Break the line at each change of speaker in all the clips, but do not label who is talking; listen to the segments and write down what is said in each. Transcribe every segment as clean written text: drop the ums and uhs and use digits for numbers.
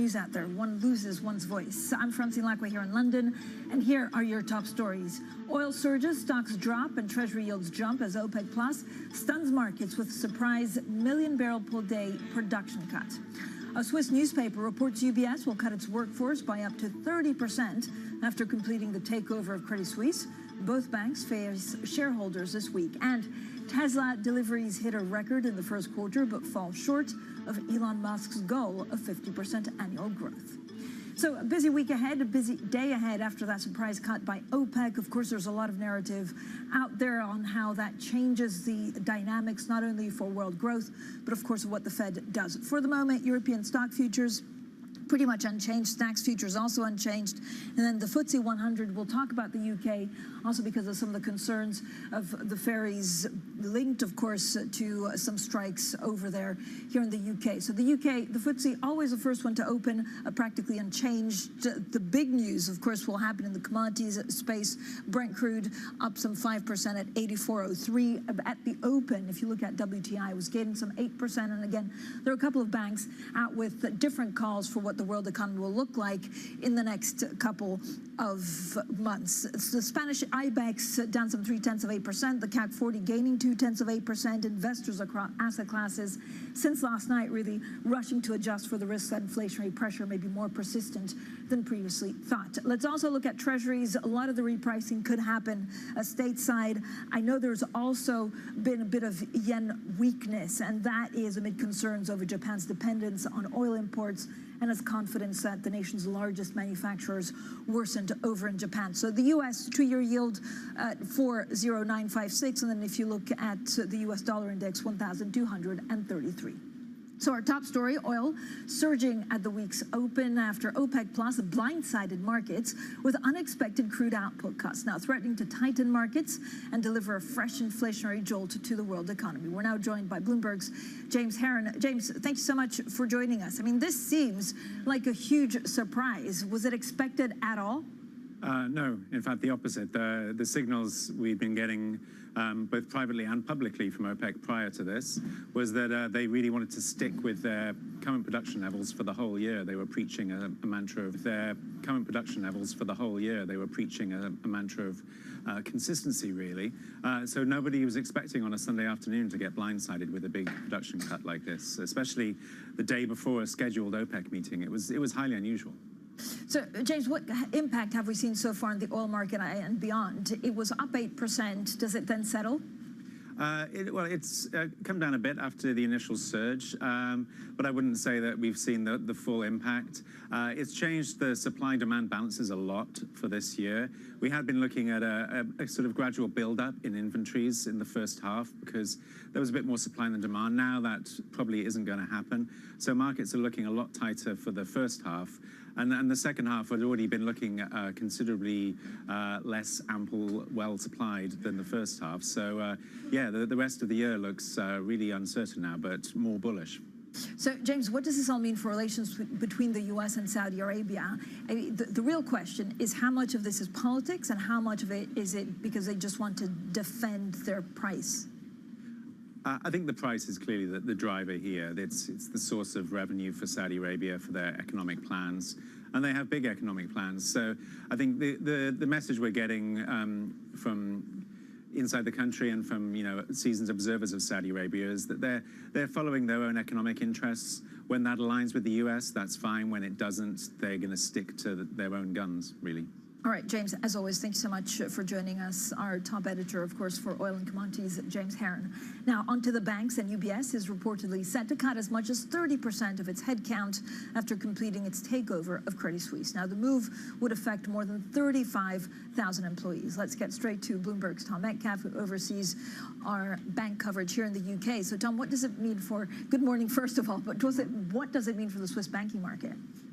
News out there, one loses one's voice. I'm Francine Lacqua here in London, and here are your top stories. Oil surges, stocks drop, and Treasury yields jump as OPEC Plus stuns markets with a surprise million-barrel-per-day production cut. A Swiss newspaper reports UBS will cut its workforce by up to 30% after completing the takeover of Credit Suisse. Both banks face shareholders this week. And Tesla deliveries hit a record in the first quarter, but fall short of Elon Musk's goal of 50% annual growth. So a busy week ahead, a busy day ahead after that surprise cut by OPEC. Of course, there's a lot of narrative out there on how that changes the dynamics, not only for world growth, but of course what the Fed does. For the moment, European stock futures pretty much unchanged. DAX futures also unchanged. And then the FTSE 100, we'll talk about the UK, also because of some of the concerns of the ferries linked, of course, to some strikes over there here in the UK. So the UK, the FTSE, always the first one to open, practically unchanged. The big news, of course, will happen in the commodities space. Brent crude up some 5% at 84.03. At the open, if you look at WTI, it was gaining some 8%. And again, there are a couple of banks out with different calls for what the world economy will look like in the next couple of months. It's the Spanish IBEX down some 0.3%, the CAC 40 gaining 0.2%. Investors across asset classes since last night really rushing to adjust for the risk that inflationary pressure may be more persistent than previously thought. Let's also look at treasuries. A lot of the repricing could happen stateside. I know there's also been a bit of yen weakness, and that is amid concerns over Japan's dependence on oil imports and as confidence that the nation's largest manufacturers worsened over in Japan. So the U.S. two-year yield at 4.0956, and then if you look at the U.S. dollar index, 1,233. So our top story, oil surging at the week's open after OPEC Plus blindsided markets with unexpected crude output cuts, now threatening to tighten markets and deliver a fresh inflationary jolt to the world economy. We're now joined by Bloomberg's James Heron. James, thank you so much for joining us. I mean, this seems like a huge surprise. Was it expected at all?
No, in fact, the opposite. The signals we've been getting, both privately and publicly from OPEC prior to this, was that they really wanted to stick with their current production levels for the whole year. They were preaching a mantra of their current production levels for the whole year. They were preaching a mantra of consistency, really. So nobody was expecting on a Sunday afternoon to get blindsided with a big production cut like this, especially the day before a scheduled OPEC meeting. It was highly unusual.
So, James, what impact have we seen so far in the oil market and beyond? It was up 8%. Does it then settle?
It's come down a bit after the initial surge, but I wouldn't say that we've seen the full impact. It's changed the supply-demand balances a lot for this year. We had been looking at a sort of gradual build-up in inventories in the first half because there was a bit more supply than demand. Now that probably isn't going to happen. So markets are looking a lot tighter for the first half. And the second half had already been looking considerably less ample, well-supplied than the first half. So, yeah, the rest of the year looks really uncertain now, but more bullish.
So, James, what does this all mean for relations between the U.S. and Saudi Arabia? I mean, the real question is how much of this is politics and how much of it is it because they just want to defend their price?
I think the price is clearly the driver here. It's the source of revenue for Saudi Arabia for their economic plans, and they have big economic plans. So I think the message we're getting from inside the country and from seasoned observers of Saudi Arabia is that they're following their own economic interests. When that aligns with the US, that's fine. When it doesn't, they're going to stick to their own guns, really.
All right, James, as always, thank you so much for joining us. Our top editor, of course, for Oil and Commodities, James Heron. Now, onto the banks, and UBS is reportedly set to cut as much as 30% of its headcount after completing its takeover of Credit Suisse. Now, the move would affect more than 35,000 employees. Let's get straight to Bloomberg's Tom Metcalf, who oversees our bank coverage here in the UK. So, Tom, what does it mean for, good morning, first of all, but what does it mean for the Swiss banking market?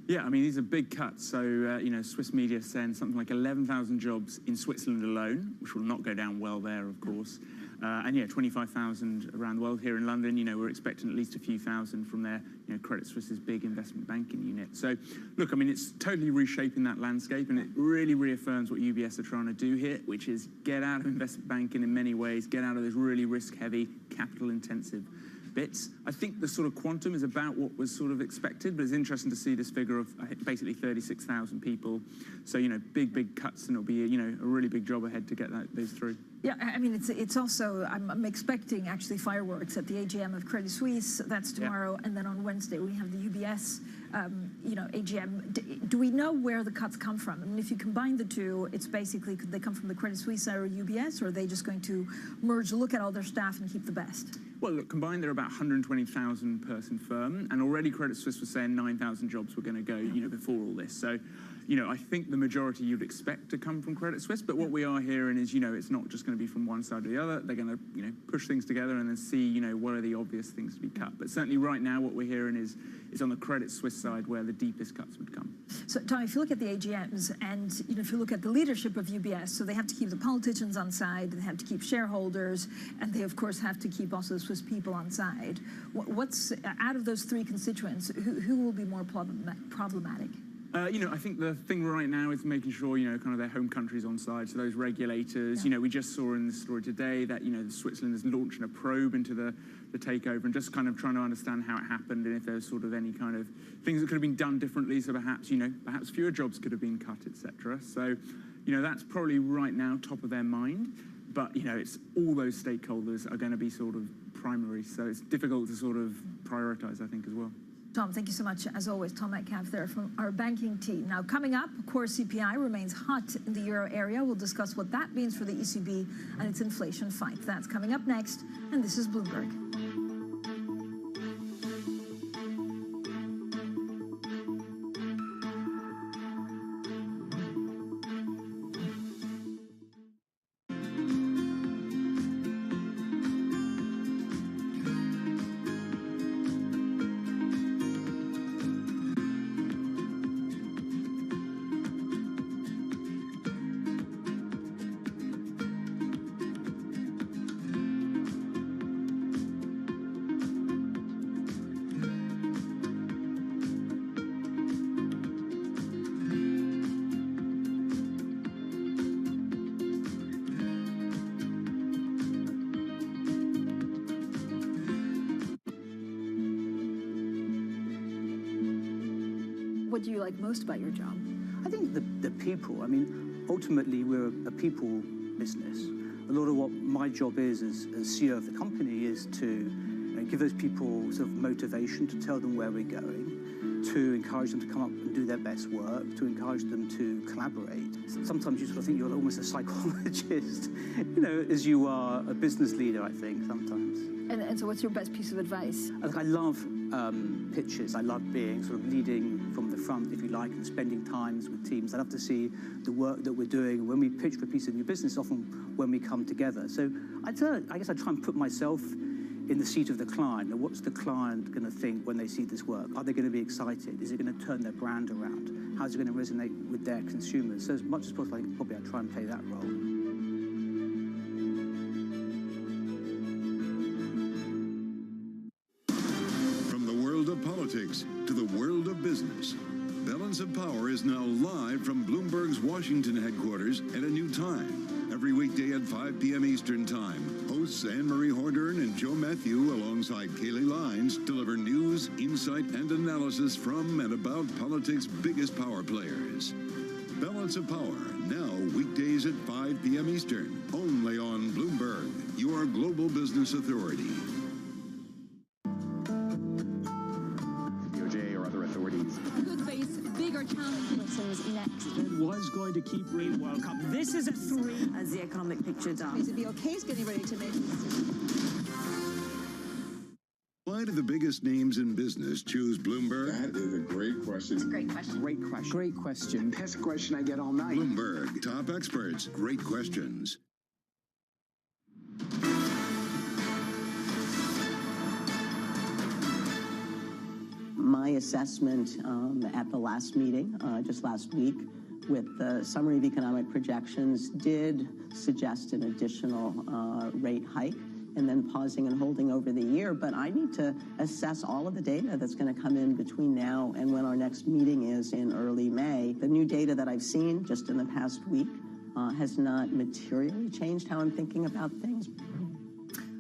Yeah, I mean, these are big cuts. So, Swiss media saying something like 11,000 jobs in Switzerland alone, which will not go down well there, of course. And 25,000 around the world. Here in London, we're expecting at least a few thousand from their, Credit Suisse's big investment banking unit. So, look, I mean, it's totally reshaping that landscape, and it really reaffirms what UBS are trying to do here, which is get out of investment banking in many ways, get out of those really risk-heavy, capital-intensive bits. I think the sort of quantum is about what was sort of expected, but it's interesting to see this figure of basically 36,000 people. So, big cuts, and it'll be, a really big job ahead to get those through.
Yeah, I mean, it's also, I'm expecting actually fireworks at the AGM of Credit Suisse. That's tomorrow. Yeah. And then on Wednesday, we have the UBS, AGM. Do we know where the cuts come from? I mean, if you combine the two, it's basically, could they come from the Credit Suisse side or UBS, or are they just going to merge, look at all their staff and keep the best?
Well, look, combined, they're about 120,000 person firm, and already Credit Suisse was saying 9,000 jobs were going to go, before all this. So, I think the majority you'd expect to come from Credit Suisse, but what we are hearing is, it's not just going to be from one side or the other. They're going to, push things together and then see, what are the obvious things to be cut. But certainly right now, what we're hearing is on the Credit Suisse side where the deepest cuts would come.
So, Tom, if you look at the AGMs and, if you look at the leadership of UBS, so they have to keep the politicians on side, they have to keep shareholders, and they, of course, have to keep also the Swiss people on side. What's, out of those three constituents, who will be more problematic?
I think the thing right now is making sure, kind of their home country's on side. So those regulators, we just saw in the story today that, Switzerland is launching a probe into the takeover and just kind of trying to understand how it happened and if there's sort of any kind of things that could have been done differently. So perhaps, perhaps fewer jobs could have been cut, etc. So, that's probably right now top of their mind. But, it's all those stakeholders are going to be sort of primary. So it's difficult to sort of prioritize, I think, as well.
Tom, thank you so much, as always. Tom Metcalf there from our banking team. Now, coming up, core CPI remains hot in the euro area. We'll discuss what that means for the ECB and its inflation fight. That's coming up next, and this is Bloomberg. What do you like most about your job?
I think the people. I mean, ultimately, we're a people business. A lot of what my job is as CEO of the company is to give those people sort of motivation, to tell them where we're going, to encourage them to come up and do their best work, to encourage them to collaborate. Sometimes you sort of think you're almost a psychologist, as you are a business leader, I think, sometimes.
And so what's your best piece of advice?
I love pitches. I love being sort of leading from the front, if you like, and spending times with teams. I love to see the work that we're doing. When we pitch for a piece of new business, often when we come together. So I guess I try and put myself in the seat of the client. And what's the client going to think when they see this work? Are they going to be excited? Is it going to turn their brand around? How's it going to resonate with their consumers? So as much as possible, probably I try and play that role.
To the world of business. Balance of Power is now live from Bloomberg's Washington headquarters at a new time. Every weekday at 5 p.m. Eastern Time, hosts Anne-Marie Hordern and Joe Matthew alongside Kaylee Lines deliver news, insight, and analysis from and about politics' biggest power players. Balance of Power, now weekdays at 5 p.m. Eastern, only on Bloomberg, your global business authority.
DOJ or other authorities
could face bigger challenges.
Next. Was going to keep rate World Cup. This is a 3.
As the economic picture does.
The BOK is getting ready to make a decision.
Why do the biggest names in business choose Bloomberg?
That is a great question.
It's a great question.
Great question. Great question.
Best question I get all night.
Bloomberg, top experts, great questions.
My assessment at the last meeting, just last week, with the summary of economic projections did suggest an additional rate hike and then pausing and holding over the year. But I need to assess all of the data that's going to come in between now and when our next meeting is in early May. The new data that I've seen just in the past week has not materially changed how I'm thinking about things.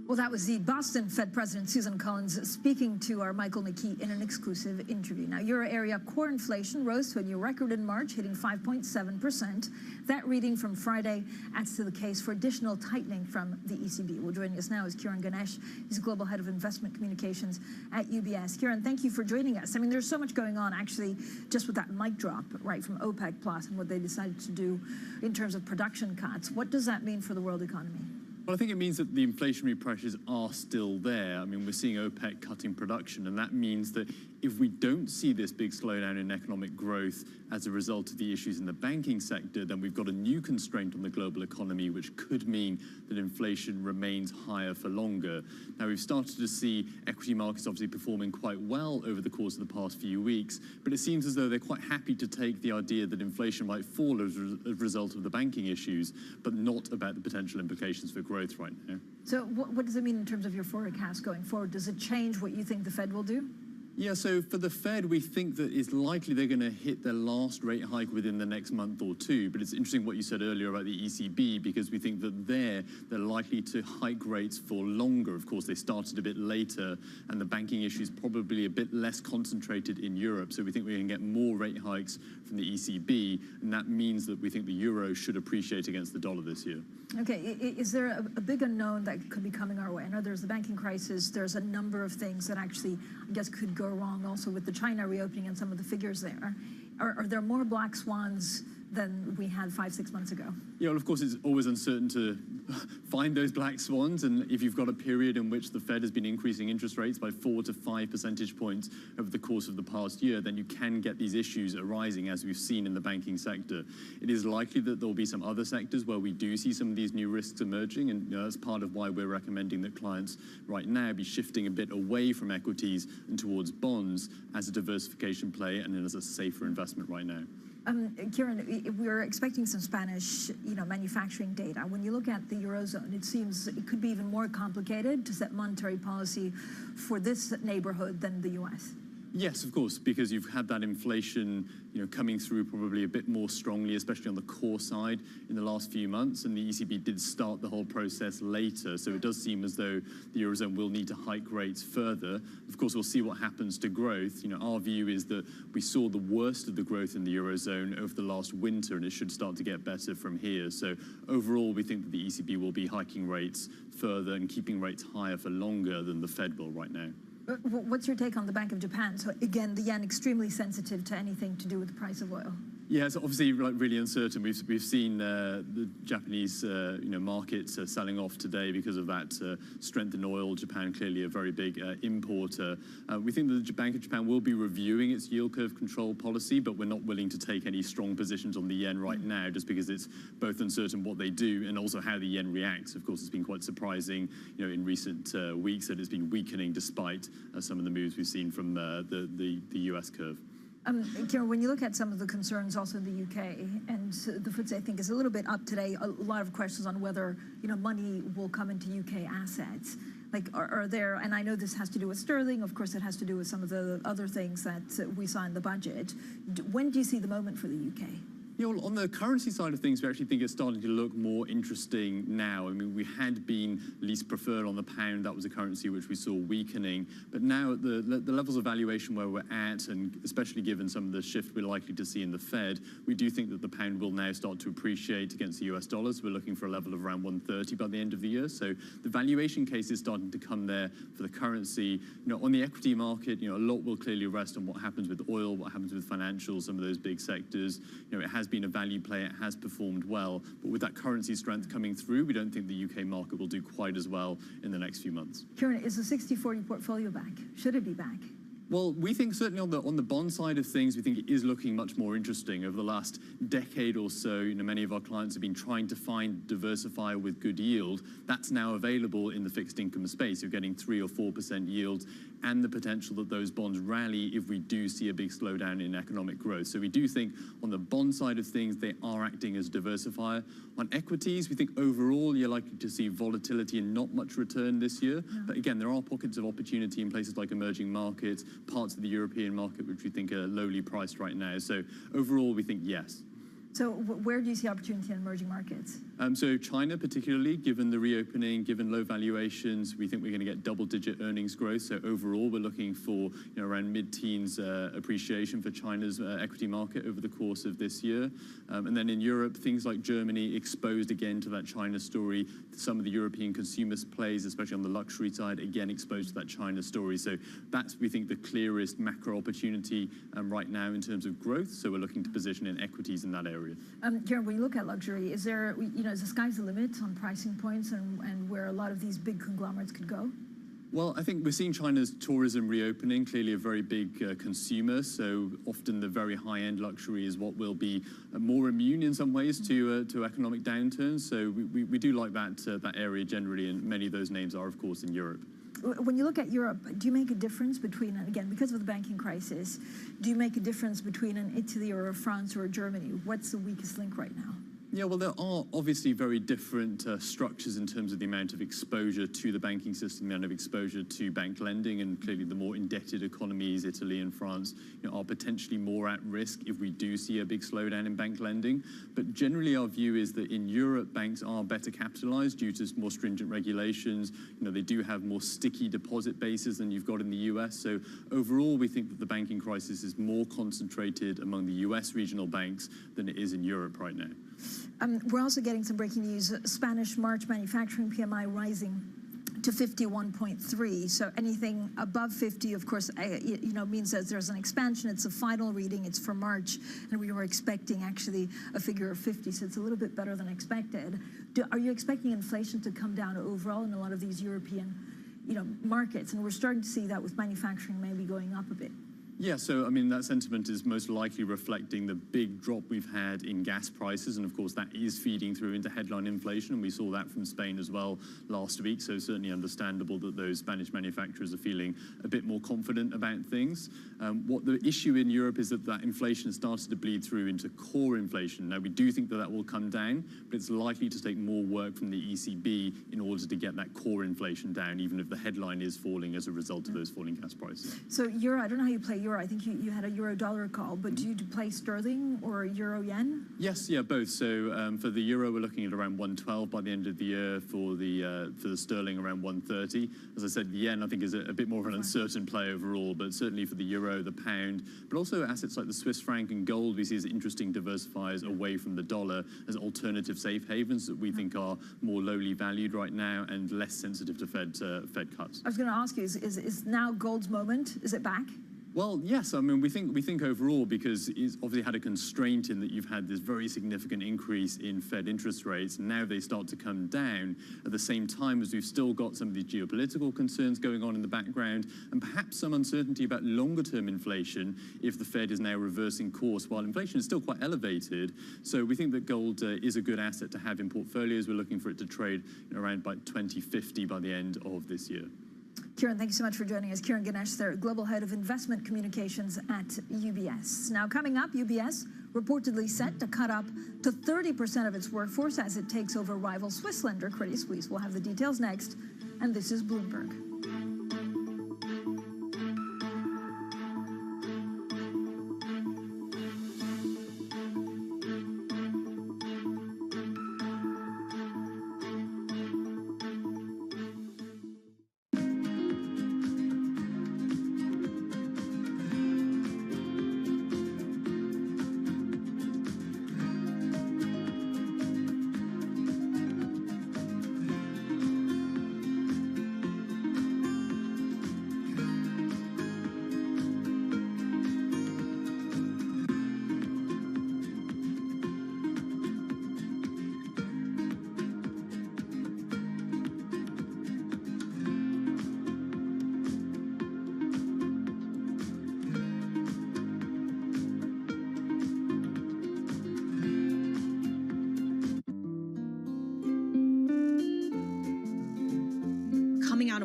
Well, that was the Boston Fed President Susan Collins speaking to our Michael McKee in an exclusive interview. Now, euro area core inflation rose to a new record in March, hitting 5.7%. That reading from Friday adds to the case for additional tightening from the ECB. Well, joining us now is Kiran Ganesh. He's Global Head of Investment Communications at UBS. Kiran, thank you for joining us. I mean, there's so much going on, actually, just with that mic drop, right, from OPEC Plus and what they decided to do in terms of production cuts. What does that mean for the world economy?
Well, I think it means that the inflationary pressures are still there. I mean, we're seeing OPEC cutting production, and that means that if we don't see this big slowdown in economic growth as a result of the issues in the banking sector, then we've got a new constraint on the global economy, which could mean that inflation remains higher for longer. Now, we've started to see equity markets obviously performing quite well over the course of the past few weeks, but it seems as though they're quite happy to take the idea that inflation might fall as a result of the banking issues, but not about the potential implications for growth right now.
So what does it mean in terms of your forecast going forward? Does it change what you think the Fed will do?
Yeah, so for the Fed, we think that it's likely they're going to hit their last rate hike within the next month or two. But it's interesting what you said earlier about the ECB, because we think that they're likely to hike rates for longer. Of course, they started a bit later, and the banking issue is probably a bit less concentrated in Europe. So we think we're going to get more rate hikes from the ECB, and that means that we think the euro should appreciate against the dollar this year.
Okay, is there a big unknown that could be coming our way? I know there's the banking crisis. There's a number of things that actually, I guess, could go wrong also with the China reopening and some of the figures there. Are there more black swans than we had 5-6 months ago?
Yeah, well, of course, it's always uncertain to find those black swans. And if you've got a period in which the Fed has been increasing interest rates by 4 to 5 percentage points over the course of the past year, then you can get these issues arising, as we've seen in the banking sector. It is likely that there will be some other sectors where we do see some of these new risks emerging. And that's part of why we're recommending that clients right now be shifting a bit away from equities and towards bonds as a diversification play and as a safer investment right now.
Kiran, we're expecting some Spanish, manufacturing data. When you look at the Eurozone, it seems it could be even more complicated to set monetary policy for this neighborhood than the U.S.
Yes, of course, because you've had that inflation, coming through probably a bit more strongly, especially on the core side in the last few months. And the ECB did start the whole process later. So it does seem as though the Eurozone will need to hike rates further. Of course, we'll see what happens to growth. Our view is that we saw the worst of the growth in the Eurozone over the last winter, and it should start to get better from here. So overall, we think that the ECB will be hiking rates further and keeping rates higher for longer than the Fed will right now.
What's your take on the Bank of Japan? So again, the yen extremely sensitive to anything to do with the price of oil.
Yeah, it's obviously really uncertain. We've seen the Japanese markets selling off today because of that strength in oil. Japan clearly a very big importer. We think that the Bank of Japan will be reviewing its yield curve control policy, but we're not willing to take any strong positions on the yen right now, just because it's both uncertain what they do and also how the yen reacts. Of course, it's been quite surprising, in recent weeks that it's been weakening despite some of the moves we've seen from the US curve.
Kiran, when you look at some of the concerns also in the UK, and the FTSE, I think, is a little bit up today, a lot of questions on whether, money will come into UK assets. Like, are there, and I know this has to do with sterling, of course it has to do with some of the other things that we saw in the budget. When do you see the moment for the UK?
Yeah, well, on the currency side of things, we actually think it's starting to look more interesting now. I mean, we had been least preferred on the pound. That was a currency which we saw weakening. But now at the levels of valuation where we're at, and especially given some of the shift we're likely to see in the Fed, we do think that the pound will now start to appreciate against the US dollars. We're looking for a level of around 130 by the end of the year. So the valuation case is starting to come there for the currency. On the equity market, a lot will clearly rest on what happens with oil, what happens with financials, some of those big sectors. It has been a value play, it has performed well, but with that currency strength coming through, we don't think the UK market will do quite as well in the next few months.
Kieran, is the 60-40 portfolio back? Should it be back?
Well, we think certainly on the bond side of things, we think it is looking much more interesting. Over the last decade or so, many of our clients have been trying to find diversify with good yield. That's now available in the fixed income space. You're getting 3 or 4% yields and the potential that those bonds rally if we do see a big slowdown in economic growth. So we do think on the bond side of things, they are acting as a diversifier. On equities, we think overall you're likely to see volatility and not much return this year. Yeah. But again, there are pockets of opportunity in places like emerging markets, parts of the European market, which we think are lowly priced right now. So overall, we think yes.
So where do you see opportunity in emerging markets?
So China, particularly, given the reopening, given low valuations, we think we're going to get double-digit earnings growth. So overall, we're looking for around mid-teens appreciation for China's equity market over the course of this year. And then in Europe, things like Germany exposed again to that China story. Some of the European consumer plays, especially on the luxury side, again exposed to that China story. So that's, we think, the clearest macro opportunity right now in terms of growth. So we're looking to position in equities in that area.
Kieran, when you look at luxury, is there, is the sky's the limit on pricing points and where a lot of these big conglomerates could go?
Well, I think we're seeing China's tourism reopening, clearly a very big consumer, so often the very high-end luxury is what will be more immune in some ways to economic downturns. So we do like that area generally, and many of those names are, of course, in Europe.
When you look at Europe, do you make a difference between, again, because of the banking crisis, do you make a difference between an Italy or a France or a Germany? What's the weakest link right now?
Yeah, well, there are obviously very different structures in terms of the amount of exposure to the banking system, the amount of exposure to bank lending, and clearly the more indebted economies, Italy and France, are potentially more at risk if we do see a big slowdown in bank lending. But generally our view is that in Europe, banks are better capitalized due to more stringent regulations. They do have more sticky deposit bases than you've got in the US. So overall, we think that the banking crisis is more concentrated among the US regional banks than it is in Europe right now.
We're also getting some breaking news. Spanish March manufacturing PMI rising to 51.3. So anything above 50, of course, means that there's an expansion. It's a final reading. It's for March, and we were expecting actually a figure of 50. So it's a little bit better than expected. Are you expecting inflation to come down overall in a lot of these European, markets? And we're starting to see that with manufacturing maybe going up a bit.
Yeah, so I mean, that sentiment is most likely reflecting the big drop we've had in gas prices, and of course that is feeding through into headline inflation, and we saw that from Spain as well last week, so certainly understandable that those Spanish manufacturers are feeling a bit more confident about things. What the issue in Europe is that inflation started to bleed through into core inflation. Now, we do think that will come down, but it's likely to take more work from the ECB in order to get that core inflation down, even if the headline is falling as a result of those falling gas prices.
So euro, I don't know how you play euro. I think you had a euro-dollar call, but do you play sterling or euro-yen?
Yes, yeah, both. So for the euro, we're looking at around 112 by the end of the year. For the sterling, around 130. As I said, the yen, I think, is a bit more of an uncertain play overall, but certainly for the euro, the pound, but also assets like the Swiss franc and gold, we see as interesting diversifiers away from the dollar as alternative safe havens that we think are more lowly valued right now and less sensitive to Fed cuts.
I was going to ask you, is now gold's moment? Is it back?
Well, yes. I mean, we think overall, because it's obviously had a constraint in that you've had this very significant increase in Fed interest rates, and now they start to come down at the same time as we've still got some of these geopolitical concerns going on in the background, and perhaps some uncertainty about longer-term inflation if the Fed is now reversing course, while inflation is still quite elevated. So we think that gold is a good asset to have in portfolios. We're looking for it to trade around by 2050 by the end of this year.
Kieran, thank you so much for joining us. Kieran Ganesh, there, Global Head of Investment Communications at UBS. Now, coming up, UBS reportedly set to cut up to 30% of its workforce as it takes over rival Swiss lender Credit Suisse. We'll have the details next, and this is Bloomberg.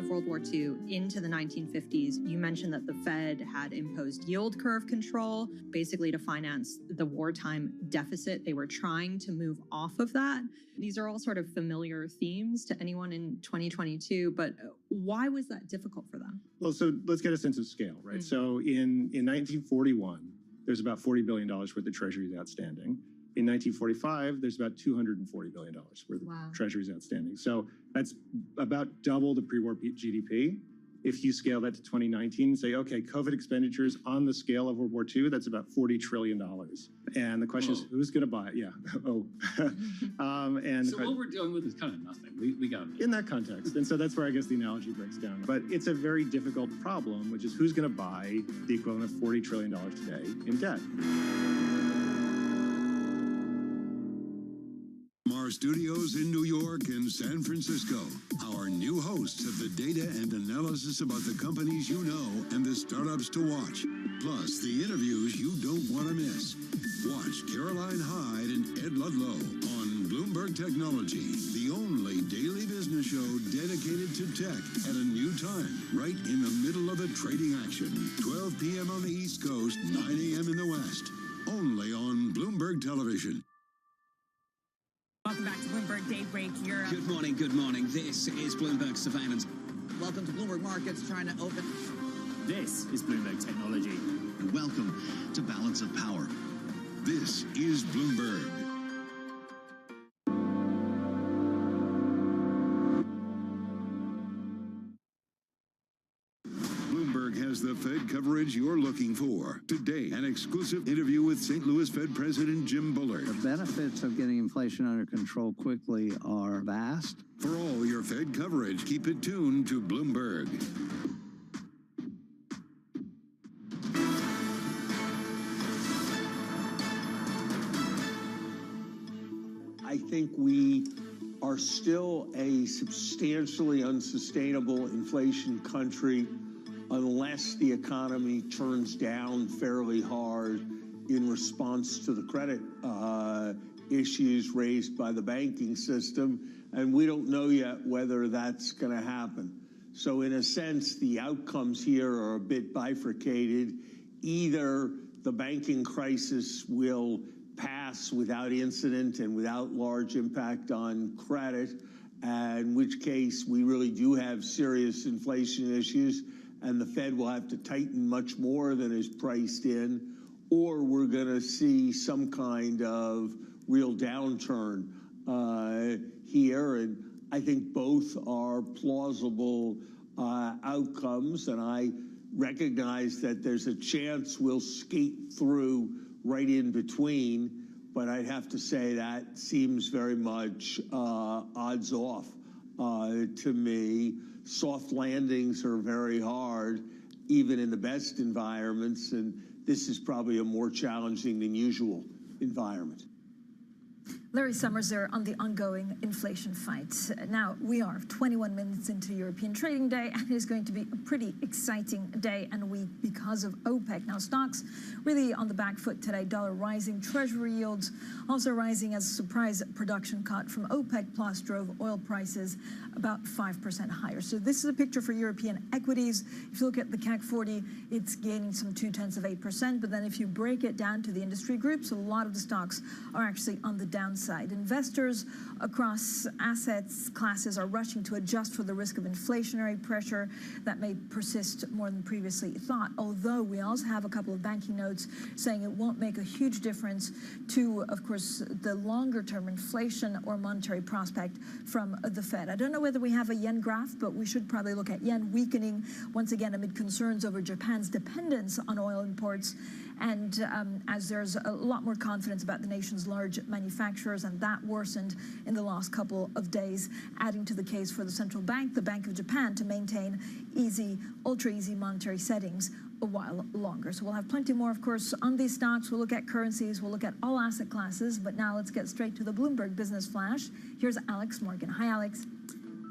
of World War II into the 1950s, you mentioned that the Fed had imposed yield curve control, basically to finance the wartime deficit. They were trying to move off of that. These are all sort of familiar themes to anyone in 2022, but why was that difficult for them?
Well, so let's get a sense of scale, right? So in 1941, there's about $40 billion worth of treasuries outstanding. In 1945, there's about $240 billion worth of treasuries outstanding. So that's about double the pre-war GDP. If you scale that to 2019 and say, okay, COVID expenditures on the scale of World War II, that's about $40 trillion. And the question is, who's going to buy it? Yeah. And
so what we're dealing with is kind of nothing. We got it.
In that context. And so that's where I guess the analogy breaks down. But it's a very difficult problem, which is who's going to buy the equivalent of $40 trillion today in debt?
Our studios in New York and San Francisco, our new hosts have the data and analysis about the companies you know and the startups to watch, plus the interviews you don't want to miss. Watch Caroline Hyde and Ed Ludlow on Bloomberg Technology, the only daily business show dedicated to tech at a new time, right in the middle of the trading action. 12 p.m. on the East Coast, 9 a.m. in the West, only on Bloomberg Television.
Welcome back to Bloomberg Daybreak Europe.
Good morning, good morning. This is Bloomberg Surveillance.
Welcome to Bloomberg Markets, trying to open.
This is Bloomberg Technology.
And welcome to Balance of Power.
This is Bloomberg. Bloomberg has the Fed coverage you're looking for. Today, an exclusive interview with St. Louis Fed President Jim Bullard.
The benefits of getting inflation under control quickly are vast.
For all your Fed coverage, keep it tuned to Bloomberg.
I think we are still a substantially unsustainable inflation country unless the economy turns down fairly hard in response to the credit issues raised by the banking system. And we don't know yet whether that's going to happen. So in a sense, the outcomes here are a bit bifurcated. Either the banking crisis will pass without incident and without large impact on credit, in which case we really do have serious inflation issues and the Fed will have to tighten much more than is priced in, or we're going to see some kind of real downturn here. And I think both are plausible outcomes, and I recognize that there's a chance we'll skate through right in between, but I'd have to say that seems very much odds off to me. Soft landings are very hard, even in the best environments, and this is probably a more challenging than usual environment.
Larry Summers there on the ongoing inflation fight. Now, we are 21 minutes into European trading day, and it is going to be a pretty exciting day and week because of OPEC. Now, stocks really on the back foot today, dollar rising, treasury yields also rising as a surprise production cut from OPEC Plus drove oil prices about 5% higher. So this is a picture for European equities. If you look at the CAC 40, it's gaining some 0.2%, but then if you break it down to the industry groups, a lot of the stocks are actually on the downside. Investors across assets classes are rushing to adjust for the risk of inflationary pressure that may persist more than previously thought, although we also have a couple of banking notes saying it won't make a huge difference to, of course, the longer-term inflation or monetary prospect from the Fed. I don't know whether we have a yen graph, but we should probably look at yen weakening once again amid concerns over Japan's dependence on oil imports, and as there's a lot more confidence about the nation's large manufacturers, and that worsened in the last couple of days, adding to the case for the central bank, the Bank of Japan, to maintain easy, ultra-easy monetary settings a while longer. So we'll have plenty more, of course, on these stocks. We'll look at currencies. We'll look at all asset classes. But now let's get straight to the Bloomberg Business Flash. Here's Alex Morgan. Hi, Alex.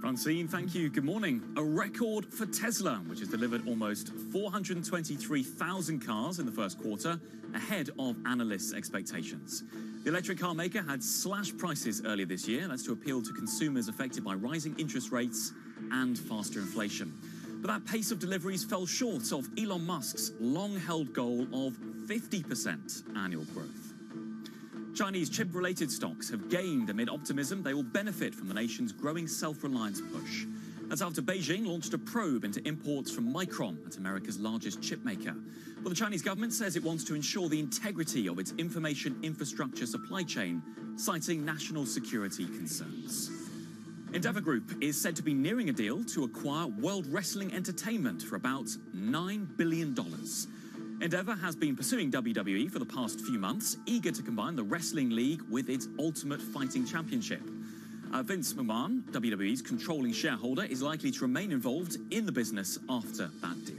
Francine, thank you. Good morning. A record for Tesla, which has delivered almost 423,000 cars in the first quarter, ahead of analysts' expectations. The electric car maker had slashed prices earlier this year. That's to appeal to consumers affected by rising interest rates and faster inflation. But that pace of deliveries fell short of Elon Musk's long-held goal of 50% annual growth. Chinese chip-related stocks have gained amid optimism they will benefit from the nation's growing self-reliance push. That's after Beijing launched a probe into imports from Micron, that's America's largest chip maker. Well, the Chinese government says it wants to ensure the integrity of its information infrastructure supply chain, citing national security concerns. Endeavour Group is said to be nearing a deal to acquire World Wrestling Entertainment for about $9 billion. Endeavour has been pursuing WWE for the past few months, eager to combine the wrestling league with its Ultimate Fighting Championship. Vince McMahon, WWE's controlling shareholder, is likely to remain involved in the business after that deal.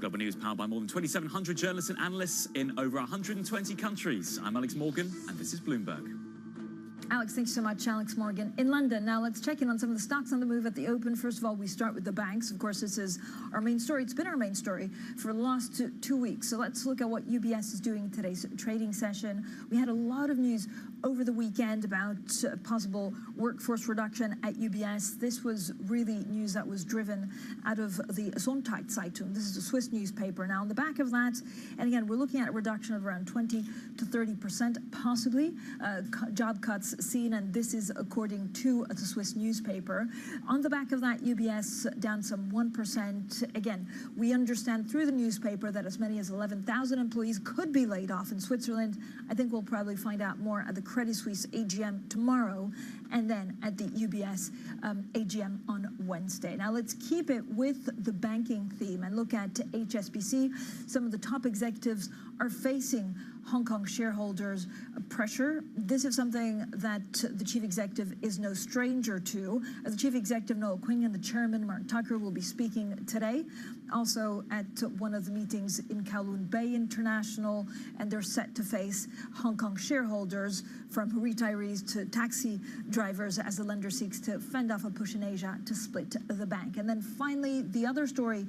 Global News powered by more than 2,700 journalists and analysts in over 120 countries. I'm Alex Morgan, and this is Bloomberg.
Alex, thanks so much. Alex Morgan in London. Now let's check in on some of the stocks on the move at the open. First of all, we start with the banks. Of course, this is our main story. It's been our main story for the last two weeks. So let's look at what UBS is doing in today's trading session. We had a lot of news over the weekend about possible workforce reduction at UBS. This was really news that was driven out of the Sonntagszeitung. This is a Swiss newspaper. Now, on the back of that, and again, we're looking at a reduction of around 20 to 30%, possibly, job cuts seen, and this is according to the Swiss newspaper. On the back of that, UBS down some 1%. Again, we understand through the newspaper that as many as 11,000 employees could be laid off in Switzerland. I think we'll probably find out more at the Credit Suisse AGM tomorrow, and then at the UBS AGM on Wednesday. Now let's keep it with the banking theme and look at HSBC. Some of the top executives are facing Hong Kong shareholders' pressure. This is something that the chief executive is no stranger to. The chief executive, Noel Quinn, and the chairman, Mark Tucker, will be speaking today, also at one of the meetings in Kowloon Bay International, and they're set to face Hong Kong shareholders, from retirees to taxi drivers, as the lender seeks to fend off a push in Asia to split the bank. And then finally, the other story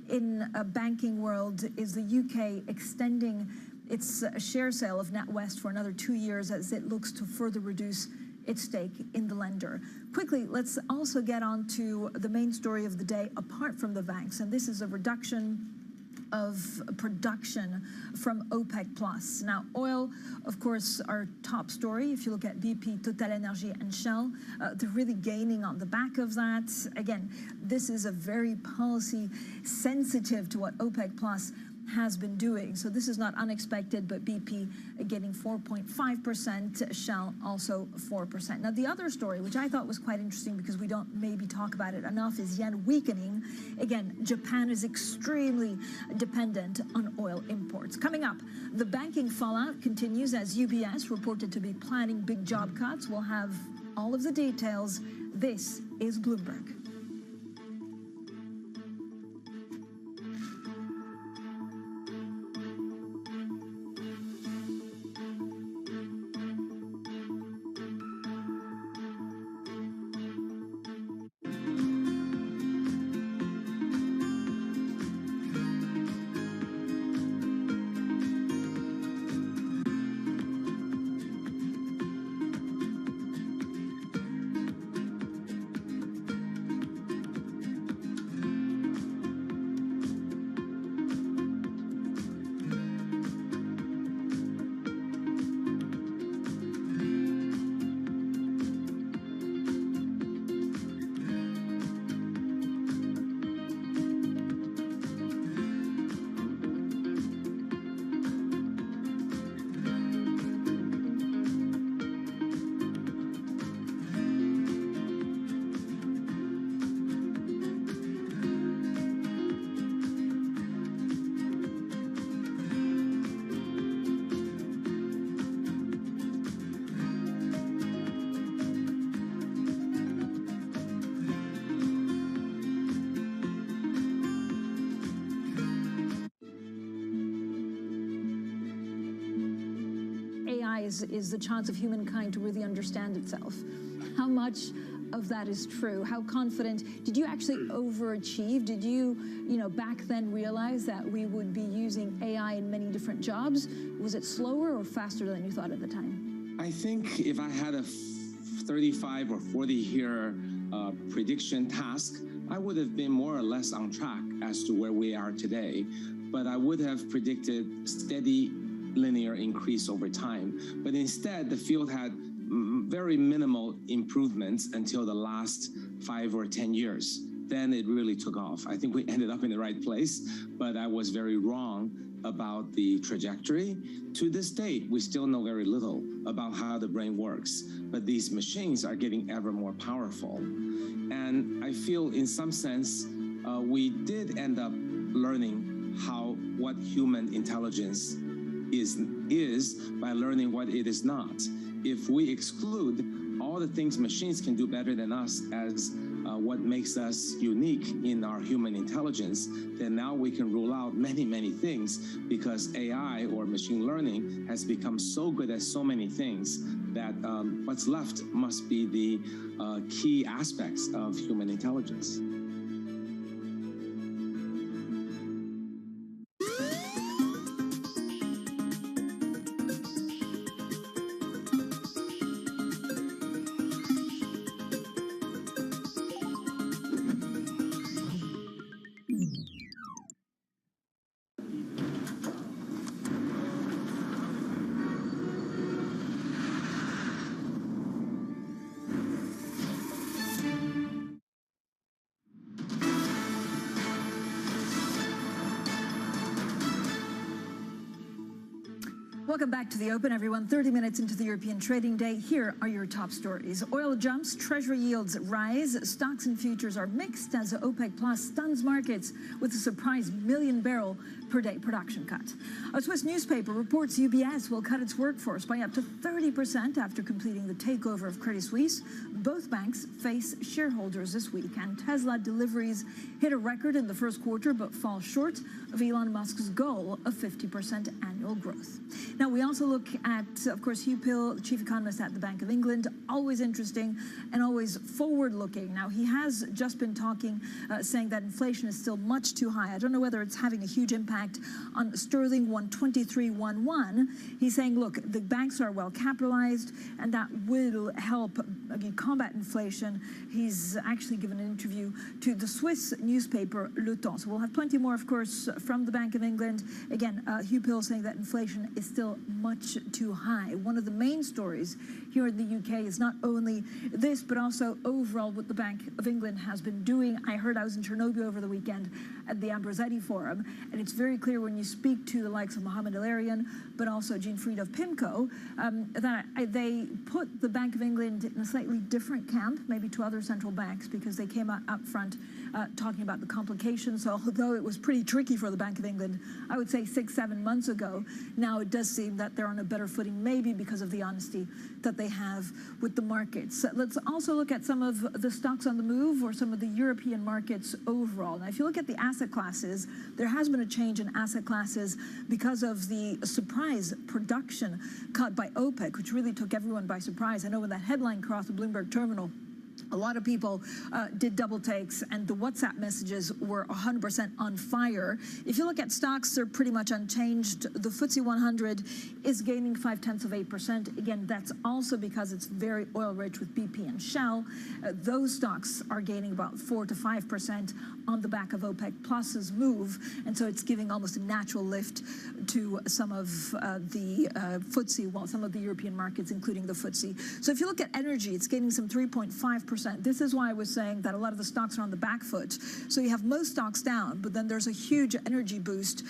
in a banking world is the UK extending its share sale of NatWest for another 2 years as it looks to further reduce its stake in the lender. Quickly, let's also get on to the main story of the day apart from the banks, and this is a reduction of production from OPEC+. Now, oil, of course, our top story. If you look at BP, TotalEnergies, and Shell, they're really gaining on the back of that. Again, this is a very policy sensitive to what OPEC+ has been doing. So this is not unexpected, but BP getting 4.5%, Shell also 4%. Now, the other story, which I thought was quite interesting because we don't maybe talk about it enough, is yen weakening. Again, Japan is extremely dependent on oil imports. Coming up, the banking fallout continues as UBS reported to be planning big job cuts. We'll have all of the details. This is Bloomberg. Is the chance of humankind to really understand itself. How much of that is true? How confident? Did you actually overachieve? Did you, back then realize that we would be using AI in many different jobs? Was it slower or faster than you thought at the time?
I think if I had a 35 or 40-year prediction task, I would have been more or less on track as to where we are today. But I would have predicted steady linear increase over time. But instead, the field had very minimal improvements until the last 5 or 10 years. Then it really took off. I think we ended up in the right place, but I was very wrong about the trajectory. To this date, we still know very little about how the brain works, but these machines are getting ever more powerful. And I feel in some sense, we did end up learning what human intelligence is by learning what it is not. If we exclude all the things machines can do better than us as what makes us unique in our human intelligence, then now we can rule out many, many things, because AI or machine learning has become so good at so many things that what's left must be the key aspects of human intelligence.
Welcome back to the Open, everyone. 30 minutes into the European trading day. Here are your top stories. Oil jumps, treasury yields rise, stocks and futures are mixed as OPEC Plus stuns markets with a surprise million-barrel per day production cut. A Swiss newspaper reports UBS will cut its workforce by up to 30% after completing the takeover of Credit Suisse. Both banks face shareholders this week, and Tesla deliveries hit a record in the first quarter but fall short of Elon Musk's goal of 50% annual growth. Now, we also look at, of course, Hugh Pill, the chief economist at the Bank of England, always interesting and always forward-looking. Now, he has just been talking, saying that inflation is still much too high. I don't know whether it's having a huge impact on sterling 123.11. He's saying, look, the banks are well capitalized, and that will help combat inflation. He's actually given an interview to the Swiss newspaper Le Temps. So we'll have plenty more, of course, from the Bank of England. Again, Hugh Pill saying that inflation is still much too high. One of the main stories here in the UK is not only this, but also overall what the Bank of England has been doing. I was in Chernobyl over the weekend at the Ambrosetti Forum, and it's very clear when you speak to the likes of Mohamed El-Arian, but also Jean Fried of PIMCO, that they put the Bank of England in a slightly different camp, maybe to other central banks, because they came out up front talking about the complications. So although it was pretty tricky for the Bank of England, I would say 6-7 months ago, now it does seem that they're on a better footing, maybe because of the honesty that they have with the markets. Let's also look at some of the stocks on the move, or some of the European markets overall. Now, if you look at the asset classes, there has been a change in asset classes because of the surprise production cut by OPEC, which really took everyone by surprise. I know when that headline crossed the Bloomberg terminal, a lot of people did double takes, and the WhatsApp messages were 100% on fire. If you look at stocks, they're pretty much unchanged. The FTSE 100 is gaining 0.5%. Again, that's also because it's very oil-rich with BP and Shell. Those stocks are gaining about 4 to 5% on the back of OPEC Plus's move, and so it's giving almost a natural lift to some of the FTSE, well, some of the European markets, including the FTSE. So if you look at energy, it's gaining some 3.5%. This is why I was saying that a lot of the stocks are on the back foot. So you have most stocks down, but then there's a huge energy boost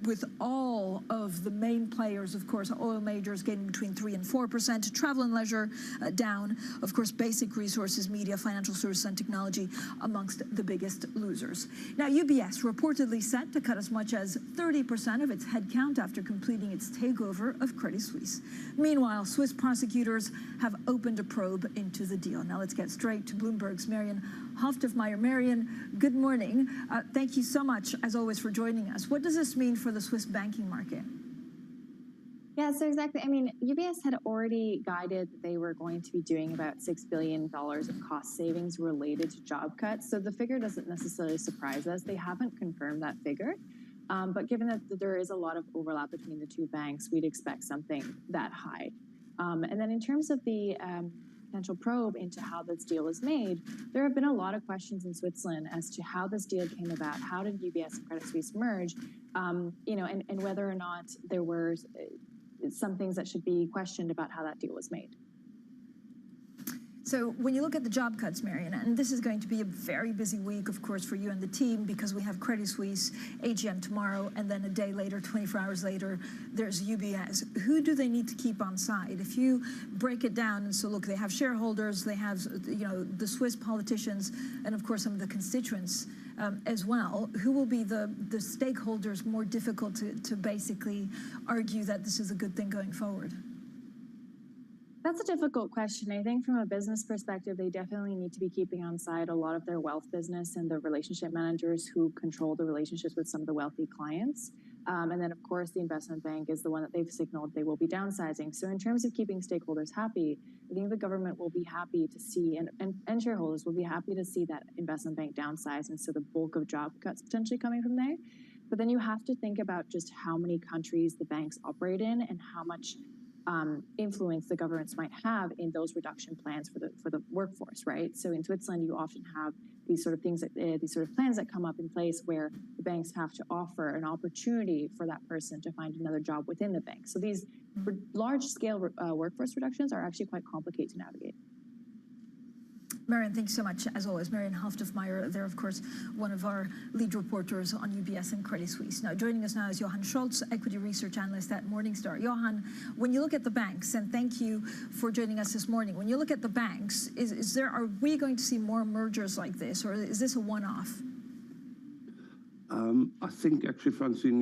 with all of the main players, of course, oil majors gaining between 3 and 4%, travel and leisure down, of course, basic resources, media, financial services, and technology amongst the biggest losers. Now, UBS reportedly set to cut as much as 30% of its headcount after completing its takeover of Credit Suisse. Meanwhile, Swiss prosecutors have opened a probe into the deal. Now, let's get straight to Bloomberg's Marion Hoftefmeyer. Marion, good morning. Thank you so much, as always, for joining us. What does this mean for the Swiss banking market?
Yeah, so exactly. I mean, UBS had already guided that they were going to be doing about $6 billion of cost savings related to job cuts. So the figure doesn't necessarily surprise us. They haven't confirmed that figure. But given that there is a lot of overlap between the two banks, we'd expect something that high. And then in terms of the potential probe into how this deal is made, there have been a lot of questions in Switzerland as to how this deal came about. How did UBS and Credit Suisse merge? And whether or not there were some things that should be questioned about how that deal was made.
So when you look at the job cuts, Marion, and this is going to be a very busy week, of course, for you and the team, because we have Credit Suisse AGM tomorrow, and then a day later, 24 hours later, there's UBS. Who do they need to keep on side? If you break it down, and so look, they have shareholders, they have, the Swiss politicians, and of course some of the constituents as well. Who will be the stakeholders more difficult to basically argue that this is a good thing going forward?
That's a difficult question. I think from a business perspective, they definitely need to be keeping on side a lot of their wealth business and the relationship managers who control the relationships with some of the wealthy clients. And then, of course, the investment bank is the one that they've signaled they will be downsizing. So in terms of keeping stakeholders happy, I think the government will be happy to see, and shareholders will be happy to see that investment bank downsize, and so the bulk of job cuts potentially coming from there. But then you have to think about just how many countries the banks operate in and how much influence the governments might have in those reduction plans for the workforce, right? So in Switzerland, you often have these sort of things, these sort of plans that come up in place where the banks have to offer an opportunity for that person to find another job within the bank. So these large-scale workforce reductions are actually quite complicated to navigate.
Marion, thanks so much, as always. Marion Halftermeyer, they're, of course, one of our lead reporters on UBS and Credit Suisse. Now, joining us now is Johan Scholz, equity research analyst at Morningstar. Johan, when you look at the banks, and thank you for joining us this morning, when you look at the banks, are we going to see more mergers like this, or is this a one-off?
I think, actually, Francine,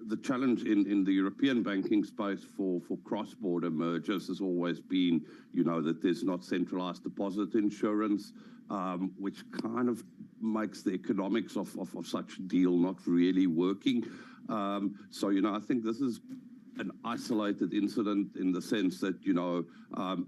the challenge in the European banking space for cross-border mergers has always been, that there's not centralized deposit insurance, which kind of makes the economics of such a deal not really working. So, I think this is an isolated incident in the sense that,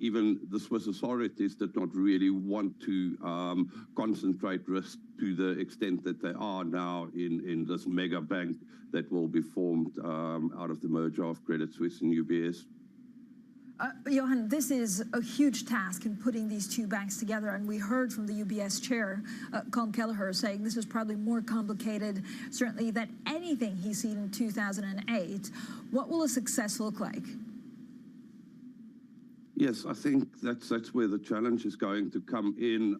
even the Swiss authorities did not really want to concentrate risk to the extent that they are now in this mega bank that will be formed out of the merger of Credit Suisse and UBS.
Johan, this is a huge task in putting these two banks together, and we heard from the UBS chair, Colm Kelleher, saying this is probably more complicated, certainly, than anything he's seen in 2008. What will a success look like?
Yes, I think that's where the challenge is going to come in,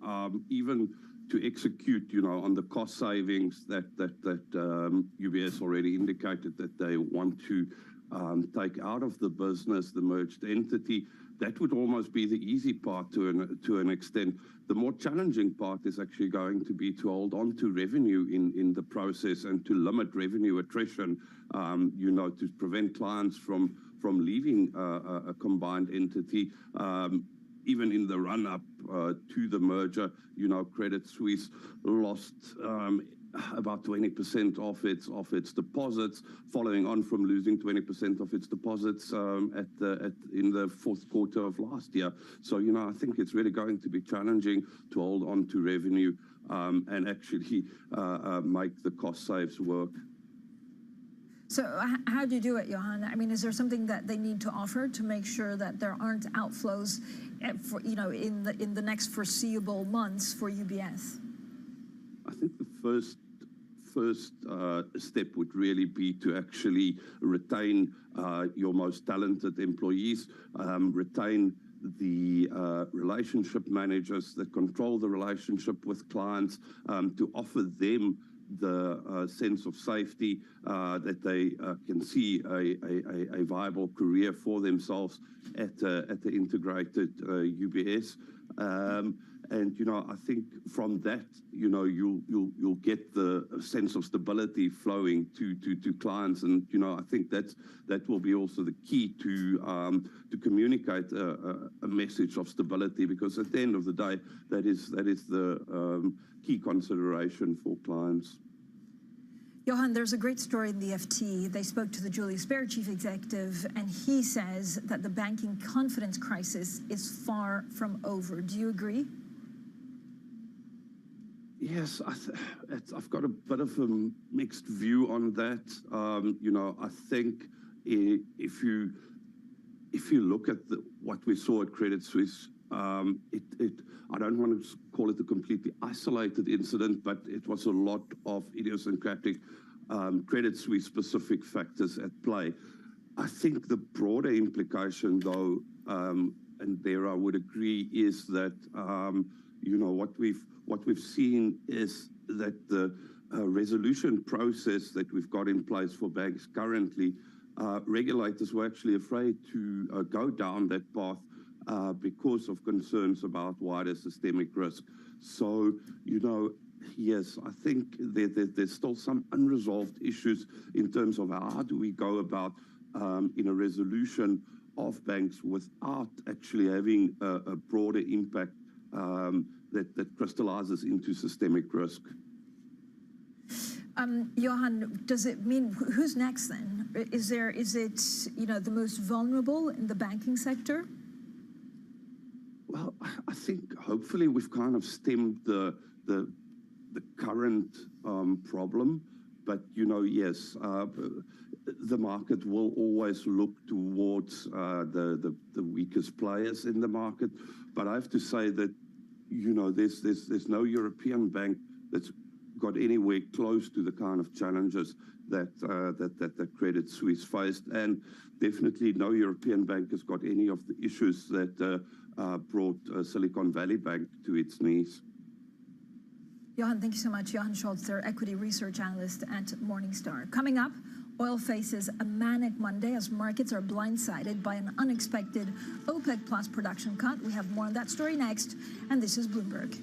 even to execute, on the cost savings that UBS already indicated that they want to take out of the business, the merged entity. That would almost be the easy part to an extent. The more challenging part is actually going to be to hold on to revenue in the process and to limit revenue attrition, to prevent clients from leaving a combined entity. Even in the run-up to the merger, Credit Suisse lost about 20% of its deposits, following on from losing 20% of its deposits in the fourth quarter of last year. So, I think it's really going to be challenging to hold on to revenue and actually make the cost saves work.
So how do you do it, Johan? I mean, is there something that they need to offer to make sure that there aren't outflows, in the next foreseeable months for UBS?
I think the first step would really be to actually retain your most talented employees, retain the relationship managers that control the relationship with clients, to offer them the sense of safety, that they can see a viable career for themselves at the integrated UBS. And, I think from that, you'll get the sense of stability flowing to clients. And, I think that will be also the key to communicate a message of stability, because at the end of the day, that is the key consideration for clients.
Johan, there's a great story in the FT. They spoke to the Julius Baer chief executive, and he says that the banking confidence crisis is far from over. Do you agree?
Yes, I've got a bit of a mixed view on that. I think if you look at what we saw at Credit Suisse I don't want to call it a completely isolated incident, but it was a lot of idiosyncratic Credit Suisse specific factors at play. I think the broader implication, though, and there I would agree, is that what we've seen is that the resolution process that we've got in place for banks currently, regulators were actually afraid to go down that path because of concerns about wider systemic risk. So, yes, I think there's still some unresolved issues in terms of how do we go about in a resolution of banks without actually having a broader impact that crystallizes into systemic risk.
Johan, does it mean who's next then? Is it the most vulnerable in the banking sector?
Well, I think hopefully we've kind of stemmed the current problem, but yes, the market will always look towards the weakest players in the market. But I have to say that there's no European bank that's got anywhere close to the kind of challenges that Credit Suisse faced, and definitely no European bank has got any of the issues that brought Silicon Valley Bank to its knees.
Johan, thank you so much. Johan Scholz, their equity research analyst at Morningstar. Coming up, oil faces a manic Monday as markets are blindsided by an unexpected OPEC Plus production cut. We have more on that story next, and this is Bloomberg.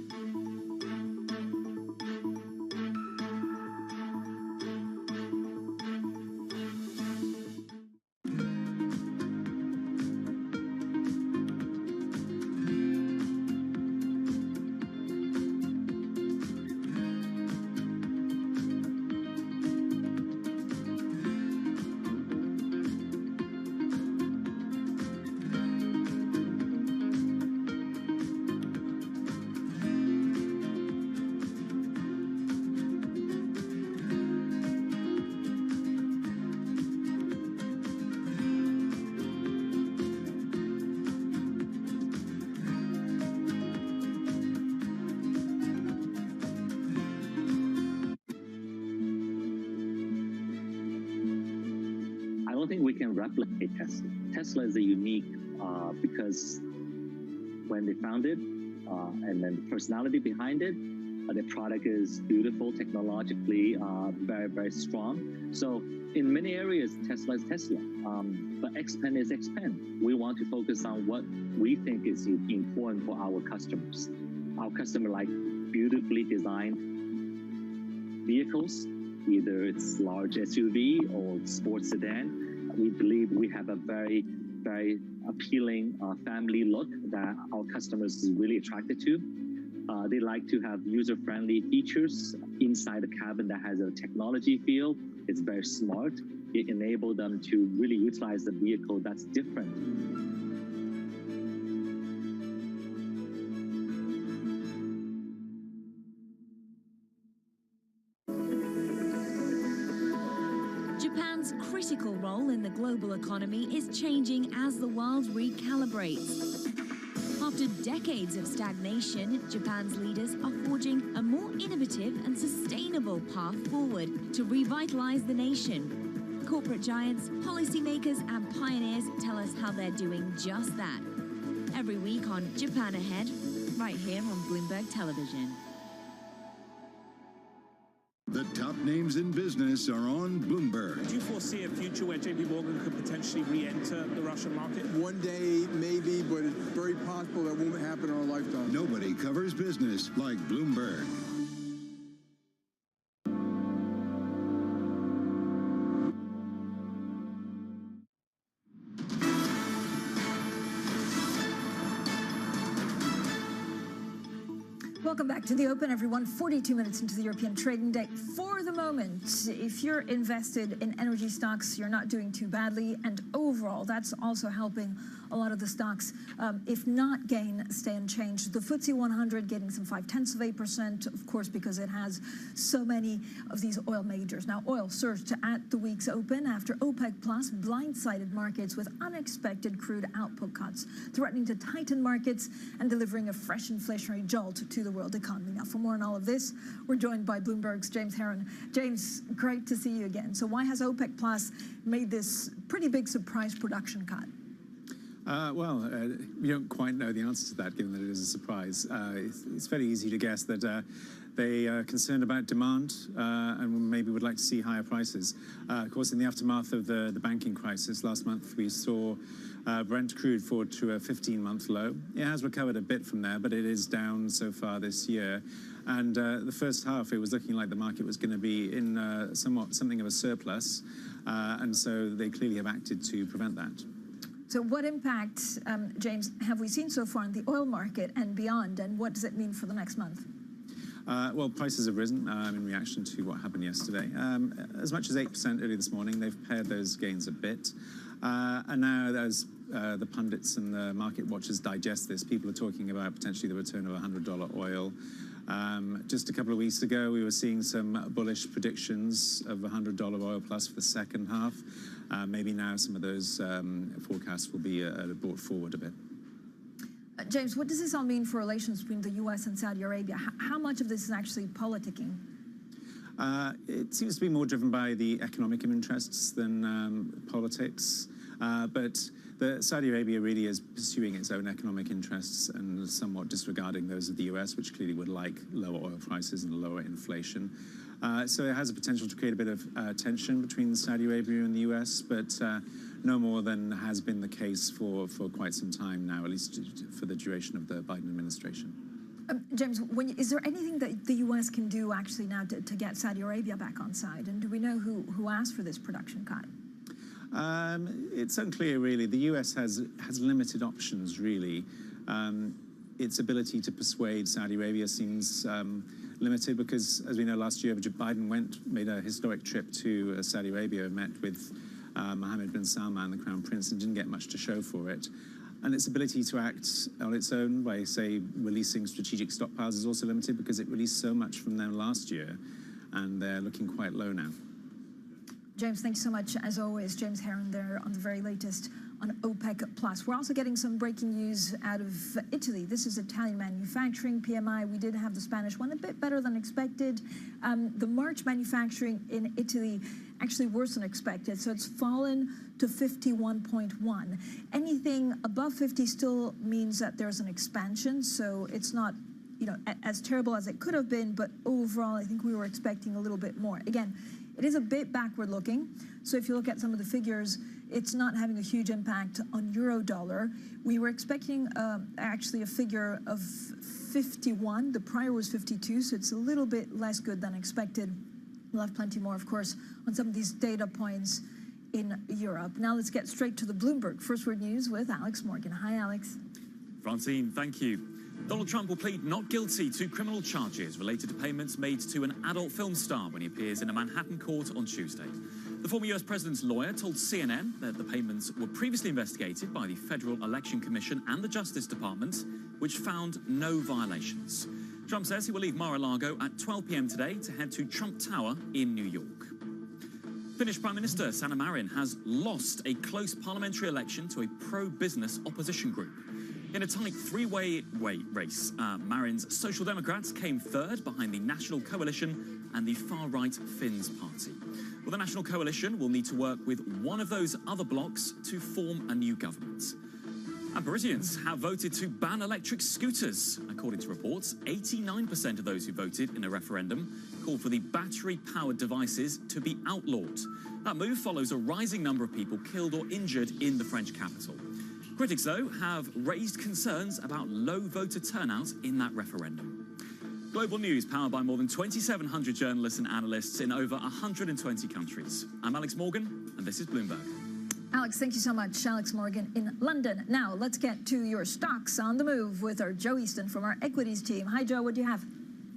We can replicate Tesla. Tesla is a unique because when they found it, and then the personality behind it, the product is beautiful, technologically very, very strong. So in many areas, Tesla is Tesla, but Xpeng is Xpeng. We want to focus on what we think is important for our customers. Our customer like beautifully designed vehicles, either it's large SUV or sports sedan. We believe we have a very, very appealing family look that our customers is really attracted to. They like to have user-friendly features inside the cabin that has a technology feel. It's very smart. It enables them to really utilize the vehicle that's different.
Japan's critical role in the global economy is changing as the world recalibrates. After decades of stagnation, Japan's leaders are forging a more innovative and sustainable path forward to revitalize the nation. Corporate giants, policymakers, and pioneers tell us how they're doing just that. Every week on Japan Ahead, right here on Bloomberg Television.
The top names in business are on Bloomberg.
Do you foresee a future where JP Morgan could potentially re-enter the Russian market?
One day, maybe, but it's very possible that won't happen in our lifetime.
Nobody covers business like Bloomberg.
Welcome back to the Open, everyone. 42 minutes into the European trading day. For the moment, if you're invested in energy stocks, you're not doing too badly. And overall, that's also helping a lot of the stocks, if not gain, stay unchanged. The FTSE 100 getting some 0.5%, of course, because it has so many of these oil majors. Now, oil surged at the week's open after OPEC Plus blindsided markets with unexpected crude output cuts, threatening to tighten markets and delivering a fresh inflationary jolt to the world economy. Now, for more on all of this, we're joined by Bloomberg's James Heron. James, great to see you again. So why has OPEC Plus made this pretty big surprise production cut?
We don't quite know the answer to that, given that it is a surprise. It's very easy to guess that they are concerned about demand and maybe would like to see higher prices. Of course, in the aftermath of the banking crisis last month, we saw Brent crude fall to a 15-month low. It has recovered a bit from there, but it is down so far this year. And the first half, it was looking like the market was going to be in something of a surplus. And so they clearly have acted to prevent that.
So what impact, James, have we seen so far in the oil market and beyond, and what does it mean for the next month?
Well, prices have risen in reaction to what happened yesterday. As much as 8% early this morning. They've pared those gains a bit. And now, as the pundits and the market watchers digest this, people are talking about potentially the return of $100 oil. Just a couple of weeks ago, we were seeing some bullish predictions of $100 oil plus for the second half. Maybe now some of those forecasts will be brought forward a bit.
James, what does this all mean for relations between the U.S. and Saudi Arabia? How much of this is actually politicking?
It seems to be more driven by the economic interests than politics. But Saudi Arabia really is pursuing its own economic interests and somewhat disregarding those of the U.S., which clearly would like lower oil prices and lower inflation. So it has a potential to create a bit of tension between Saudi Arabia and the U.S., but no more than has been the case for quite some time now, at least for the duration of the Biden administration.
James, is there anything that the U.S. can do actually now to get Saudi Arabia back on side? And do we know who asked for this production cut?
It's unclear, really. The U.S. has limited options, really. Its ability to persuade Saudi Arabia seems limited because, as we know, last year Biden made a historic trip to Saudi Arabia, met with Mohammed bin Salman, the Crown Prince, and didn't get much to show for it. And its ability to act on its own by, say, releasing strategic stockpiles is also limited because it released so much from them last year, and they're looking quite low now.
James, thanks so much, as always. James Heron there on the very latest on OPEC Plus. We're also getting some breaking news out of Italy. This is Italian manufacturing PMI. We did have the Spanish one a bit better than expected. The March manufacturing in Italy actually worse than expected, so it's fallen to 51.1. Anything above 50 still means that there's an expansion, so it's not as terrible as it could have been, but overall I think we were expecting a little bit more. Again, it is a bit backward looking. So if you look at some of the figures, it's not having a huge impact on euro-dollar. We were expecting actually a figure of 51. The prior was 52, so it's a little bit less good than expected. We'll have plenty more, of course, on some of these data points in Europe. Now let's get straight to the Bloomberg First Word News with Alex Morgan. Hi, Alex.
Francine, thank you. Donald Trump will plead not guilty to criminal charges related to payments made to an adult film star when he appears in a Manhattan court on Tuesday. The former US president's lawyer told CNN that the payments were previously investigated by the Federal Election Commission and the Justice Department, which found no violations. Trump says he will leave Mar-a-Lago at 12 p.m. today to head to Trump Tower in New York. Finnish Prime Minister Sanna Marin has lost a close parliamentary election to a pro-business opposition group. In a tight three-way race, Marin's Social Democrats came third behind the National Coalition and the far-right Finns Party. Well, the National Coalition will need to work with one of those other blocs to form a new government. And Parisians have voted to ban electric scooters. According to reports, 89% of those who voted in a referendum called for the battery-powered devices to be outlawed. That move follows a rising number of people killed or injured in the French capital. Critics, though, have raised concerns about low voter turnout in that referendum. Global news powered by more than 2,700 journalists and analysts in over 120 countries. I'm Alex Morgan, and this is Bloomberg.
Alex, thank you so much. Alex Morgan in London. Now, let's get to your stocks on the move with our Joe Easton from our equities team. Hi, Joe. What do you have?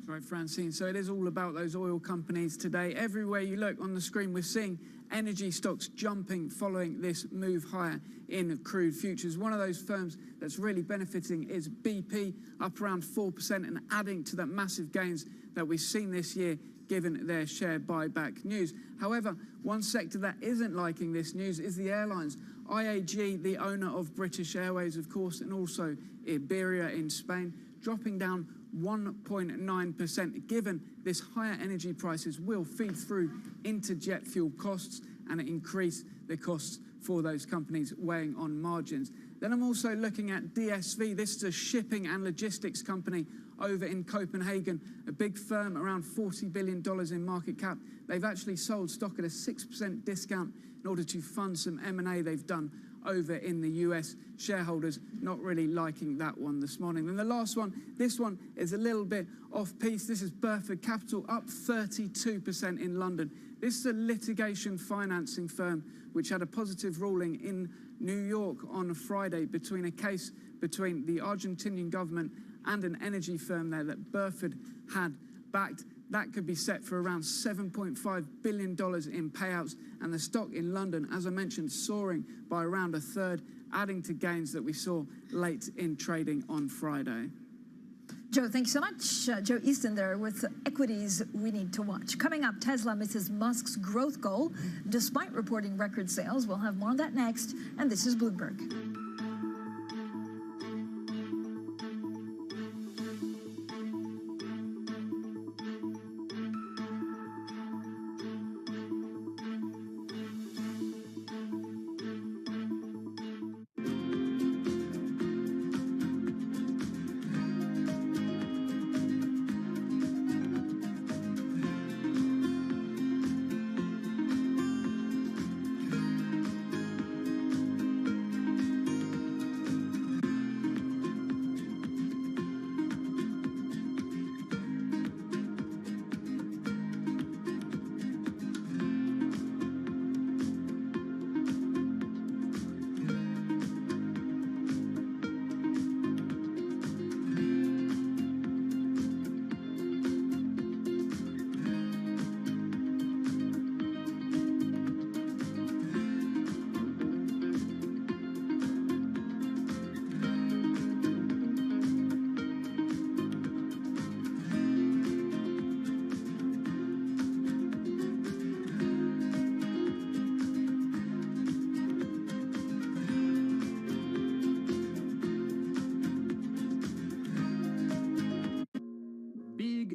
Right, Francine. So it is all about those oil companies today. Everywhere you look on the screen, we're seeing energy stocks jumping following this move higher in crude futures. One of those firms that's really benefiting is BP, up around 4% and adding to the massive gains that we've seen this year given their share buyback news. However, one sector that isn't liking this news is the airlines. IAG, the owner of British Airways, of course, and also Iberia in Spain, dropping down 1.9%, given this higher energy prices will feed through into jet fuel costs and increase the costs for those companies, weighing on margins. Then I'm also looking at DSV. This is a shipping and logistics company over in Copenhagen, a big firm, around $40 billion in market cap. They've actually sold stock at a 6% discount in order to fund some M&A they've done over in the US. Shareholders not really liking that one this morning. Then the last one, this one is a little bit off-piece. This is Burford Capital, up 32% in London. This is a litigation financing firm which had a positive ruling in New York on Friday between a case between the Argentinian government and an energy firm there that Burford had backed. That could be set for around $7.5 billion in payouts, and the stock in London, as I mentioned, soaring by around a third, adding to gains that we saw late in trading on Friday.
Joe, thank you so much. Joe Easton there with equities we need to watch. Coming up, Tesla misses Musk's growth goal despite reporting record sales. We'll have more on that next, and this is Bloomberg.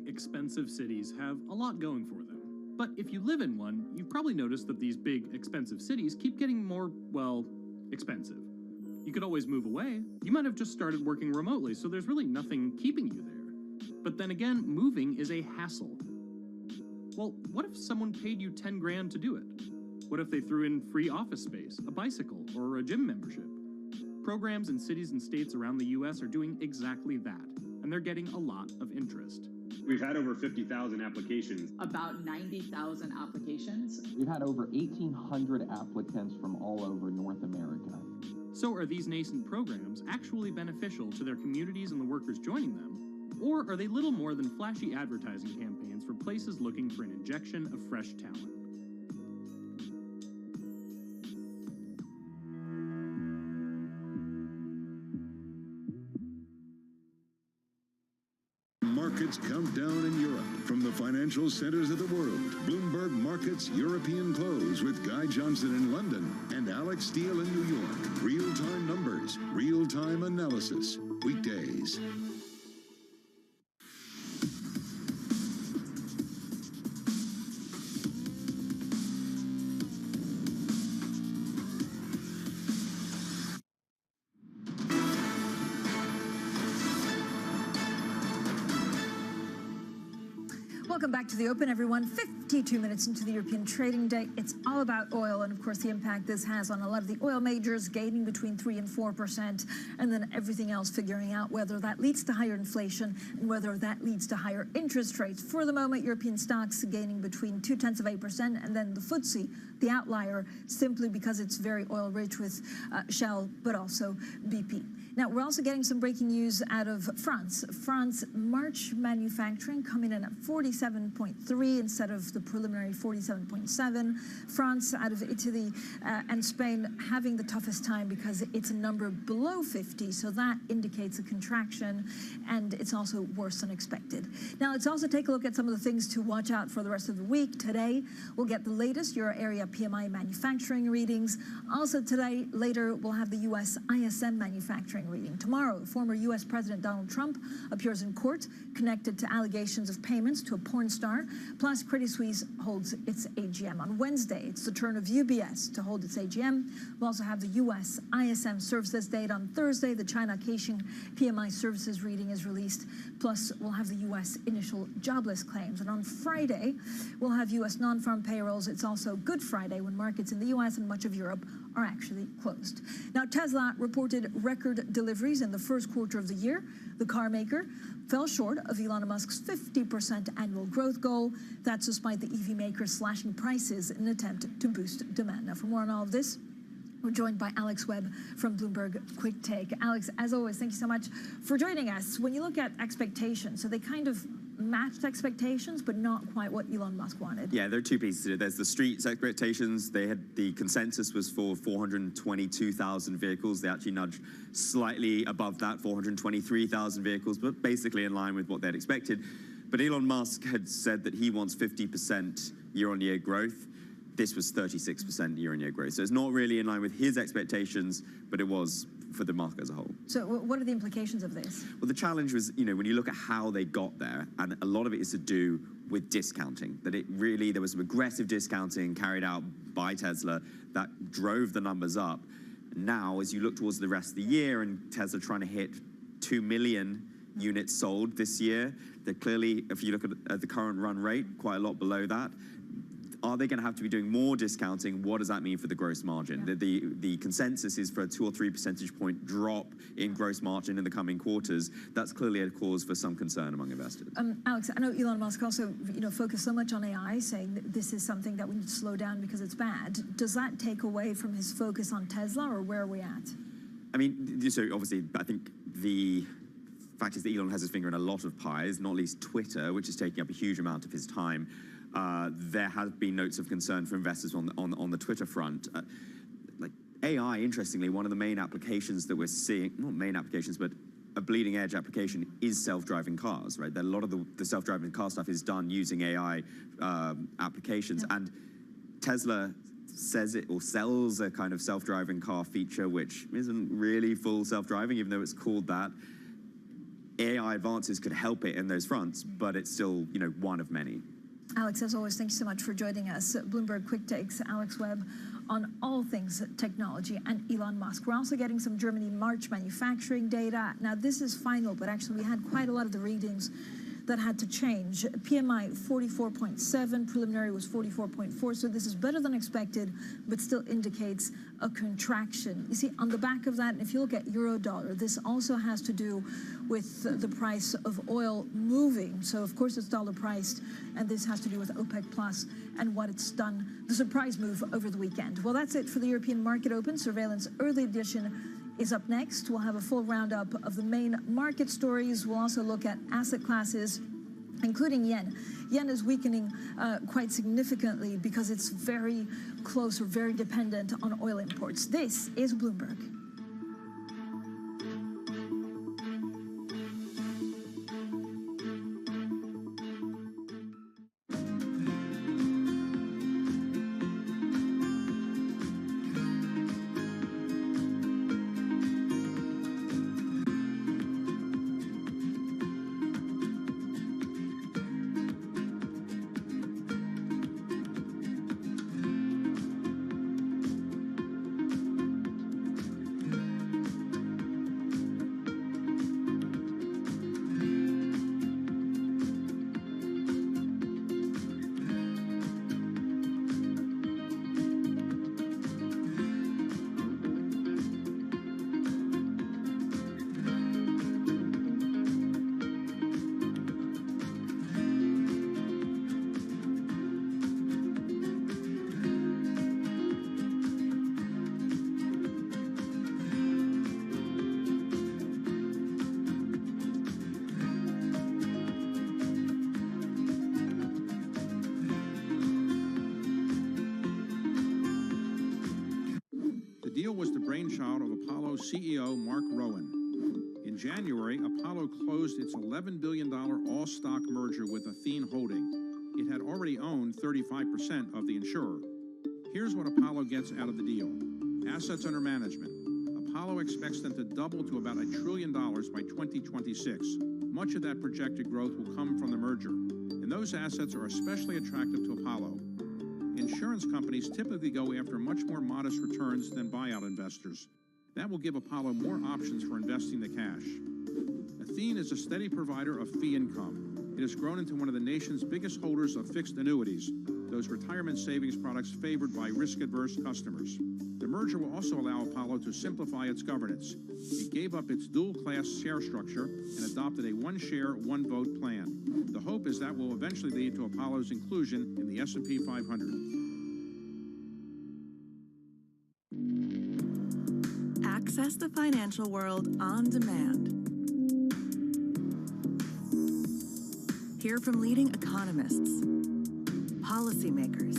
Expensive cities have a lot going for them. But if you live in one, you've probably noticed that these big, expensive cities keep getting more, well, expensive. You could always move away. You might have just started working remotely, so there's really nothing keeping you there. But then again, moving is a hassle. Well, what if someone paid you 10 grand to do it? What if they threw in free office space, a bicycle, or a gym membership? Programs in cities and states around the US are doing exactly that, and they're getting a lot of interest.
We've had over 50,000 applications.
About 90,000 applications.
We've had over 1,800 applicants from all over North America.
So are these nascent programs actually beneficial to their communities and the workers joining them? Or are they little more than flashy advertising campaigns for places looking for an injection of fresh talent?
Markets countdown in Europe. From the financial centers of the world, Bloomberg Markets European Close with Guy Johnson in London and Alex Steele in New York. Real-time numbers, real-time analysis. Weekdays.
Welcome back to the Open, everyone. 22 minutes into the European trading day. It's all about oil and, of course, the impact this has on a lot of the oil majors, gaining between 3 and 4%, and then everything else figuring out whether that leads to higher inflation and whether that leads to higher interest rates. For the moment, European stocks gaining between 0.2%, and then the FTSE, the outlier, simply because it's very oil-rich with Shell, but also BP. Now, we're also getting some breaking news out of France. France, March manufacturing coming in at 47.3 instead of the preliminary 47.7. France out of Italy and Spain having the toughest time because it's a number below 50, so that indicates a contraction, and it's also worse than expected. Now, let's also take a look at some of the things to watch out for the rest of the week. Today, we'll get the latest Euro area PMI manufacturing readings. Also today, later, we'll have the U.S. ISM manufacturing reading. Tomorrow, former U.S. President Donald Trump appears in court connected to allegations of payments to a porn star. Plus, Credit Suisse holds its AGM. On Wednesday, it's the turn of UBS to hold its AGM. We'll also have the U.S. ISM services data on Thursday. The China Caixin PMI services reading is released. Plus, we'll have the U.S. initial jobless claims. And on Friday, we'll have U.S. non-farm payrolls. It's also Good Friday when markets in the U.S. and much of Europe are actually closed. Now, Tesla reported record deliveries in the first quarter of the year. The car maker fell short of Elon Musk's 50% annual growth goal. That's despite the EV maker slashing prices in an attempt to boost demand. Now, for more on all of this, we're joined by Alex Webb from Bloomberg Quick Take. Alex, as always, thank you so much for joining us. When you look at expectations, so they kind of matched expectations, but not quite what Elon Musk wanted.
Yeah, there are two pieces to it. There's the street's expectations. They had the consensus was for 422,000 vehicles. They actually nudged slightly above that, 423,000 vehicles, but basically in line with what they'd expected. But Elon Musk had said that he wants 50% year-on-year growth. This was 36% year-on-year growth. So it's not really in line with his expectations, but it was for the market as a whole.
So what are the implications of this?
Well, the challenge was, when you look at how they got there, and a lot of it is to do with discounting, that there was some aggressive discounting carried out by Tesla that drove the numbers up. Now, as you look towards the rest of the year and Tesla trying to hit 2 million units sold this year, they're clearly, if you look at the current run rate, quite a lot below that. Are they going to have to be doing more discounting? What does that mean for the gross margin? Yeah. The consensus is for a 2 or 3 percentage point drop in gross margin in the coming quarters. That's clearly a cause for some concern among investors.
Alex, I know Elon Musk also focused so much on AI, saying that this is something that we need to slow down because it's bad. Does that take away from his focus on Tesla, or where are we at?
I mean, so obviously, I think the fact is that Elon has his finger in a lot of pies, not least Twitter, which is taking up a huge amount of his time. There have been notes of concern for investors on the Twitter front. Like AI, interestingly, one of the main applications that we're seeing, not main applications, but a bleeding edge application is self-driving cars, right? A lot of the self-driving car stuff is done using AI applications. Yeah. And Tesla says it or sells a kind of self-driving car feature, which isn't really full self-driving, even though it's called that. AI advances could help it in those fronts, but it's still, one of many.
Alex, as always, thank you so much for joining us. Bloomberg Quick Takes, Alex Webb, on all things technology and Elon Musk. We're also getting some Germany March manufacturing data. Now, this is final, but actually we had quite a lot of the readings that had to change. PMI 44.7, preliminary was 44.4, so this is better than expected, but still indicates a contraction. You see, on the back of that, if you look at euro-dollar, this also has to do with the price of oil moving. So, of course, it's dollar-priced, and this has to do with OPEC Plus and what it's done, the surprise move over the weekend. Well, that's it for the European Market Open. Surveillance Early Edition is up next. We'll have a full roundup of the main market stories. We'll also look at asset classes, including yen. Yen is weakening quite significantly because it's very close or very dependent on oil imports. This is Bloomberg.
brainchild of Apollo CEO Mark Rowan. In January, Apollo closed its $11 billion all-stock merger with Athene Holding. It had already owned 35% of the insurer. Here's what Apollo gets out of the deal. Assets under management. Apollo expects them to double to about $1 trillion by 2026. Much of that projected growth will come from the merger, and those assets are especially attractive to Apollo. Insurance companies typically go after much more modest returns than buyout investors. That will give Apollo more options for investing the cash. Athene is a steady provider of fee income. It has grown into one of the nation's biggest holders of fixed annuities, those retirement savings products favored by risk-averse customers. The merger will also allow Apollo to simplify its governance. It gave up its dual-class share structure and adopted a one-share, one-vote plan. The hope is that will eventually lead to Apollo's inclusion in the S&P 500.
Access the financial world on demand. Hear from leading economists, policymakers,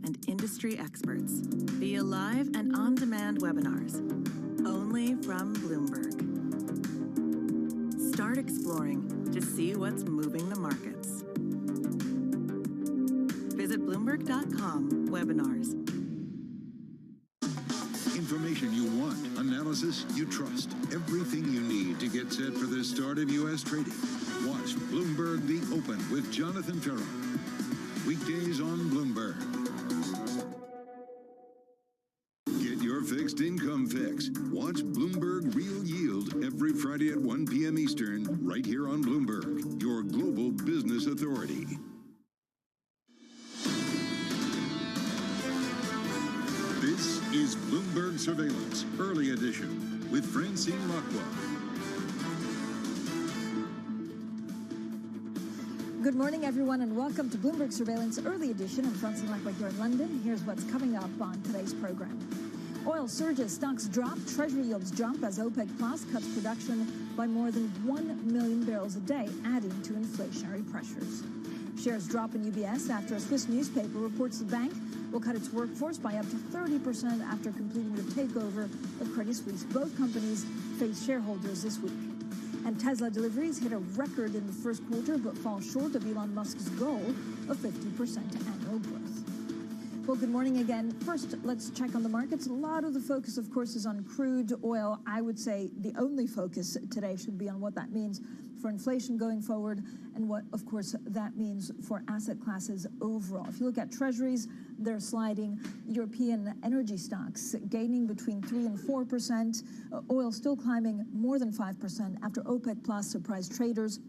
and industry experts via live and on-demand webinars, only from Bloomberg. Start exploring to see what's moving the markets. Visit Bloomberg.com/webinars.
Information you want, analysis you trust. Everything you need to get set for the start of U.S. trading. Watch Bloomberg The Open with Jonathan Ferro. Weekdays on Bloomberg. Get your fixed income fix. Watch Bloomberg Real Yield every Friday at 1 p.m. Eastern, right here on Bloomberg, your global business authority. This is Bloomberg Surveillance, Early Edition, with Francine Lacqua.
Good morning, everyone, and welcome to Bloomberg Surveillance Early Edition. I'm Francine Lacqua here in London. Here's what's coming up on today's program. Oil surges, stocks drop, Treasury yields jump as OPEC Plus cuts production by more than 1 million barrels a day, adding to inflationary pressures. Shares drop in UBS after a Swiss newspaper reports the bank will cut its workforce by up to 30% after completing the takeover of Credit Suisse. Both companies face shareholders this week. And Tesla deliveries hit a record in the first quarter, but fall short of Elon Musk's goal of 50% annual growth. Well, good morning again. First, let's check on the markets. A lot of the focus, of course, is on crude oil. I would say the only focus today should be on what that means for inflation going forward and what, of course, that means for asset classes overall. If you look at treasuries, they're sliding. European energy stocks gaining between 3 and 4%. Oil still climbing more than 5% after OPEC Plus surprised traders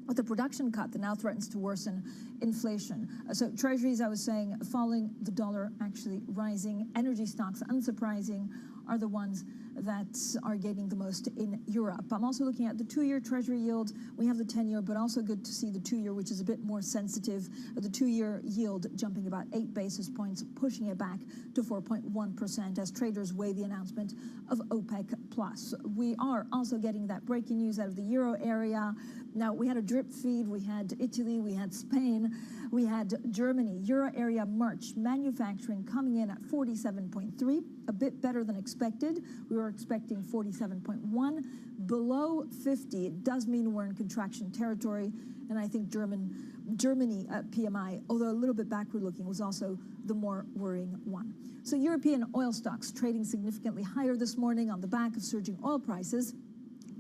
with a production cut that now threatens to worsen inflation. So treasuries, I was saying, falling, the dollar actually rising. Energy stocks, unsurprising, are the ones that are gaining the most in Europe. I'm also looking at the 2-year Treasury yield. We have the 10-year, but also good to see the 2-year, which is a bit more sensitive. The 2-year yield jumping about 8 basis points, pushing it back to 4.1% as traders weigh the announcement of OPEC Plus. We are also getting that breaking news out of the euro area. Now, we had a drip feed. We had Italy. We had Spain. We had Germany. Euro area March manufacturing coming in at 47.3, a bit better than expected. We were expecting 47.1, below 50. It does mean we're in contraction territory, and I think Germany PMI, although a little bit backward looking, was also the more worrying one. So European oil stocks trading significantly higher this morning on the back of surging oil prices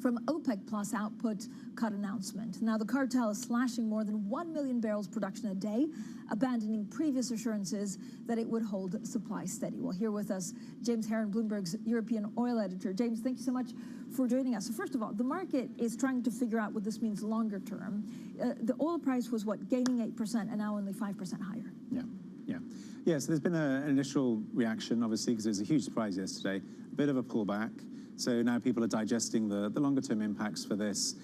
from OPEC Plus output cut announcement. Now, the cartel is slashing more than 1 million barrels production a day, abandoning previous assurances that it would hold supply steady. Well, here with us, James Heron, Bloomberg's European oil editor. James, thank you so much for joining us. So first of all, the market is trying to figure out what this means longer term. The oil price was, gaining 8% and now only 5% higher.
Yeah, so there's been an initial reaction, obviously, because there was a huge surprise yesterday, a bit of a pullback. So now people are digesting the longer-term impacts for this.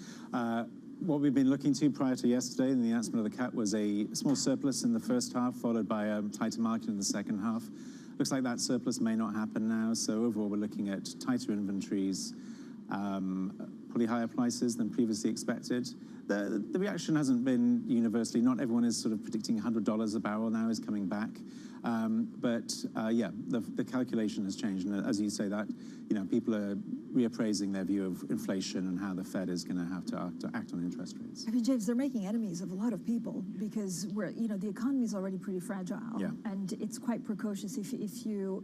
What we've been looking to prior to yesterday in the announcement of the cut was a small surplus in the first half, followed by a tighter market in the second half. Looks like that surplus may not happen now. So overall, we're looking at tighter inventories, probably higher prices than previously expected. The reaction hasn't been universally. Not everyone is sort of predicting $100 a barrel now is coming back. Yeah, the calculation has changed. And as you say that, people are reappraising their view of inflation and how the Fed is going to have to act on interest rates.
I mean, James, they're making enemies of a lot of people because the economy is already pretty fragile, and it's quite precocious. If you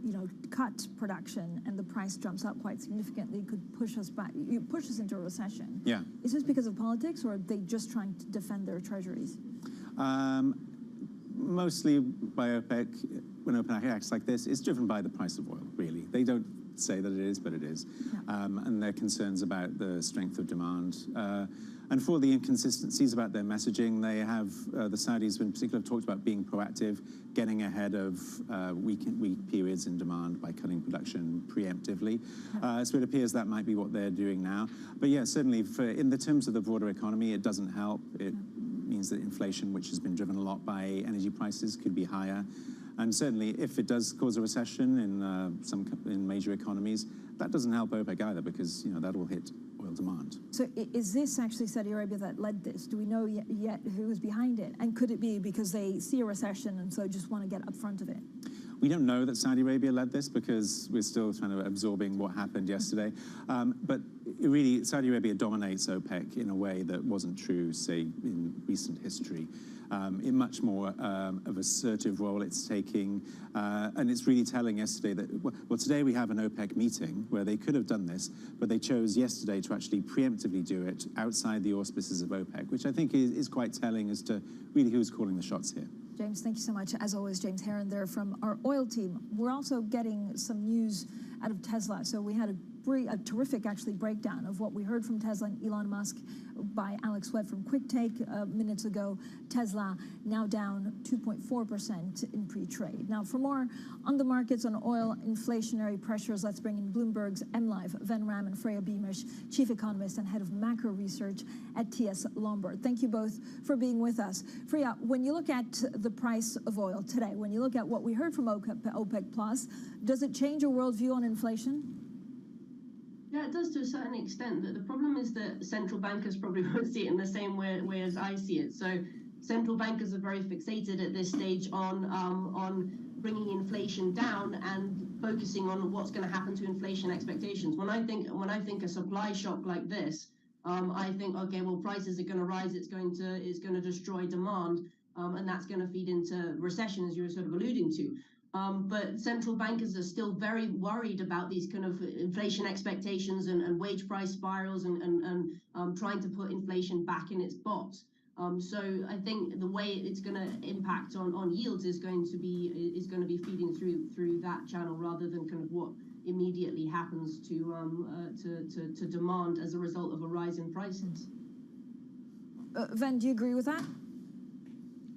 cut production and the price jumps up quite significantly, it could push us back, push us into a recession.
Yeah.
Is this because of politics, or are they just trying to defend their treasuries?
Mostly by OPEC. When OPEC acts like this, it's driven by the price of oil, really. They don't say that it is, but it is. Yeah. And their concerns about the strength of demand. And for the inconsistencies about their messaging, they have, the Saudis in particular, have talked about being proactive, getting ahead of weak periods in demand by cutting production preemptively. So it appears that might be what they're doing now. But yeah, certainly in the terms of the broader economy, it doesn't help. It means that inflation, which has been driven a lot by energy prices, could be higher. And certainly, if it does cause a recession in major economies, that doesn't help OPEC either, because that will hit oil demand.
So is this actually Saudi Arabia that led this? Do we know yet who is behind it? And could it be because they see a recession and so just want to get up front of it?
We don't know that Saudi Arabia led this because we're still kind of absorbing what happened yesterday. But really, Saudi Arabia dominates OPEC in a way that wasn't true, say, in recent history. In much more of assertive role it's taking. And it's really telling yesterday that, well, today we have an OPEC meeting where they could have done this, but they chose yesterday to actually preemptively do it outside the auspices of OPEC, which I think is quite telling as to really who's calling the shots here.
James, thank you so much. As always, James Heron there from our oil team. We're also getting some news out of Tesla. So we had a terrific, actually, breakdown of what we heard from Tesla and Elon Musk by Alex Webb from Quick Take minutes ago. Tesla now down 2.4% in pre-trade. Now, for more on the markets on oil inflationary pressures, let's bring in Bloomberg's MLive, Van Ram and Freya Beamish, Chief Economist and Head of Macro Research at TS Lombard. Thank you both for being with us. Freya, when you look at the price of oil today, when you look at what we heard from OPEC Plus, does it change your worldview on inflation?
Yeah, it does to a certain extent. The problem is that central bankers probably won't see it in the same way as I see it. So central bankers are very fixated at this stage on bringing inflation down and focusing on what's going to happen to inflation expectations. When I think a supply shock like this, I think, okay, well, prices are going to rise. It's going to destroy demand, and that's going to feed into recession, as you were sort of alluding to. But central bankers are still very worried about these kind of inflation expectations and wage price spirals and trying to put inflation back in its box. So I think the way it's going to impact on yields is going to be feeding through that channel rather than kind of what immediately happens to demand as a result of a rise in prices.
Van, do you agree with that?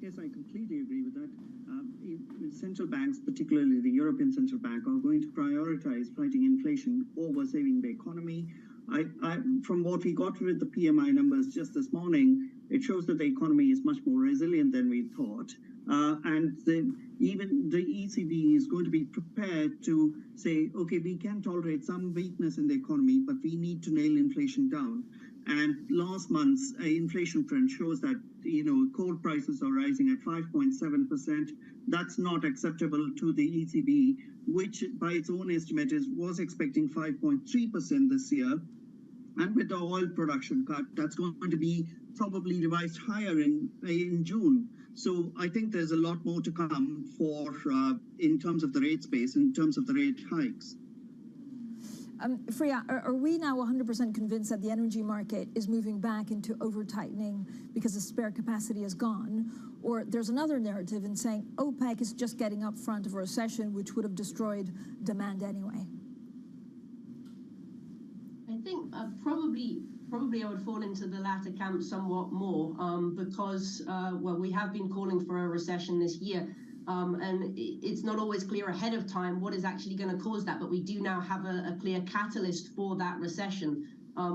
Yes, I completely agree with that. Central banks, particularly the European Central Bank, are going to prioritize fighting inflation over saving the economy. From what we got with the PMI numbers just this morning, it shows that the economy is much more resilient than we thought. And even the ECB is going to be prepared to say, okay, we can tolerate some weakness in the economy, but we need to nail inflation down. And last month's inflation trend shows that, coal prices are rising at 5.7%. That's not acceptable to the ECB, which by its own estimate was expecting 5.3% this year. And with the oil production cut, that's going to be probably revised higher in June. So I think there's a lot more to come in terms of the rate space, in terms of the rate hikes.
Freya, are we now 100% convinced that the energy market is moving back into over-tightening because the spare capacity is gone? Or there's another narrative in saying OPEC is just getting up front of a recession, which would have destroyed demand anyway?
I think probably I would fall into the latter camp somewhat more because, we have been calling for a recession this year. And it's not always clear ahead of time what is actually going to cause that, but we do now have a clear catalyst for that recession,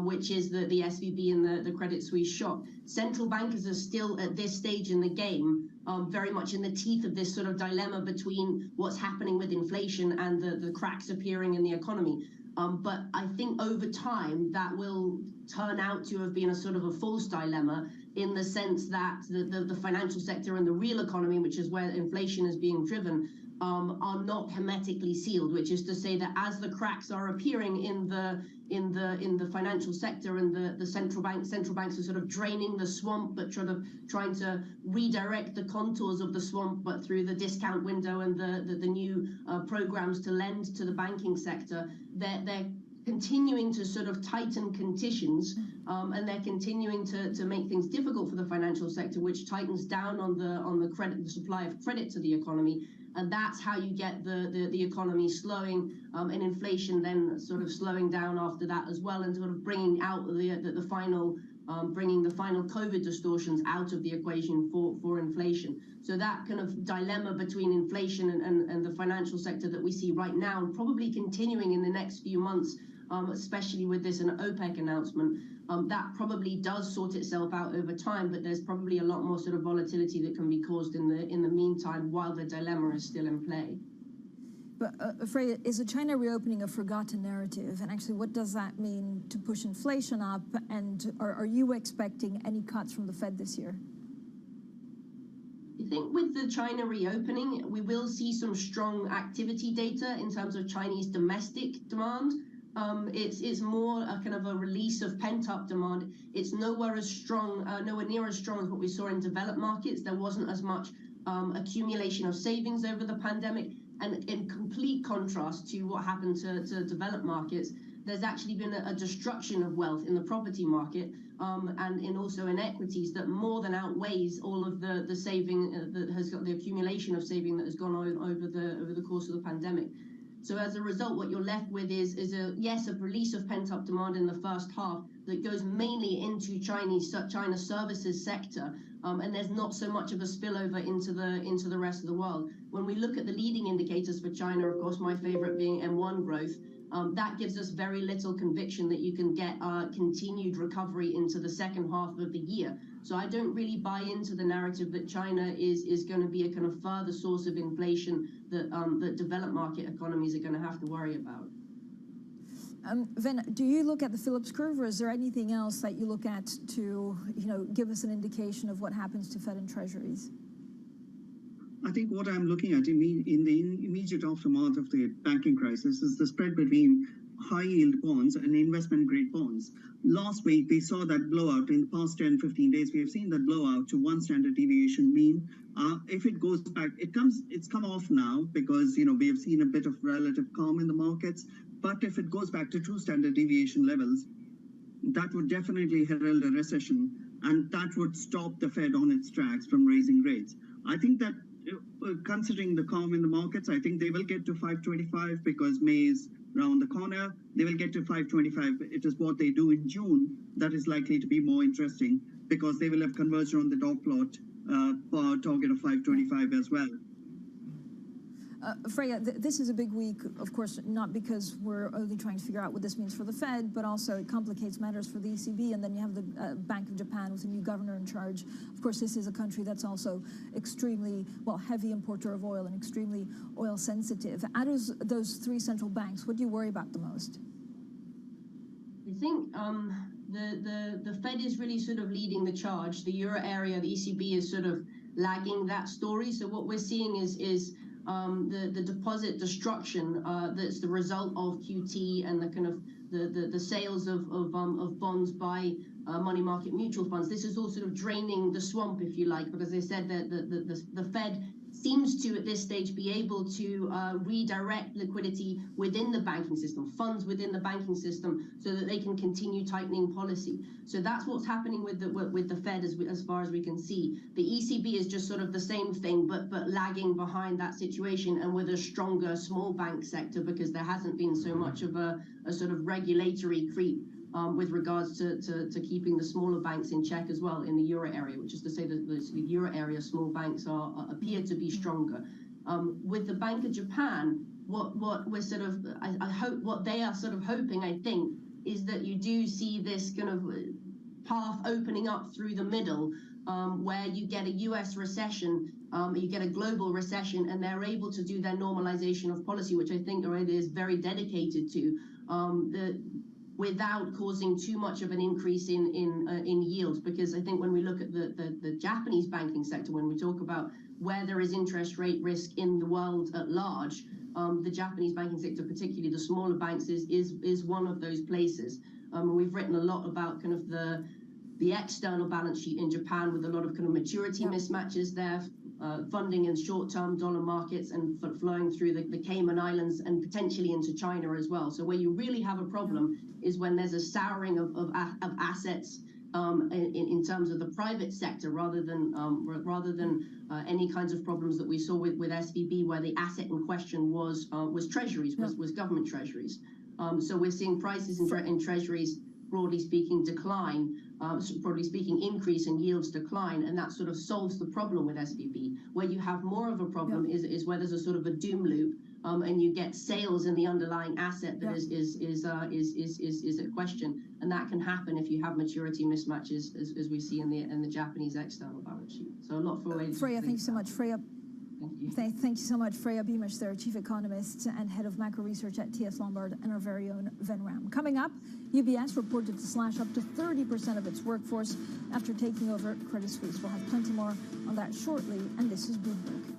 which is the SVB and the Credit Suisse shock. Central bankers are still at this stage in the game very much in the teeth of this sort of dilemma between what's happening with inflation and the cracks appearing in the economy. But I think over time that will turn out to have been a sort of a false dilemma, in the sense that the financial sector and the real economy, which is where inflation is being driven, are not hermetically sealed, which is to say that as the cracks are appearing in the financial sector and the central banks are sort of draining the swamp, but trying to redirect the contours of the swamp, but through the discount window and the new programs to lend to the banking sector, they're continuing to sort of tighten conditions, and they're continuing to make things difficult for the financial sector, which tightens down on the supply of credit to the economy. And that's how you get the economy slowing, and inflation then sort of slowing down after that as well, and sort of bringing out the final COVID distortions out of the equation for inflation. So that kind of dilemma between inflation and the financial sector that we see right now, and probably continuing in the next few months, especially with this an OPEC announcement, that probably does sort itself out over time, but there's probably a lot more sort of volatility that can be caused in the meantime while the dilemma is still in play.
But Freya, is the China reopening a forgotten narrative? And actually, what does that mean to push inflation up? And are you expecting any cuts from the Fed this year?
I think with the China reopening, we will see some strong activity data in terms of Chinese domestic demand. It's more a kind of a release of pent-up demand. It's nowhere near as strong as what we saw in developed markets. There wasn't as much accumulation of savings over the pandemic. And in complete contrast to what happened to developed markets, there's actually been a destruction of wealth in the property market, and also in equities that more than outweighs all of the saving that has got the accumulation of saving that has gone on over the course of the pandemic. So as a result, what you're left with is a release of pent-up demand in the first half that goes mainly into China services sector, and there's not so much of a spillover into the rest of the world. When we look at the leading indicators for China, of course, my favorite being M1 growth, that gives us very little conviction that you can get continued recovery into the second half of the year. So I don't really buy into the narrative that China is going to be a kind of further source of inflation that developed market economies are going to have to worry about.
Ven, do you look at the Phillips curve, or is there anything else that you look at to give us an indication of what happens to Fed and Treasuries?
I think what I'm looking at in the immediate aftermath of the banking crisis is the spread between high-yield bonds and investment-grade bonds. Last week, we saw that blowout. In the past 10, 15 days, we have seen that blowout to one standard deviation mean. If it goes back, it's come off now because, we have seen a bit of relative calm in the markets. But if it goes back to 2 standard deviation levels, that would definitely herald a recession, and that would stop the Fed on its tracks from raising rates. I think that considering the calm in the markets, I think they will get to 525 because May is around the corner. They will get to 525. It is what they do in June that is likely to be more interesting because they will have converged on the dot plot for a target of 525 as well.
Freya, this is a big week, of course, not because we're only trying to figure out what this means for the Fed, but also it complicates matters for the ECB, and then you have the Bank of Japan with a new governor in charge. Of course, this is a country that's also extremely, heavy importer of oil and extremely oil sensitive. Out of those 3 central banks, what do you worry about the most?
I think the Fed is really sort of leading the charge. The euro area, the ECB is sort of lagging that story. So what we're seeing is the deposit destruction that's the result of QT and the kind of the sales of bonds by money market mutual funds. This is all sort of draining the swamp, if you like, because they said that the Fed seems to, at this stage, be able to redirect liquidity within the banking system, funds within the banking system, so that they can continue tightening policy. So that's what's happening with the Fed as far as we can see. The ECB is just sort of the same thing, but lagging behind that situation, and with a stronger small bank sector, because there hasn't been so much of a sort of regulatory creep with regards to keeping the smaller banks in check as well in the euro area, which is to say that the euro area small banks appear to be stronger. With the Bank of Japan, what we're sort of, I hope what they are sort of hoping, I think, is that you do see this kind of path opening up through the middle, where you get a US recession, you get a global recession, and they're able to do their normalization of policy, which I think already is very dedicated to. without causing too much of an increase in yields. Because I think when we look at the Japanese banking sector, when we talk about where there is interest rate risk in the world at large, the Japanese banking sector, particularly the smaller banks, is one of those places. We've written a lot about kind of the external balance sheet in Japan, with a lot of kind of maturity mismatches there, funding in short-term dollar markets and flowing through the Cayman Islands and potentially into China as well. So where you really have a problem is when there's a souring of assets in terms of the private sector, rather than any kinds of problems that we saw with SVB, where the asset in question was treasuries, was government treasuries. So we're seeing prices in treasuries, broadly speaking, decline. Broadly speaking, increase and yields decline, and that sort of solves the problem with SVB. Where you have more of a problem is where there's a sort of a doom loop, and you get sales in the underlying asset that is at question, and that can happen if you have maturity mismatches, as we see in the Japanese external balance sheet. So a lot for ways.
Freya, thank you so much, Freya. Thank you so much, Freya Beamish, there, Chief Economist and Head of Macro Research at TS Lombard, and our very own Venram. Coming up, UBS reported to slash up to 30% of its workforce after taking over Credit Suisse. We'll have plenty more on that shortly, and this is Bloomberg.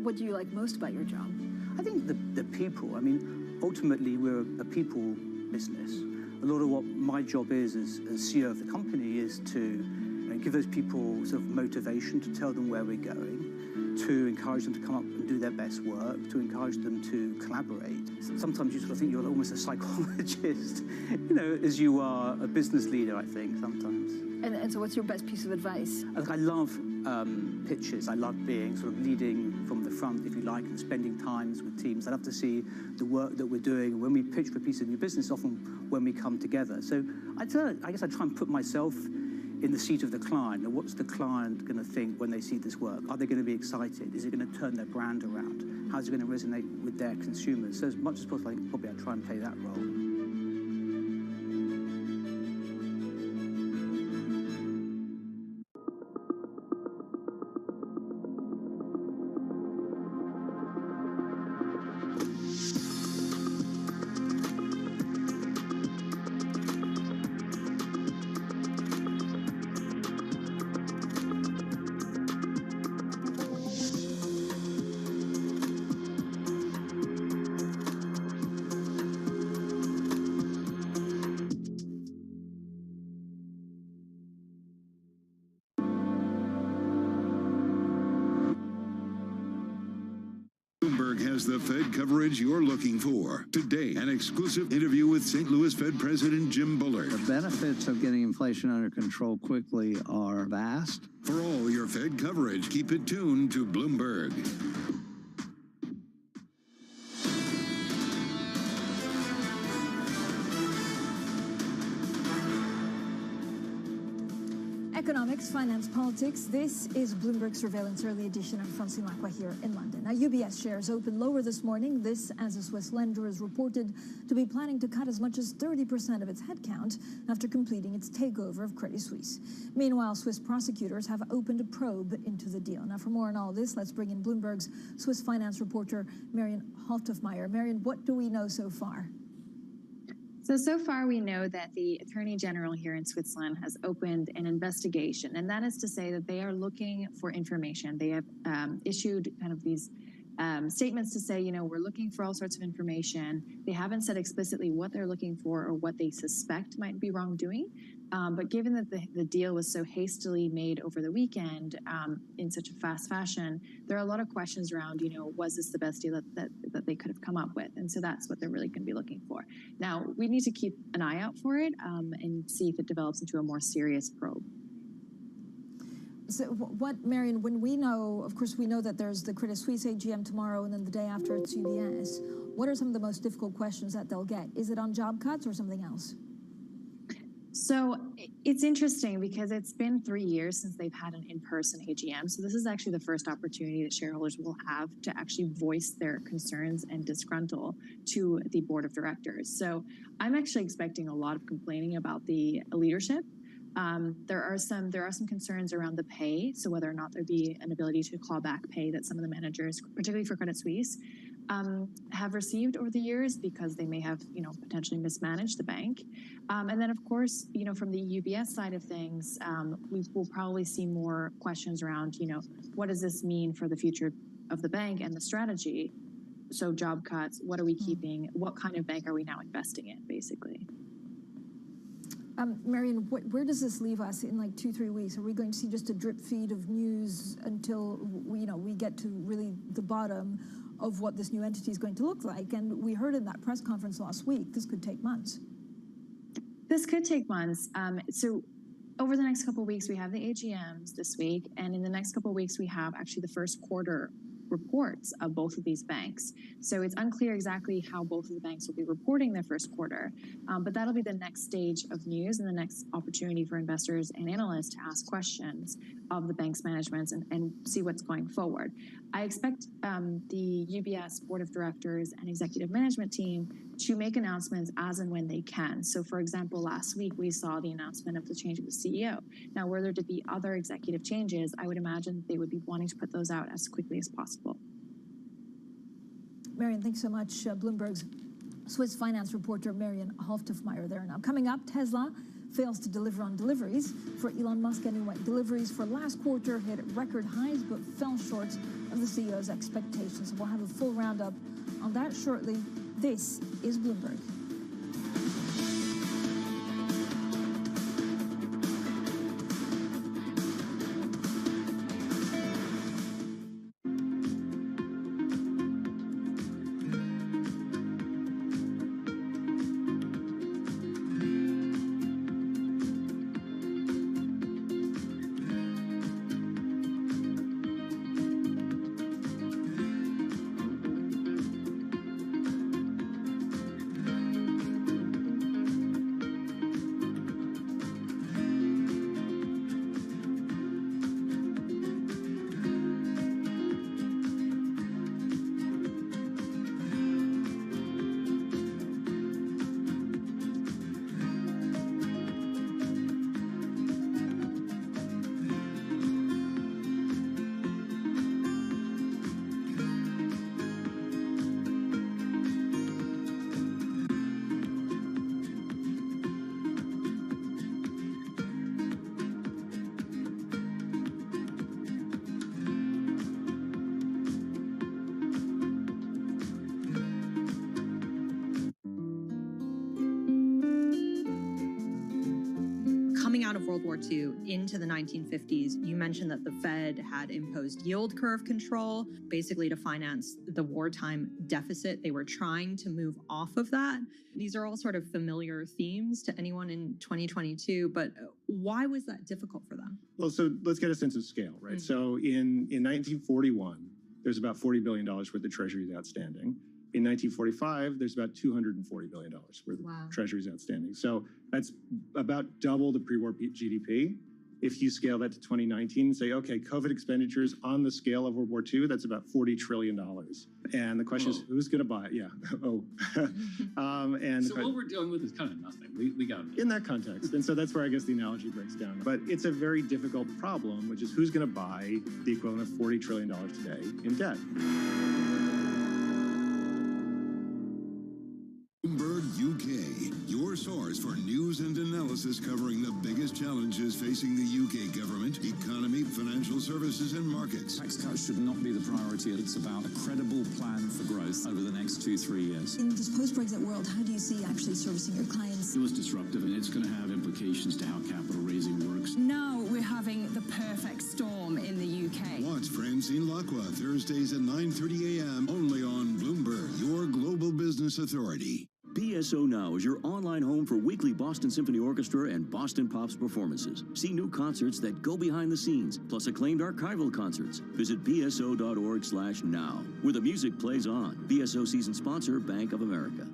What do you like most about your job?
I think the people. I mean, ultimately, we're a people business. A lot of what my job is as CEO of the company is to give those people sort of motivation, to tell them where we're going, to encourage them to come up and do their best work, to encourage them to collaborate. Sometimes you sort of think you're almost a psychologist, as you are a business leader, I think, sometimes.
And so what's your best piece of advice?
I love pitches. I love being sort of leading from the front, if you like, and spending times with teams. I love to see the work that we're doing. When we pitch for a piece of new business, often when we come together. So I guess I try and put myself in the seat of the client. And what's the client going to think when they see this work? Are they going to be excited? Is it going to turn their brand around? How's it going to resonate with their consumers? So as much as possible, I think probably I try and play that role.
Has the Fed coverage you're looking for. Today, an exclusive interview with St. Louis Fed President Jim Bullard.
The benefits of getting inflation under control quickly are vast.
For all your Fed coverage, keep it tuned to Bloomberg.
Economics, finance, politics. This is Bloomberg Surveillance Early Edition. I'm Francine Lacqua here in London. Now, UBS shares open lower this morning. This as a Swiss lender is reported to be planning to cut as much as 30% of its headcount after completing its takeover of Credit Suisse. Meanwhile, Swiss prosecutors have opened a probe into the deal. Now, for more on all this, let's bring in Bloomberg's Swiss finance reporter, Marion Haltofmeyer. Marion, what do we know so far?
So far we know that the Attorney General here in Switzerland has opened an investigation, and that is to say that they are looking for information. They have issued kind of these statements to say, we're looking for all sorts of information. They haven't said explicitly what they're looking for or what they suspect might be wrongdoing. But given that the deal was so hastily made over the weekend in such a fast fashion, there are a lot of questions around, was this the best deal that they could have come up with? And so that's what they're really going to be looking for. Now, we need to keep an eye out for it and see if it develops into a more serious probe.
So Marion, when we know, of course, we know that there's the Credit Suisse AGM tomorrow and then the day after it's UBS, what are some of the most difficult questions that they'll get? Is it on job cuts or something else?
So it's interesting because it's been 3 years since they've had an in-person AGM. So this is actually the first opportunity that shareholders will have to actually voice their concerns and disgruntle to the board of directors. So I'm actually expecting a lot of complaining about the leadership. There are some concerns around the pay, so whether or not there'd be an ability to claw back pay that some of the managers, particularly for Credit Suisse, have received over the years because they may have, potentially mismanaged the bank. And then, of course, from the UBS side of things, we will probably see more questions around, what does this mean for the future of the bank and the strategy? So job cuts, what are we keeping? What kind of bank are we now investing in, basically?
Marion, where does this leave us in like 2-3 weeks? Are we going to see just a drip feed of news until we get to really the bottom of what this new entity is going to look like? And we heard in that press conference last week, this could take months.
This could take months. So over the next couple of weeks, we have the AGMs this week. And in the next couple of weeks, we have actually the first quarter reports of both of these banks. So it's unclear exactly how both of the banks will be reporting their first quarter, but that'll be the next stage of news and the next opportunity for investors and analysts to ask questions of the bank's management and see what's going forward. I expect the UBS board of directors and executive management team to make announcements as and when they can. So for example, last week we saw the announcement of the change of the CEO. Now, were there to be other executive changes, I would imagine they would be wanting to put those out as quickly as possible.
Marion, thanks so much. Bloomberg's Swiss finance reporter Marion Halftofmeyer there. Now, coming up, Tesla fails to deliver on deliveries. For Elon Musk anyway, deliveries for last quarter hit record highs but fell short of the CEO's expectations. We'll have a full roundup on that shortly. This is Bloomberg.
Coming out of World War II into the 1950s, you mentioned that the Fed had imposed yield curve control, basically to finance the wartime deficit. They were trying to move off of that. These are all sort of familiar themes to anyone in 2022, but why was that difficult for them?
Well, so let's get a sense of scale, right? Mm-hmm. So in 1941, there's about $40 billion worth of treasuries outstanding. In 1945, there's about $240 billion worth of treasuries outstanding. So that's about double the pre-war GDP. If you scale that to 2019 and say, okay, COVID expenditures on the scale of World War II, that's about $40 trillion. And the question is, who's going to buy it? Yeah. And
so what we're dealing with is kind of nothing. We got it.
In that context. And so that's where I guess the analogy breaks down. But it's a very difficult problem, which is who's going to buy the equivalent of $40 trillion today in debt?
Bloomberg UK, your source hours for news and analysis covering the biggest challenges facing the UK government, economy, financial services, and markets.
Tax cuts should not be the priority. It's about a credible plan for growth over the next 2-3 years.
In this post-Brexit world, how do you see actually servicing your clients?
It was disruptive, and it's going to have implications to how capital raising works.
Now we're having the perfect storm in the UK.
Watch Francine Lacqua Thursdays at 9:30 a.m. only on Bloomberg, your global business authority.
BSO Now is your online home for weekly Boston Symphony Orchestra and Boston Pops performances. See new concerts that go behind the scenes, plus acclaimed archival concerts. Visit bso.org/now, where the music plays on. BSO season sponsor, Bank of America.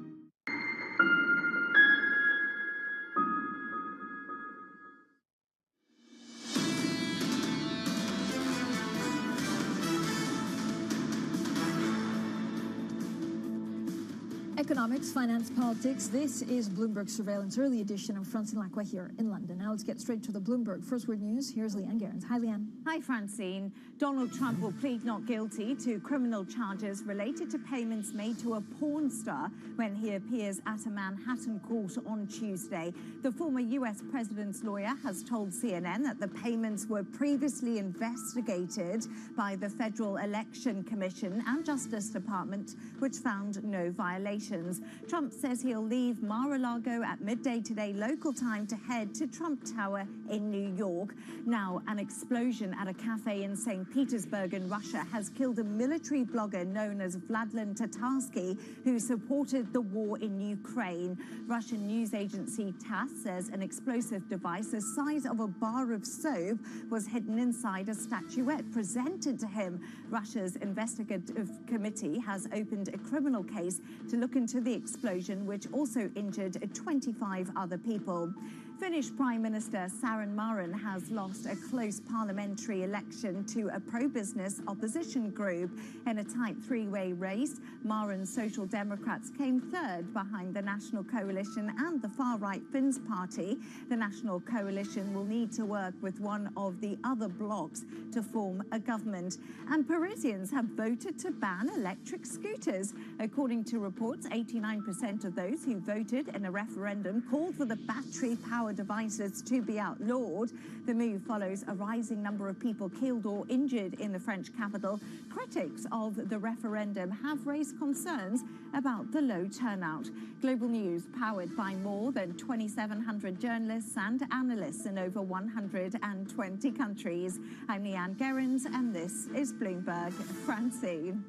Economics, finance, politics. This is Bloomberg Surveillance Early Edition. I'm Francine Lacqua here in London. Now let's get straight to the Bloomberg First Word News. Here's Leanne Gerrans. Hi, Leanne.
Hi, Francine. Donald Trump will plead not guilty to criminal charges related to payments made to a porn star when he appears at a Manhattan court on Tuesday. The former U.S. president's lawyer has told CNN that the payments were previously investigated by the Federal Election Commission and Justice Department, which found no violations. Trump says he'll leave Mar-a-Lago at midday today local time to head to Trump Tower in New York. Now, an explosion at a cafe in St. Petersburg in Russia has killed a military blogger known as Vladlen Tatarsky, who supported the war in Ukraine. Russian news agency TASS says an explosive device the size of a bar of soap was hidden inside a statuette presented to him. Russia's investigative committee has opened a criminal case to look into the explosion, which also injured 25 other people. Finnish Prime Minister Saran Marin has lost a close parliamentary election to a pro-business opposition group. In a tight three-way race, Marin's Social Democrats came third behind the National Coalition and the far-right Finns Party. The National Coalition will need to work with one of the other blocs to form a government. And Parisians have voted to ban electric scooters. According to reports, 89% of those who voted in a referendum called for the battery-powered devices to be outlawed. The move follows a rising number of people killed or injured in the French capital. Critics of the referendum have raised concerns about the low turnout. Global news powered by more than 2,700 journalists and analysts in over 120 countries. I'm Leanne Gerrans, and this is Bloomberg. Francine.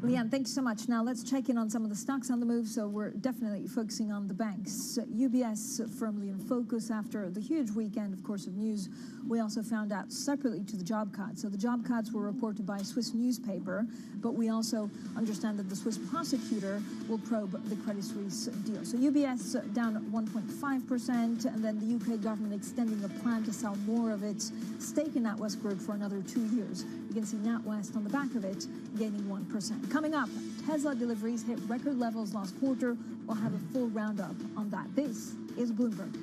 Leanne, thank you so much. Now let's check in on some of the stocks on the move. So we're definitely focusing on the banks. UBS firmly in focus after the huge weekend, of course, of news. We also found out separately to the job cuts. So the job cuts were reported by a Swiss newspaper, but we also understand that the Swiss prosecutor will probe the Credit Suisse deal. So UBS down 1.5%, and then the UK government extending a plan to sell more of its stake in NatWest Group for another 2 years. You can see NatWest on the back of it gaining 1%. Coming up, Tesla deliveries hit record levels last quarter. We'll have a full roundup on that. This is Bloomberg.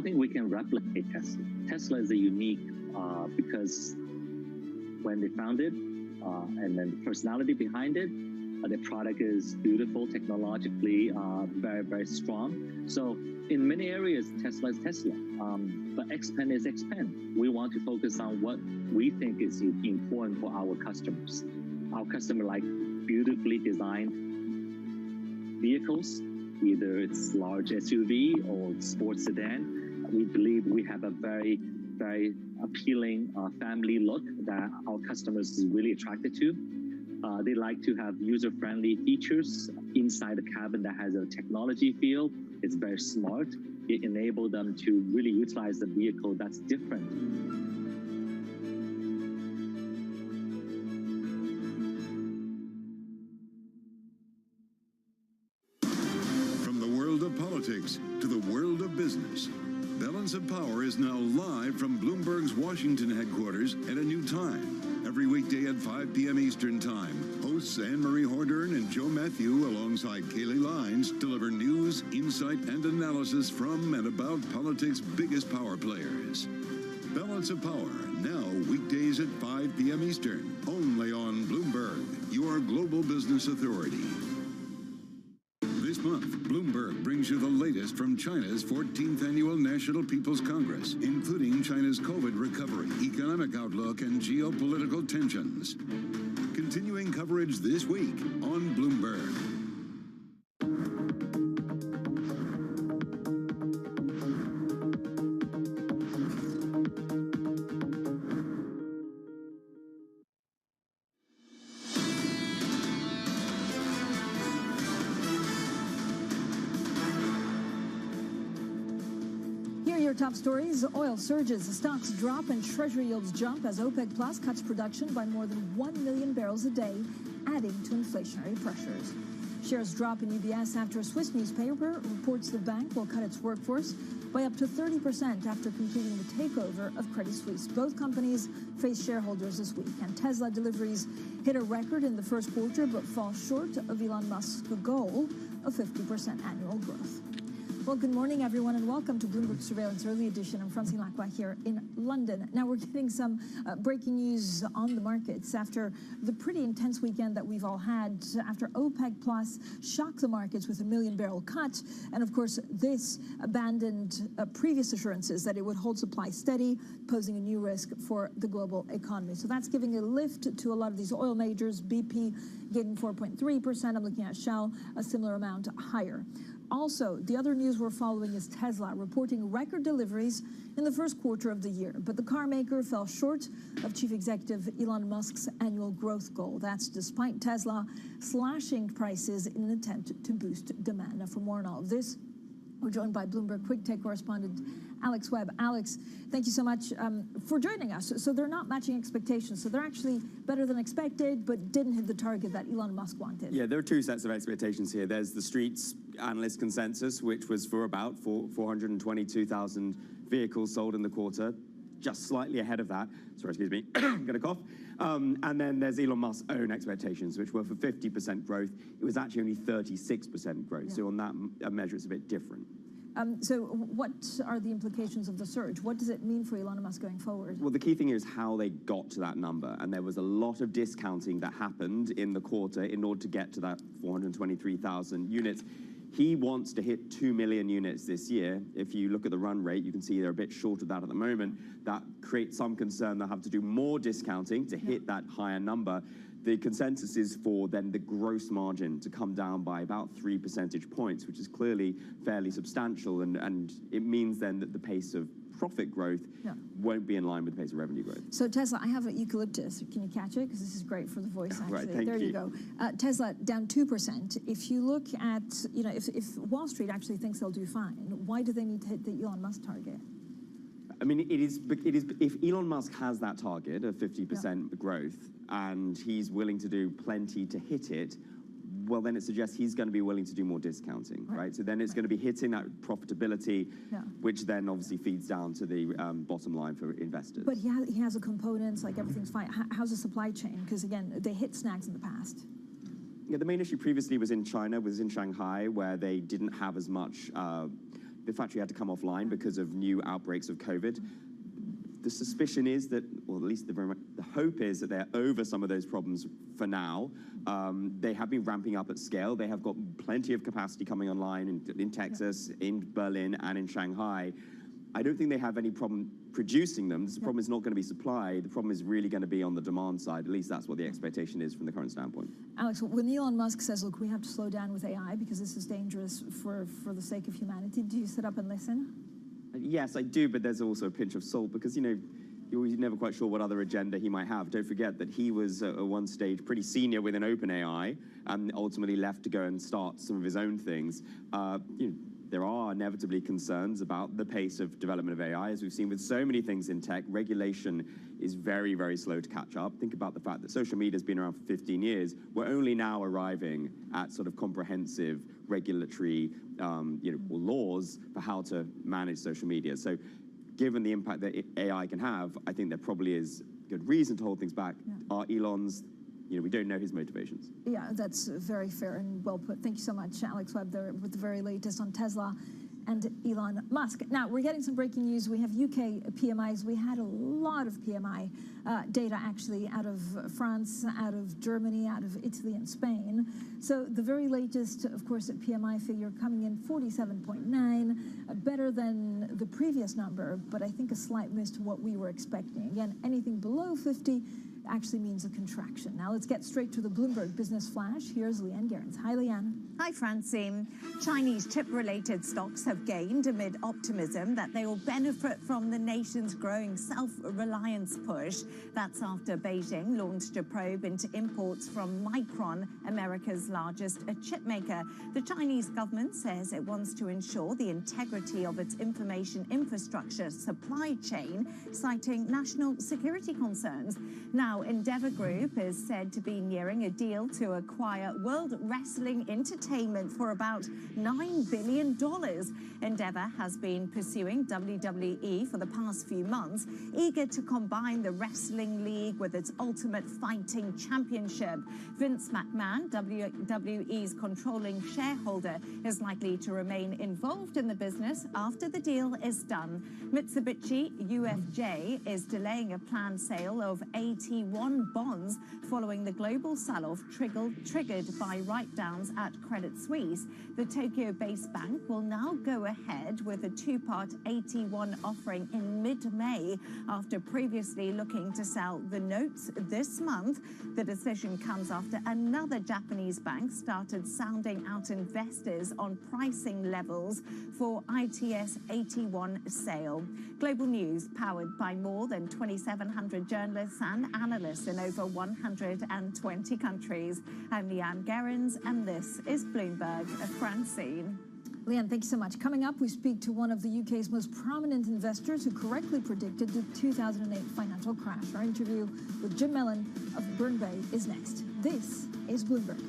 think we can replicate Tesla. Tesla is a unique because when they found it, and then the personality behind it, The product is beautiful, technologically very, very strong. So in many areas, Tesla is Tesla, but expand is expand. We want to focus on what we think is important for our customers. Our customer like beautifully designed vehicles, either it's large SUV or sports sedan. We believe we have a very, very appealing family look that our customers is really attracted to. They like to have user-friendly features inside the cabin that has a technology feel. It's very smart. It enables them to really utilize the vehicle that's different.
From the world of politics to the world of business, Balance of Power is now live from Bloomberg's Washington headquarters at a new time. Every weekday at 5 p.m. Eastern Time, hosts Anne-Marie Hordern and Joe Matthew alongside Kaylee Lines deliver news, insight, and analysis from and about politics' biggest power players. Balance of Power, now weekdays at 5 p.m. Eastern, only on Bloomberg, your global business authority. This month, Bloomberg brings you the latest from China's 14th Annual National People's Congress, including China's COVID recovery, economic outlook, and geopolitical tensions. Continuing coverage this week on Bloomberg.
Top stories: oil surges, stocks drop, and Treasury yields jump as OPEC Plus cuts production by more than 1 million barrels a day, adding to inflationary pressures. Shares drop in UBS after a Swiss newspaper reports the bank will cut its workforce by up to 30% after completing the takeover of Credit Suisse. Both companies face shareholders this week, and Tesla deliveries hit a record in the first quarter but fall short of Elon Musk's goal of 50% annual growth. Well, good morning, everyone, and welcome to Bloomberg Surveillance Early Edition. I'm Francine Lacqua here in London. Now, we're getting some breaking news on the markets after the pretty intense weekend that we've all had, after OPEC Plus shocked the markets with a 1 million barrel cut. And, of course, this abandoned previous assurances that it would hold supply steady, posing a new risk for the global economy. So that's giving a lift to a lot of these oil majors. BP gaining 4.3%. I'm looking at Shell, a similar amount higher. Also, the other news we're following is Tesla reporting record deliveries in the first quarter of the year. But the car maker fell short of Chief Executive Elon Musk's annual growth goal. That's despite Tesla slashing prices in an attempt to boost demand. Now, for more on all of this, we're joined by Bloomberg Quick Tech correspondent Alex Webb. Alex, thank you so much for joining us. So they're not matching expectations. So they're actually better than expected, but didn't hit the target that Elon Musk wanted.
Yeah, there are two sets of expectations here. There's the street's analyst consensus, which was for about 422,000 vehicles sold in the quarter, just slightly ahead of that. Sorry, excuse me, I'm going to cough. And then there's Elon Musk's own expectations, which were for 50% growth. It was actually only 36% growth. Yeah. So on that measure, it's a bit different.
So what are the implications of the surge? What does it mean for Elon Musk going forward?
Well, the key thing is how they got to that number. And there was a lot of discounting that happened in the quarter in order to get to that 423,000 units. He wants to hit 2 million units this year. If you look at the run rate, you can see they're a bit short of that at the moment. That creates some concern. They'll have to do more discounting to hit that higher number. The consensus is for then the gross margin to come down by about 3 percentage points, which is clearly fairly substantial. And it means then that the pace of profit growth won't be in line with the pace of revenue growth.
So Tesla, I have a eucalyptus. Can you catch it? Because this is great for the voice, actually.
Right, thank
there you go. Tesla down 2%. If you look at, if Wall Street actually thinks they'll do fine, why do they need to hit the Elon Musk target?
I mean, it is if Elon Musk has that target of 50% growth and he's willing to do plenty to hit it, well, then it suggests he's going to be willing to do more discounting, right? So then it's going to be hitting that profitability, which then obviously feeds down to the bottom line for investors.
But he has the components, like everything's fine. How's the supply chain? Because, again, they hit snags in the past.
Yeah, the main issue previously was in China, was in Shanghai, where they didn't have as much. The factory had to come offline because of new outbreaks of COVID. The suspicion is that, or at least the hope is that they're over some of those problems for now. They have been ramping up at scale. They have got plenty of capacity coming online in Texas, in Berlin, and in Shanghai. I don't think they have any problem producing them. The problem is not going to be supply. The problem is really going to be on the demand side. At least that's what the expectation is from the current standpoint.
Alex, when Elon Musk says, look, we have to slow down with AI because this is dangerous for the sake of humanity, do you sit up and listen?
Yes, I do, but there's also a pinch of salt because, you're never quite sure what other agenda he might have. Don't forget that he was at one stage pretty senior within OpenAI and ultimately left to go and start some of his own things. There are inevitably concerns about the pace of development of AI. As we've seen with so many things in tech, regulation is very, very slow to catch up. Think about the fact that social media has been around for 15 years. We're only now arriving at sort of comprehensive regulatory laws for how to manage social media. So given the impact that AI can have, I think there probably is good reason to hold things back. Are Elon's we don't know his motivations.
Yeah, that's very fair and well put. Thank you so much, Alex Webb, there with the very latest on Tesla and Elon Musk. Now, we're getting some breaking news. We have UK PMIs. We had a lot of PMI data, actually, out of France, out of Germany, out of Italy and Spain. So the very latest, of course, PMI figure coming in 47.9, better than the previous number, but I think a slight miss to what we were expecting. Again, anything below 50 actually means a contraction. Now let's get straight to the Bloomberg Business Flash. Here's Leanne Gerrans. Hi, Leanne.
Hi, Francine. Chinese chip-related stocks have gained amid optimism that they will benefit from the nation's growing self-reliance push. That's after Beijing launched a probe into imports from Micron, America's largest chip maker. The Chinese government says it wants to ensure the integrity of its information infrastructure supply chain, citing national security concerns. Now, Endeavor Group is said to be nearing a deal to acquire World Wrestling Entertainment for about $9 billion. Endeavor has been pursuing WWE for the past few months, eager to combine the wrestling league with its Ultimate Fighting Championship. Vince McMahon, WWE's controlling shareholder, is likely to remain involved in the business after the deal is done. Mitsubishi UFJ is delaying a planned sale of AT1 bonds following the global sell-off triggered by write-downs at Credit Suisse. The Tokyo-based bank will now go ahead with a two-part AT1 offering in mid-May after previously looking to sell the notes this month. The decision comes after another Japanese bank started sounding out investors on pricing levels for ITS AT1 sale. Global news powered by more than 2,700 journalists and analysts in over 120 countries. I'm Leanne Gerrans, and this is Bloomberg. Francine.
Leanne, thank you so much. Coming up, we speak to one of the UK's most prominent investors who correctly predicted the 2008 financial crash. Our interview with Jim Mellon of Burn Bay is next. This is Bloomberg.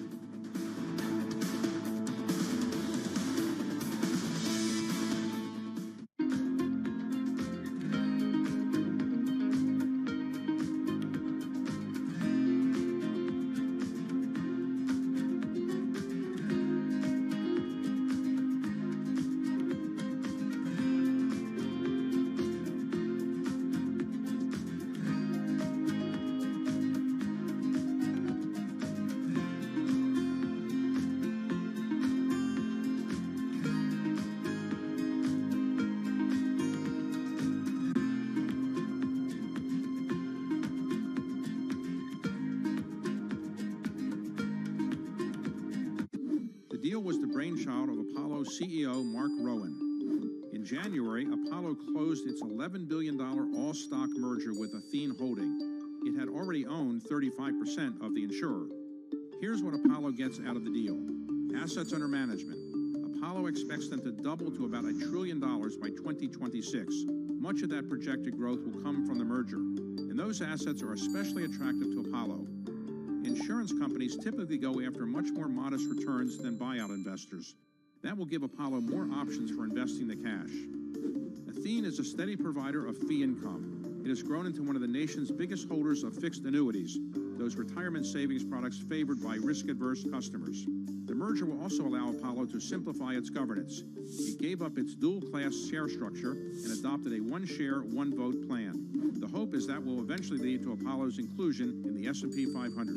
The deal was the brainchild of Apollo CEO Mark Rowan. In January, Apollo closed its $11 billion all-stock merger with Athene Holding. It had already owned 35% of the insurer. Here's what Apollo gets out of the deal. Assets under management. Apollo expects them to double to about $1 trillion by 2026. Much of that projected growth will come from the merger, and those assets are especially attractive to Apollo. Insurance companies typically go after much more modest returns than buyout investors. That will give Apollo more options for investing the cash. Athene is a steady provider of fee income. It has grown into one of the nation's biggest holders of fixed annuities. those retirement savings products favored by risk-adverse customers. The merger will also allow Apollo to simplify its governance. It gave up its dual-class share structure and adopted a one-share, one-vote plan. The hope is that will eventually lead to Apollo's inclusion in the S&P 500.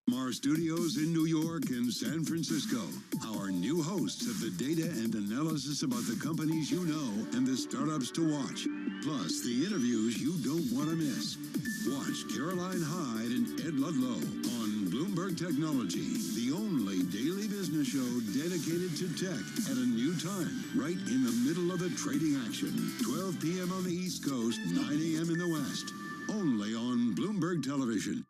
From our studios in New York and San Francisco, our new hosts have the data and analysis about the companies you know and the startups to watch, plus the interviews you don't want to miss. Watch Caroline Hyde and Ed Ludlow on Bloomberg Technology, the only daily business show dedicated to tech at a new time, right in the middle of the trading action. 12 p.m. on the East Coast, 9 a.m. in the West, only on Bloomberg Television.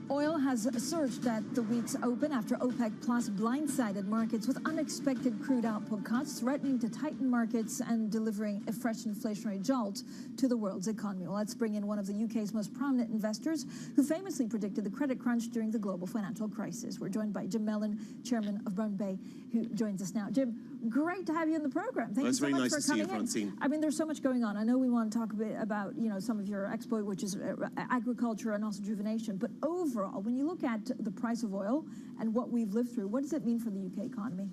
Oil has surged at the week's open after OPEC Plus blindsided markets with unexpected crude output cuts, threatening to tighten markets and delivering a fresh inflationary jolt to the world's economy. Well, let's bring in one of the UK's most prominent investors who famously predicted the credit crunch during the global financial crisis. We're joined by Jim Mellon, chairman of Brown Bay, who joins us now. Jim, great to have you in the program. Thank you so much for coming in.
Francine.
I mean, there's so much going on. I know we want to talk a bit about, some of your exploit, which is agriculture and also rejuvenation. But overall, when you look at the price of oil and what we've lived through, what does it mean for the UK economy?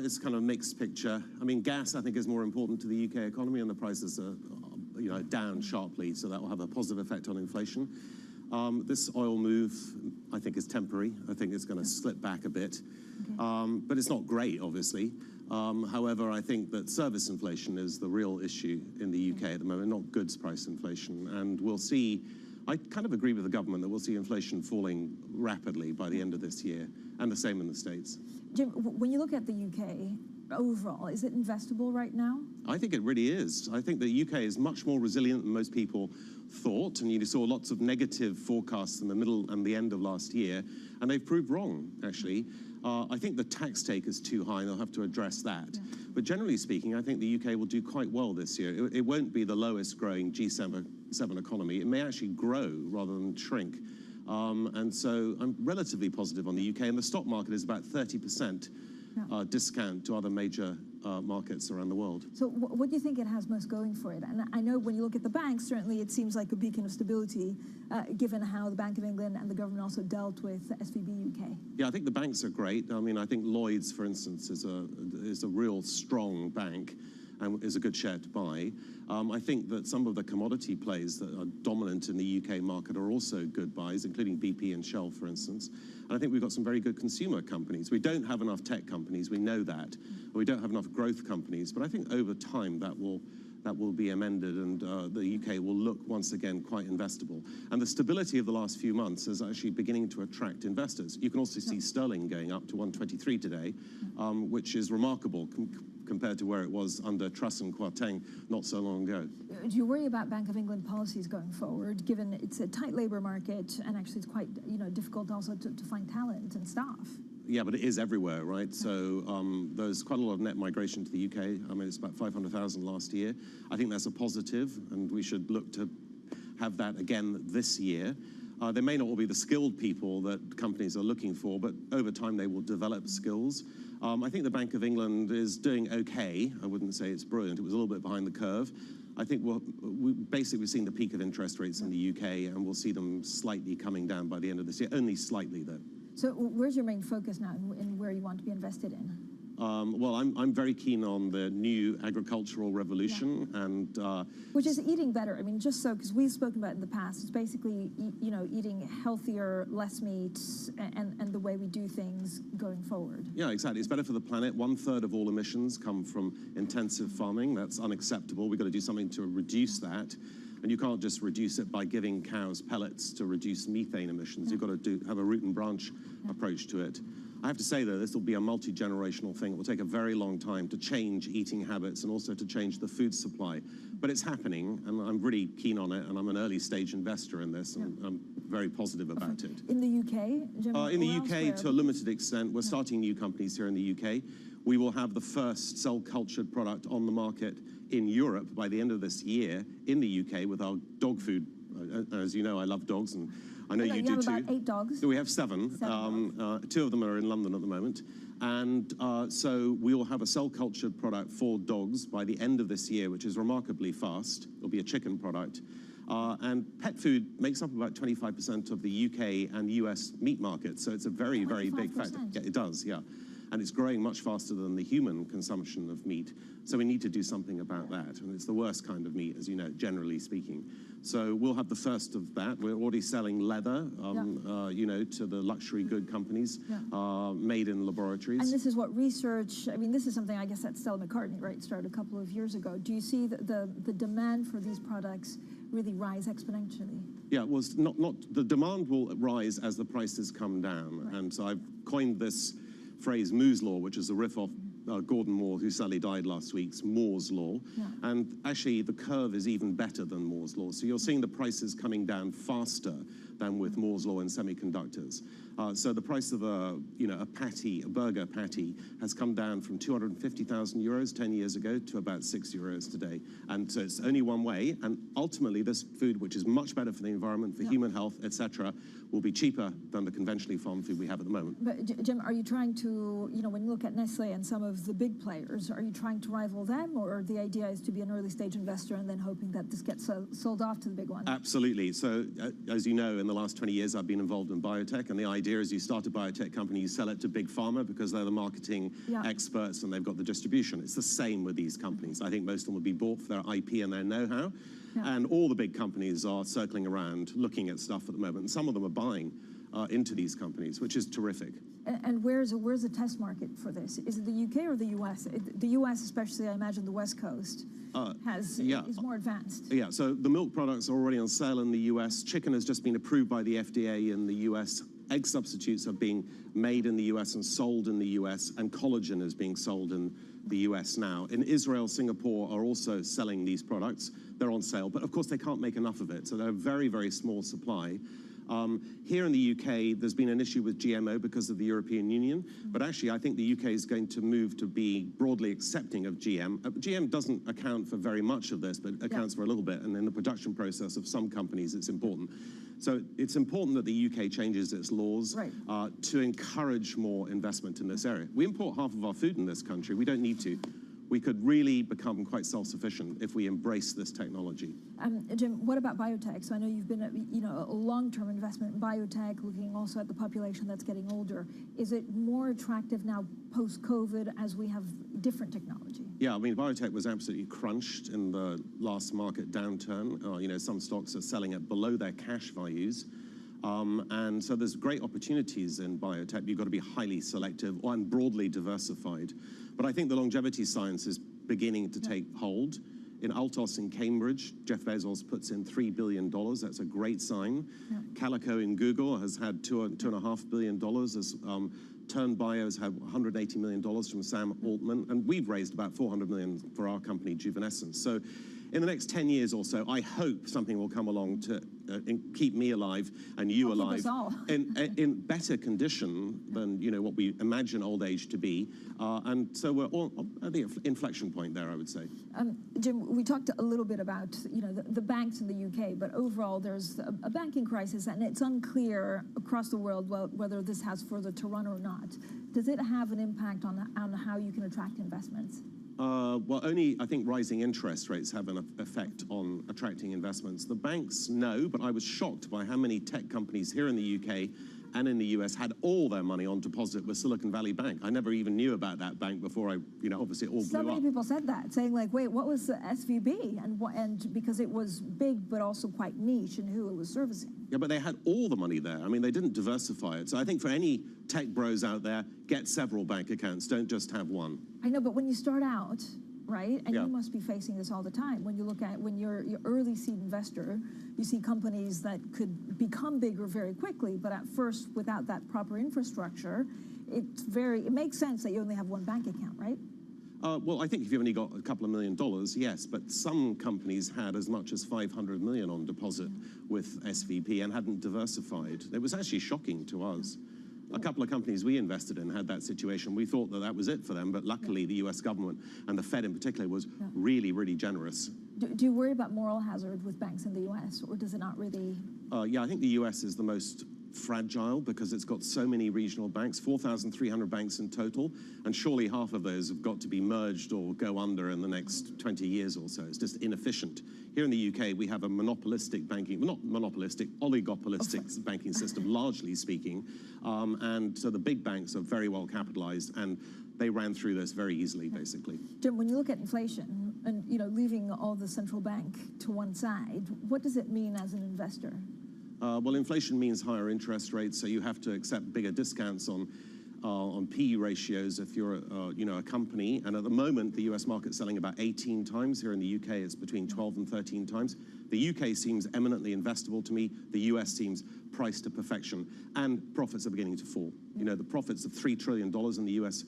It's kind of a mixed picture. I mean, gas, I think, is more important to the UK economy, and the prices are, down sharply, so that will have a positive effect on inflation. This oil move, I think, is temporary. I think it's going to slip back a bit. Okay. But it's not great, obviously. However, I think that service inflation is the real issue in the UK at the moment, not goods price inflation. And we'll see, I kind of agree with the government that we'll see inflation falling rapidly by the end of this year, and the same in the States.
Jim, when you look at the UK overall, is it investable right now?
I think it really is. I think the UK is much more resilient than most people thought, and you saw lots of negative forecasts in the middle and the end of last year, and they've proved wrong, actually. I think the tax take is too high, and they'll have to address that. Yeah. But generally speaking, I think the UK will do quite well this year. It won't be the lowest growing G7 economy. It may actually grow rather than shrink. And so I'm relatively positive on the UK, and the stock market is about 30% discount to other major markets around the world.
So what do you think it has most going for it? And I know when you look at the banks, certainly it seems like a beacon of stability, given how the Bank of England and the government also dealt with SVB UK.
Yeah, I think the banks are great. I mean, I think Lloyd's, for instance, is a real strong bank and is a good share to buy. I think that some of the commodity plays that are dominant in the UK market are also good buys, including BP and Shell, for instance. And I think we've got some very good consumer companies. We don't have enough tech companies, we know that. We don't have enough growth companies, but I think over time that will be amended, and the UK will look once again quite investable. And the stability of the last few months is actually beginning to attract investors. You can also see sterling going up to 123 today, which is remarkable compared to where it was under Truss and Kwarteng not so long ago.
Do you worry about Bank of England policies going forward, given it's a tight labor market and actually it's quite difficult also to find talent and staff?
Yeah, but it is everywhere, right? So there's quite a lot of net migration to the UK. I mean, it's about 500,000 last year. I think that's a positive, and we should look to have that again this year. They may not all be the skilled people that companies are looking for, but over time they will develop skills. I think the Bank of England is doing okay. I wouldn't say it's brilliant. It was a little bit behind the curve. I think we've seen the peak of interest rates in the UK, and we'll see them slightly coming down by the end of this year, only slightly though.
So where's your main focus now and where you want to be invested in?
Well, I'm very keen on the new agricultural revolution, and
which is eating better. I mean, just so, because we've spoken about it in the past, it's basically eating healthier, less meat, and the way we do things going forward.
Yeah, exactly. It's better for the planet. 1/3 of all emissions come from intensive farming. That's unacceptable. We've got to do something to reduce that. And you can't just reduce it by giving cows pellets to reduce methane emissions. You've got to have a root and branch approach to it. I have to say, though, this will be a multi-generational thing. It will take a very long time to change eating habits and also to change the food supply. But it's happening, and I'm really keen on it, and I'm an early-stage investor in this, and I'm very positive about it.
In the UK?
In the UK, to a limited extent. We're starting new companies here in the UK. We will have the first cell-cultured product on the market in Europe by the end of this year in the UK with our dog food. As you know, I love dogs, and I know you do
have
too.
about 8 dogs.
We have 7. 2 of them are in London at the moment. And so we will have a cell-cultured product for dogs by the end of this year, which is remarkably fast. It'll be a chicken product. And pet food makes up about 25% of the UK and US meat market. So it's a very, very big factor. Yeah, it does, yeah. And it's growing much faster than the human consumption of meat. So we need to do something about that. And it's the worst kind of meat, as you know, generally speaking. So we'll have the first of that. We're already selling leather, you know, to the luxury good companies, made in laboratories.
And this is what research, I mean, this is something, I guess, that Stella McCartney, right, started a couple of years ago. Do you see the demand for these products really rise exponentially?
Yeah, well, the demand will rise as the prices come down. And so I've coined this phrase Moore's Law, which is a riff off Gordon Moore, who sadly died last week's Moore's Law. And actually, the curve is even better than Moore's Law. So you're seeing the prices coming down faster than with Moore's Law in semiconductors. So the price of a burger patty, has come down from 250,000 euros 10 years ago to about €6 today. And so it's only one way. And ultimately, this food, which is much better for the environment, for human health, etc., will be cheaper than the conventionally farmed food we have at the moment.
But Jim, are you trying to, you know, when you look at Nestle and some of the big players, are you trying to rival them, or the idea is to be an early stage investor and then hoping that this gets sold off to the big ones?
Absolutely. So as you know, in the last 20 years, I've been involved in biotech, and the idea is you start a biotech company, you sell it to big pharma because they're the marketing experts and they've got the distribution. It's the same with these companies. I think most of them will be bought for their IP and their know-how. And all the big companies are circling around, looking at stuff at the moment. And some of them are buying into these companies, which is terrific.
And where's the test market for this? Is it the UK or the US? The US, especially, I imagine the West Coast, is more advanced.
Yeah, so the milk products are already on sale in the US. Chicken has just been approved by the FDA in the US. Egg substitutes are being made in the US and sold in the US, and collagen is being sold in the US now. In Israel, Singapore are also selling these products. They're on sale, but of course they can't make enough of it, so they're a very, very small supply. Here in the UK, there's been an issue with GMO because of the European Union, but actually I think the UK is going to move to be broadly accepting of GM. GM doesn't account for very much of this, but accounts for a little bit, and in the production process of some companies it's important. So it's important that the UK changes its laws to encourage more investment in this area. We import half of our food in this country. We don't need to. We could really become quite self-sufficient if we embrace this technology.
Jim, what about biotech? So I know you've been a long-term investment in biotech, looking also at the population that's getting older. Is it more attractive now post-COVID as we have different technology?
Yeah, I mean, biotech was absolutely crunched in the last market downturn. Some stocks are selling at below their cash values. And so there's great opportunities in biotech. You've got to be highly selective and broadly diversified. But I think the longevity science is beginning to take hold. In Altos in Cambridge, Jeff Bezos puts in $3 billion. That's a great sign. Calico in Google has had $2.5 billion. As Turn Bio has had $180 million from Sam Altman. And we've raised about $400 million for our company, Juvenescence. So in the next 10 years or so, I hope something will come along to keep me alive and you alive in better condition than what we imagine old age to be. And so we're all at the inflection point there, I would say.
Jim, we talked a little bit about the banks in the UK, but overall there's a banking crisis, and it's unclear across the world whether this has further to run or not. Does it have an impact on how you can attract investments?
Well, only I think rising interest rates have an effect on attracting investments. The banks know, but I was shocked by how many tech companies here in the UK and in the US had all their money on deposit with Silicon Valley Bank. I never even knew about that bank before obviously it all blew up.
So many people said that, saying like, wait, what was the SVB? And because it was big, but also quite niche in who it was servicing.
Yeah, but they had all the money there. I mean, they didn't diversify it. So I think for any tech bros out there, get several bank accounts. Don't just have one.
I know, but when you start out, right, and you must be facing this all the time, when you're early seed investor, you see companies that could become bigger very quickly, but at first, without that proper infrastructure, it makes sense that you only have one bank account, right?
Well, I think if you've only got a couple of $1 million, yes, but some companies had as much as 500 million on deposit with SVP and hadn't diversified. It was actually shocking to us. A couple of companies we invested in had that situation. We thought that that was it for them, but luckily the US government and the Fed in particular was really, really generous.
Do you worry about moral hazard with banks in the US, or does it not really?
Yeah, I think the US is the most fragile because it's got so many regional banks, 4,300 banks in total, and surely half of those have got to be merged or go under in the next 20 years or so. It's just inefficient. Here in the UK, we have a monopolistic banking, well, not monopolistic, oligopolistic banking system, largely speaking, and so the big banks are very well capitalized, and they ran through this very easily, basically.
Jim, when you look at inflation and, you know, leaving all the central bank to one side, what does it mean as an investor?
Well, inflation means higher interest rates, so you have to accept bigger discounts on PE ratios if you're, a company. And at the moment, the US market's selling about 18 times. Here in the UK, it's between 12 and 13 times. The UK seems eminently investable to me. The US seems priced to perfection. And profits are beginning to fall. You know, the profits of $3 trillion in the US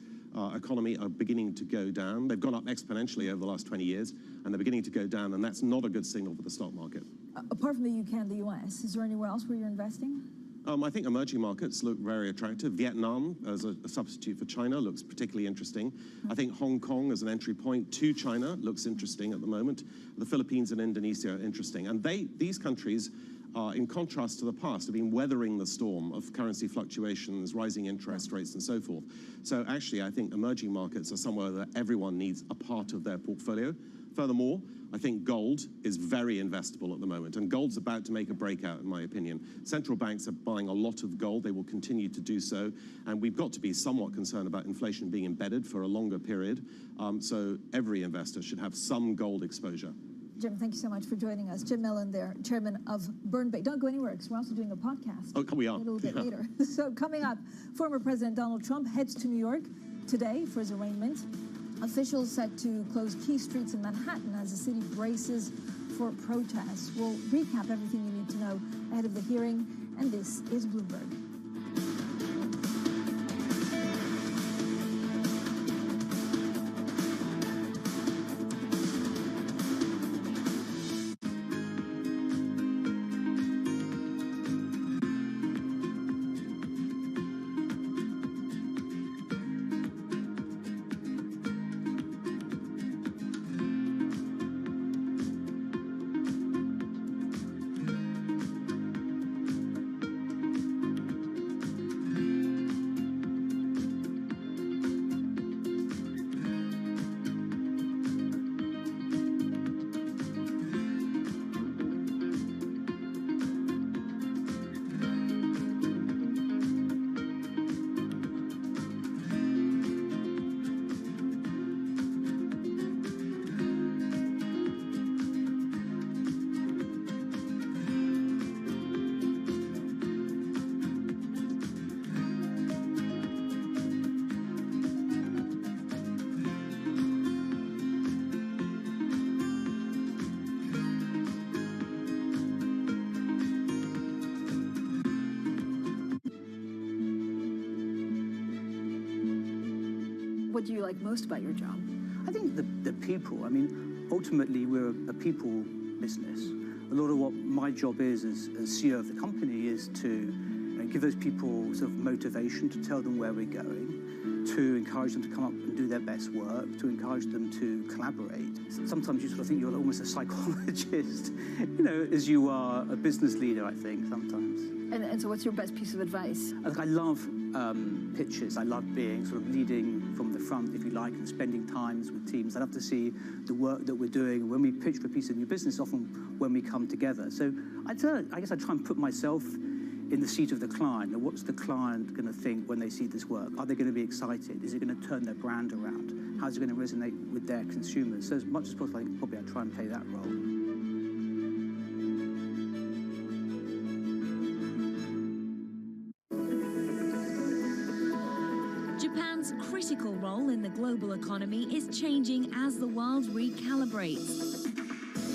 economy are beginning to go down. They've gone up exponentially over the last 20 years, and they're beginning to go down, and that's not a good signal for the stock market.
Apart from the UK and the US, is there anywhere else where you're investing?
I think emerging markets look very attractive. Vietnam, as a substitute for China, looks particularly interesting. I think Hong Kong as an entry point to China looks interesting at the moment. The Philippines and Indonesia are interesting. And these countries, in contrast to the past, have been weathering the storm of currency fluctuations, rising interest rates, and so forth. So actually, I think emerging markets are somewhere that everyone needs a part of their portfolio. Furthermore, I think gold is very investable at the moment, and gold's about to make a breakout, in my opinion. Central banks are buying a lot of gold. They will continue to do so, and we've got to be somewhat concerned about inflation being embedded for a longer period. So every investor should have some gold exposure.
Jim, thank you so much for joining us. Jim Mellon there, chairman of Burnbank. Don't go anywhere, because we're also doing a podcast.
Oh, we are.
A little bit later. So coming up, former President Donald Trump heads to New York today for his arraignment. Officials set to close key streets in Manhattan as the city braces for protests. We'll recap everything you need to know ahead of the hearing, and this is Bloomberg. What do you like most about your job?
I think the people. I mean, ultimately, we're a people business. A lot of what my job is as CEO of the company is to give those people sort of motivation, to tell them where we're going, to encourage them to come up and do their best work, to encourage them to collaborate. Sometimes you sort of think you're almost a psychologist, as you are a business leader, I think, sometimes.
And so what's your best piece of advice?
I love pitches. I love being sort of leading from the front, if you like, and spending times with teams. I love to see the work that we're doing. When we pitch for a piece of new business, often when we come together. So I guess I try and put myself in the seat of the client. And what's the client going to think when they see this work? Are they going to be excited? Is it going to turn their brand around? How's it going to resonate with their consumers? So as much as possible, I think probably I try and play that role.
Japan's critical role in the global economy is changing as the world recalibrates.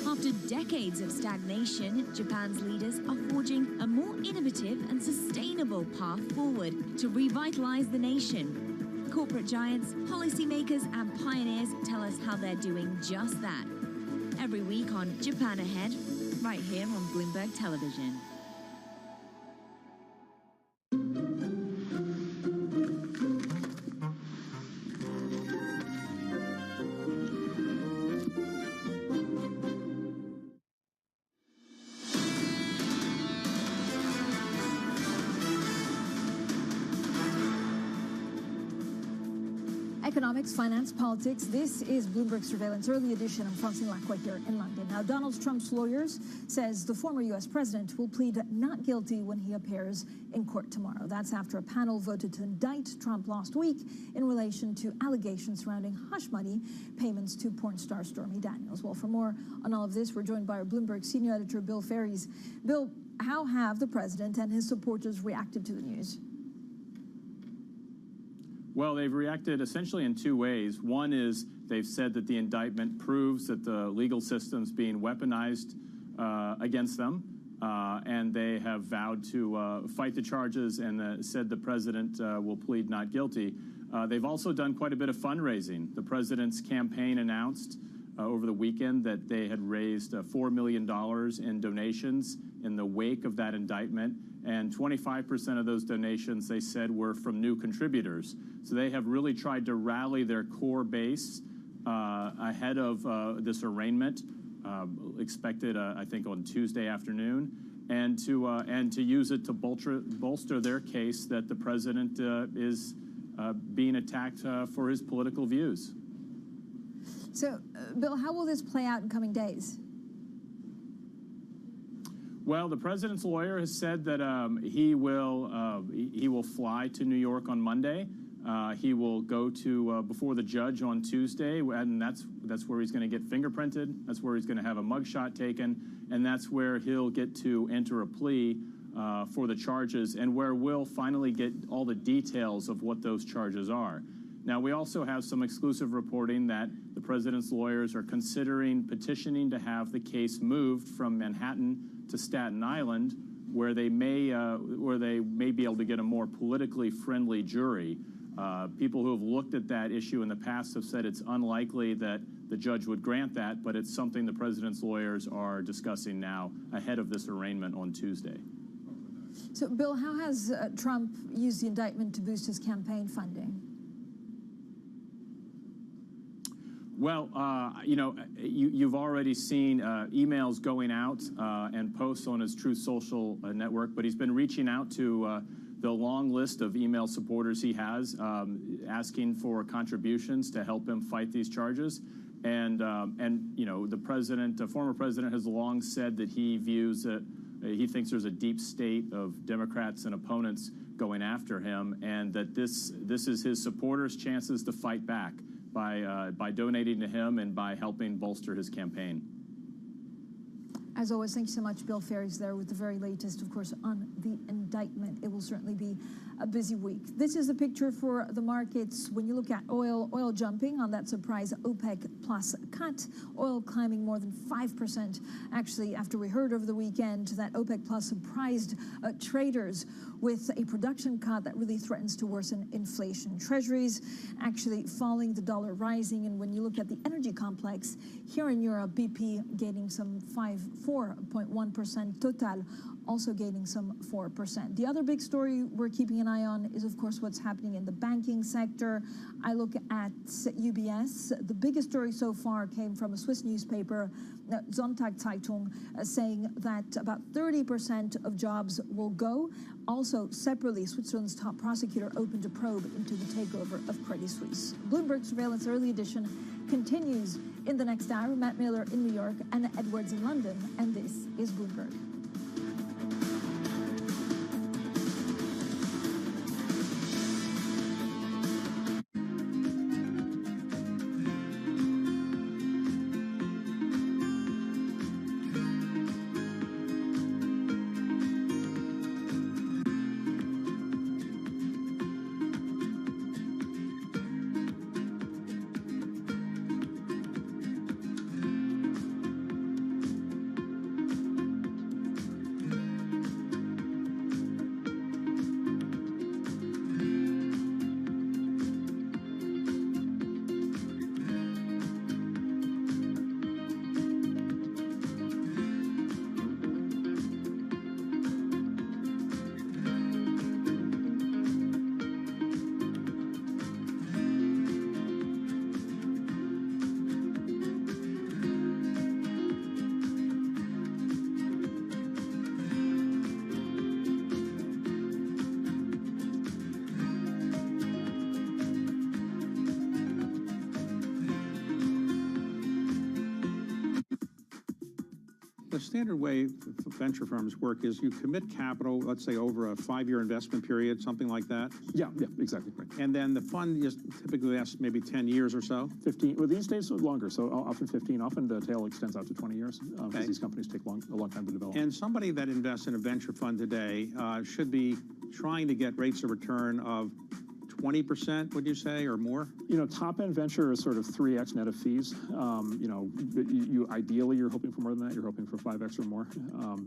After decades of stagnation, Japan's leaders are forging a more innovative and sustainable path forward to revitalize the nation. Corporate giants, policymakers, and pioneers tell us how they're doing just that. Every week on Japan Ahead, right here on Bloomberg Television.
Economics, finance, politics. This is Bloomberg Surveillance Early Edition. I'm Francine Lacqua here in London. Now, Donald Trump's lawyers says the former U.S. president will plead not guilty when he appears in court tomorrow. That's after a panel voted to indict Trump last week in relation to allegations surrounding hush money payments to porn star Stormy Daniels. Well, for more on all of this, we're joined by our Bloomberg senior editor, Bill Ferries. Bill, how have the president and his supporters reacted to the news?
Well, they've reacted essentially in two ways. One is they've said that the indictment proves that the legal system's being weaponized against them, and they have vowed to fight the charges and said the president will plead not guilty. They've also done quite a bit of fundraising. The president's campaign announced over the weekend that they had raised $4 million in donations in the wake of that indictment, and 25% of those donations, they said, were from new contributors. So they have really tried to rally their core base ahead of this arraignment, expected, I think, on Tuesday afternoon, and to use it to bolster their case that the president is being attacked for his political views.
So, Bill, how will this play out in coming days?
Well, the president's lawyer has said that he will fly to New York on Monday. He will go to before the judge on Tuesday, and that's where he's going to get fingerprinted. That's where he's going to have a mugshot taken, and that's where he'll get to enter a plea for the charges, and where we'll finally get all the details of what those charges are. Now, we also have some exclusive reporting that the president's lawyers are considering petitioning to have the case moved from Manhattan to Staten Island, where they may be able to get a more politically friendly jury. People who have looked at that issue in the past have said it's unlikely that the judge would grant that, but it's something the president's lawyers are discussing now ahead of this arraignment on Tuesday.
So, Bill, how has Trump used the indictment to boost his campaign funding?
Well, you've already seen emails going out and posts on his Truth Social network, but he's been reaching out to the long list of email supporters he has, asking for contributions to help him fight these charges. And the president, the former president, has long said that he views that he thinks there's a deep state of Democrats and opponents going after him, and that this is his supporters' chances to fight back by donating to him and by helping bolster his campaign.
As always, thank you so much, Bill Ferries, there with the very latest, of course, on the indictment. It will certainly be a busy week. This is a picture for the markets. When you look at oil jumping on that surprise OPEC plus cut, oil climbing more than 5%. Actually, after we heard over the weekend that OPEC plus surprised traders with a production cut that really threatens to worsen inflation. Treasuries actually falling, the dollar rising, and when you look at the energy complex here in Europe, BP gaining some 4.1%, Total also gaining some 4%. The other big story we're keeping an eye on is, of course, what's happening in the banking sector. I look at UBS. The biggest story so far came from a Swiss newspaper, Sonntagszeitung, saying that about 30% of jobs will go. Also, separately, Switzerland's top prosecutor opened a probe into the takeover of Credit Suisse. Bloomberg Surveillance Early Edition continues in the next hour. Matt Miller in New York, Anna Edwards in London, and this is Bloomberg.
The standard way venture firms work is you commit capital, let's say over a 5-year investment period, something like that.
Yeah, exactly. Right.
And then the fund just typically lasts maybe 10 years or so.
15. Well, these days longer. So often 15. Often the tail extends out to 20 years because these companies take a long time to develop.
And somebody that invests in a venture fund today should be trying to get rates of return of 20%, would you say, or more?
You know, top-end venture is sort of 3x net of fees. You know, ideally you're hoping for more than that. You're hoping for 5x or more.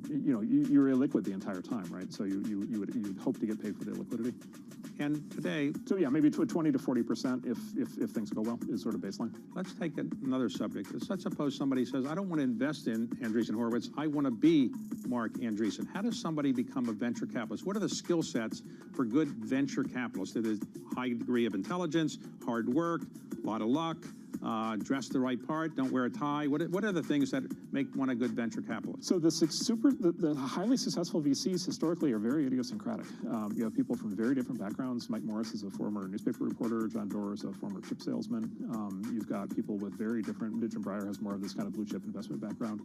You know, you're illiquid the entire time, right? So you'd hope to get paid for the liquidity.
And today,
so yeah, maybe 20 to 40% if things go well is sort of baseline.
Let's take another subject. Let's suppose somebody says, I don't want to invest in Andreessen Horowitz. I want to be Mark Andreessen. How does somebody become a venture capitalist? What are the skill sets for good venture capitalists? There's high degree of intelligence, hard work, a lot of luck, dress the right part, don't wear a tie. What are the things that make one a good venture capitalist?
So the highly successful VCs historically are very idiosyncratic. You have people from very different backgrounds. Mike Morris is a former newspaper reporter. John Doerr is a former chip salesman. You've got people with very different. Jim Breyer has more of this kind of blue chip investment background.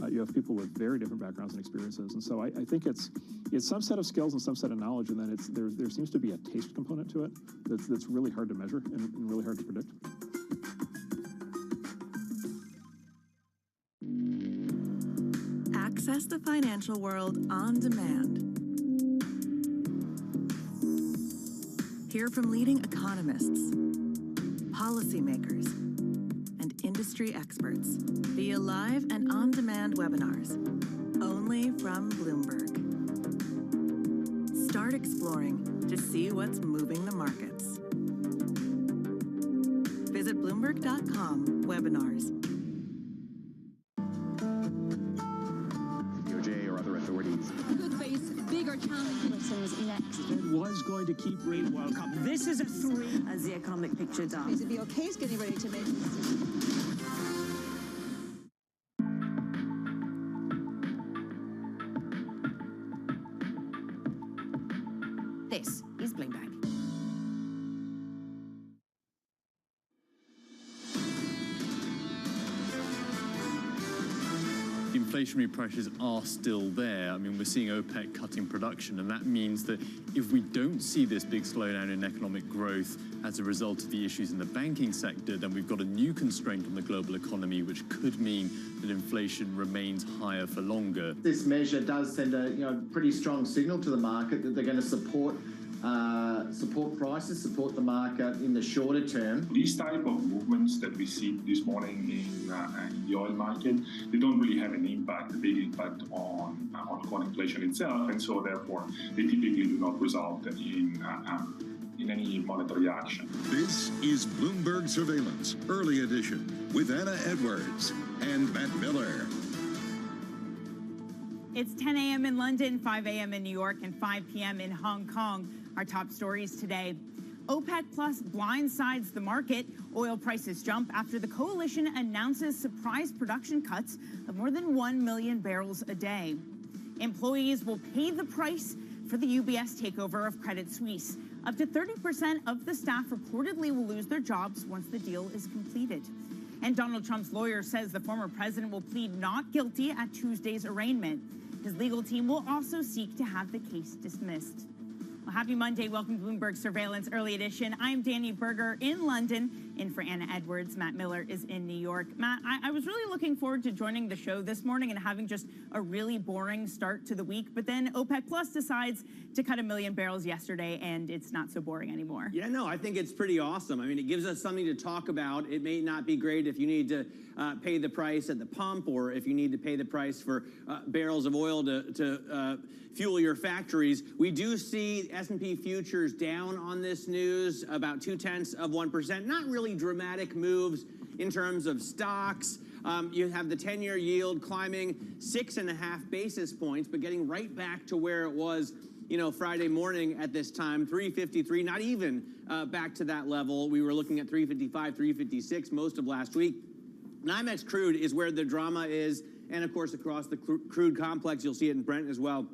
You have people with very different backgrounds and experiences. And so I think it's some set of skills and some set of knowledge, and then there seems to be a taste component to it that's really hard to measure and really hard to predict.
Access the financial world on demand. Hear from leading economists, policymakers, and industry experts via live and on-demand webinars, only from Bloomberg. Start exploring to see what's moving the markets. Visit Bloomberg.com/webinars.
Could face bigger challenges next.
Was going to keep rate World Cup. This is a 3.
As the economic picture does.
Is it the OK is getting ready to make this decision?
This is Bloomberg.
Inflationary pressures are still there. I mean, we're seeing OPEC cutting production, and that means that if we don't see this big slowdown in economic growth as a result of the issues in the banking sector, then we've got a new constraint on the global economy, which could mean that inflation remains higher for longer.
This measure does send a pretty strong signal to the market that they're going to support prices, support the market in the shorter term.
These type of movements that we see this morning in the oil market, they don't really have an impact, a big impact on core inflation itself, and so therefore they typically do not result in any monetary action.
This is Bloomberg Surveillance, Early Edition, with Anna Edwards and Matt Miller.
It's 10 a.m. in London, 5 a.m. in New York, and 5 p.m. in Hong Kong. Our top stories today. OPEC Plus blindsides the market. Oil prices jump after the coalition announces surprise production cuts of more than 1 million barrels a day. Employees will pay the price for the UBS takeover of Credit Suisse. Up to 30% of the staff reportedly will lose their jobs once the deal is completed. And Donald Trump's lawyer says the former president will plead not guilty at Tuesday's arraignment. His legal team will also seek to have the case dismissed. Well, happy Monday. Welcome to Bloomberg Surveillance Early Edition. I'm Danny Berger in London, in for Anna Edwards. Matt Miller is in New York. Matt, I was really looking forward to joining the show this morning and having just a really boring start to the week. But then OPEC Plus decides to cut 1 million barrels yesterday, and it's not so boring anymore.
Yeah, no, I think it's pretty awesome. I mean, it gives us something to talk about. It may not be great if you need to pay the price at the pump, or if you need to pay the price for barrels of oil to fuel your factories. We do see S&P futures down on this news, about 0.2%. Not really dramatic moves in terms of stocks. You have the 10-year yield climbing 6.5 basis points, but getting right back to where it was, Friday morning at this time, 353, not even back to that level. We were looking at 355, 356 most of last week. NYMEX crude is where the drama is, and of course across the crude complex, you'll see it in Brent as well.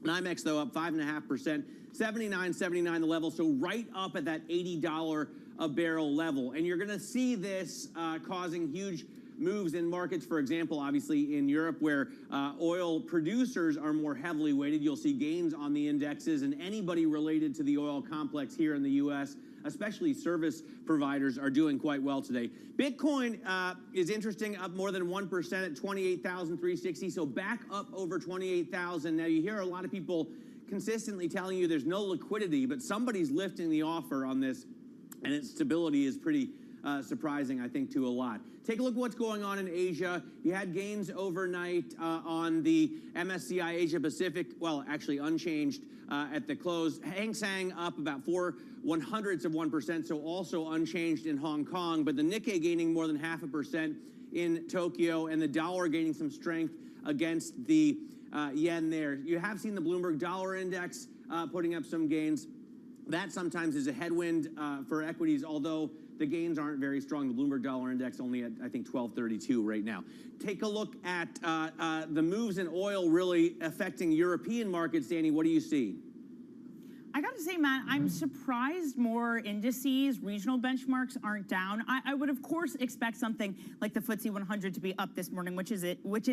NYMEX, though, up 5.5%, 79.79 the level, so right up at that $80 a barrel level. And you're going to see this causing huge moves in markets. For example, obviously in Europe, where oil producers are more heavily weighted, you'll see gains on the indexes, and anybody related to the oil complex here in the U.S., especially service providers, are doing quite well today. Bitcoin is interesting, up more than 1% at 28,360, so back up over 28,000. Now, you hear a lot of people consistently telling you there's no liquidity, but somebody's lifting the offer on this, and its stability is pretty surprising, I think, to a lot. Take a look at what's going on in Asia. You had gains overnight on the MSCI Asia Pacific, well, actually unchanged at the close. Hang Seng up about 0.04%, so also unchanged in Hong Kong, but the Nikkei gaining more than 0.5% in Tokyo, and the dollar gaining some strength against the yen there. You have seen the Bloomberg Dollar Index putting up some gains. That sometimes is a headwind for equities, although the gains aren't very strong. The Bloomberg Dollar Index only at, I think, 1232 right now. Take a look at the moves in oil really affecting European markets. Danny, what do you see?
I got to say, Matt, I'm surprised more indices, regional benchmarks aren't down. I would, of course, expect something like the FTSE 100 to be up this morning, which it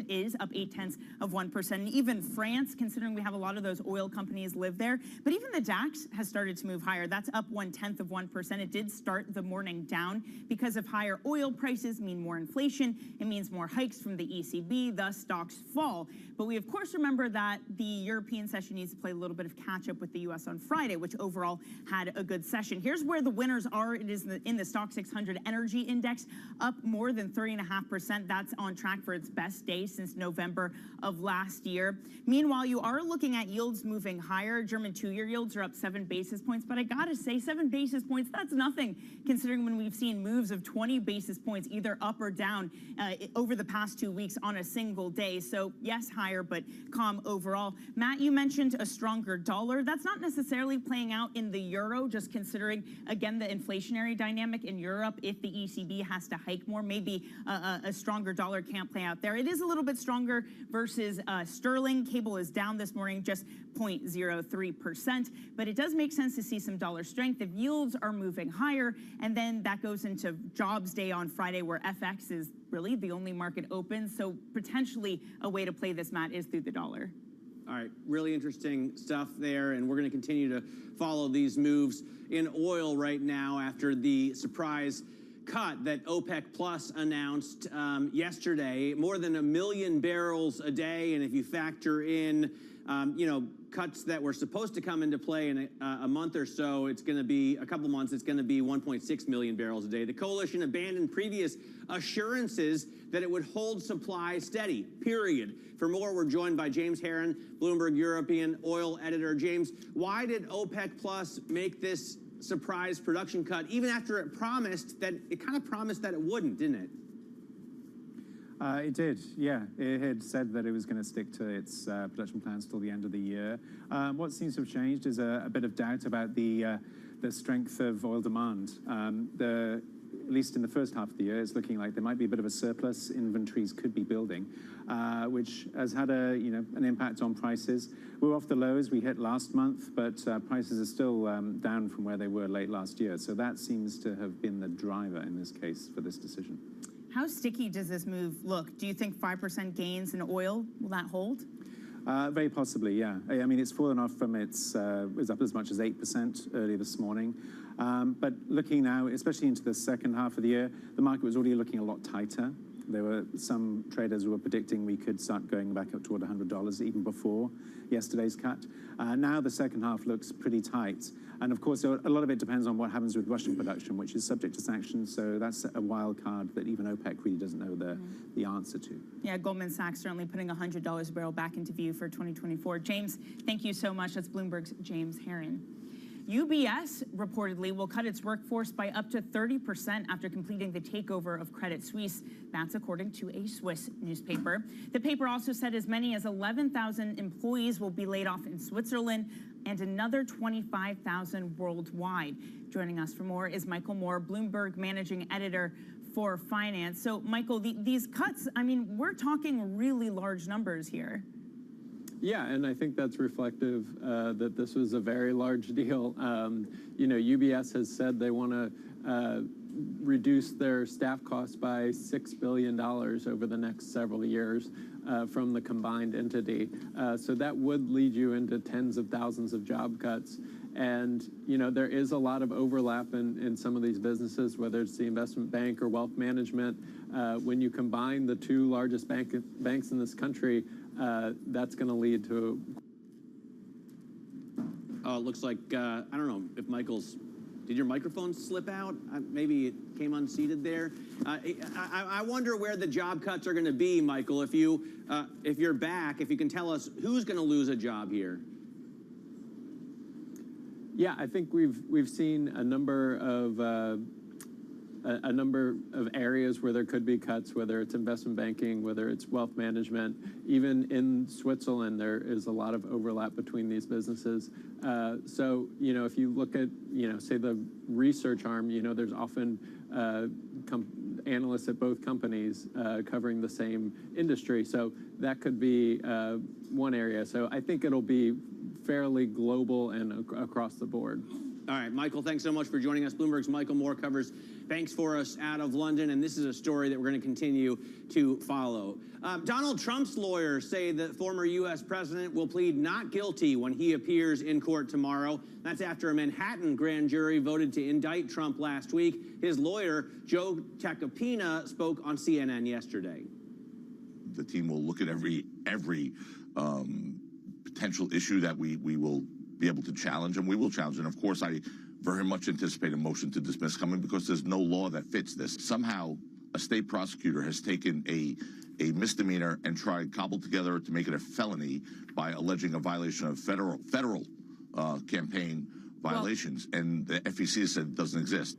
is, up 0.8%. And even France, considering we have a lot of those oil companies live there. But even the DAX has started to move higher. That's up 0.1%. It did start the morning down because of higher oil prices mean more inflation. It means more hikes from the ECB, thus stocks fall. But we, of course, remember that the European session needs to play a little bit of catch up with the U.S. on Friday, which overall had a good session. Here's where the winners are. It is in the Stock 600 Energy Index, up more than 3.5%. That's on track for its best day since November of last year. Meanwhile, you are looking at yields moving higher. German two-year yields are up 7 basis points, but I gotta say, 7 basis points, that's nothing, considering when we've seen moves of 20 basis points either up or down over the past 2 weeks on a single day. So yes, higher, but calm overall. Matt, you mentioned a stronger dollar. That's not necessarily playing out in the euro, just considering, again, the inflationary dynamic in Europe. If the ECB has to hike more, maybe a stronger dollar can't play out there. It is a little bit stronger versus sterling. Cable is down this morning, just 0.03%, but it does make sense to see some dollar strength if yields are moving higher, and then that goes into jobs day on Friday, where FX is really the only market open. So potentially a way to play this, Matt, is through the dollar.
All right, really interesting stuff there, and we're going to continue to follow these moves in oil right now after the surprise cut that OPEC Plus announced yesterday, more than 1 million barrels a day, and if you factor in, cuts that were supposed to come into play in a month or so, it's going to be a couple months, it's going to be 1.6 million barrels a day. The coalition abandoned previous assurances that it would hold supply steady, period. For more, we're joined by James Herron, Bloomberg European oil editor. James, why did OPEC Plus make this surprise production cut, even after it kind of promised that it wouldn't, didn't it?
It did, yeah. It had said that it was going to stick to its production plans till the end of the year. What seems to have changed is a bit of doubt about the strength of oil demand. At least in the first half of the year, it's looking like there might be a bit of a surplus. Inventories could be building, which has had an impact on prices. We're off the lows we hit last month, but prices are still down from where they were late last year. So that seems to have been the driver in this case for this decision.
How sticky does this move look? Do you think 5% gains in oil, will that hold?
Very possibly, yeah. I mean, it's fallen off from it was up as much as 8% earlier this morning. But looking now, especially into the second half of the year, the market was already looking a lot tighter. There were some traders who were predicting we could start going back up toward $100 even before yesterday's cut. Now the second half looks pretty tight. And of course, a lot of it depends on what happens with Russian production, which is subject to sanctions. So that's a wild card that even OPEC really doesn't know the answer to.
Yeah, Goldman Sachs certainly putting $100 a barrel back into view for 2024. James, thank you so much. That's Bloomberg's James Herron. UBS reportedly will cut its workforce by up to 30% after completing the takeover of Credit Suisse. That's according to a Swiss newspaper. The paper also said as many as 11,000 employees will be laid off in Switzerland and another 25,000 worldwide. Joining us for more is Michael Moore, Bloomberg managing editor for finance. So, Michael, these cuts, I mean, we're talking really large numbers here.
Yeah, and I think that's reflective that this was a very large deal. UBS has said they want to reduce their staff costs by $6 billion over the next several years from the combined entity. So that would lead you into tens of thousands of job cuts. And, you know, there is a lot of overlap in some of these businesses, whether it's the investment bank or wealth management. When you combine the two largest banks in this country, that's going to lead to...
Looks like, I don't know if Michael's... Did your microphone slip out? Maybe it came unseated there. I wonder where the job cuts are going to be, Michael. If you're back, if you can tell us who's going to lose a job here.
Yeah, I think we've seen a number of areas where there could be cuts, whether it's investment banking, whether it's wealth management. Even in Switzerland, there is a lot of overlap between these businesses. So, you know, if you look at, you know, say the research arm, you know, there's often analysts at both companies covering the same industry. So that could be one area. So I think it'll be fairly global and across the board.
All right, Michael, thanks so much for joining us. Bloomberg's Michael Moore covers banks for us out of London, and this is a story that we're going to continue to follow. Donald Trump's lawyers say the former U.S. president will plead not guilty when he appears in court tomorrow. That's after a Manhattan grand jury voted to indict Trump last week. His lawyer, Joe Tacopina, spoke on CNN yesterday.
The team will look at every potential issue that we will be able to challenge, and we will challenge. And of course, I very much anticipate a motion to dismiss coming because there's no law that fits this. Somehow, a state prosecutor has taken a misdemeanor and tried cobbled together to make it a felony by alleging a violation of federal campaign violations, and the FEC said it doesn't exist.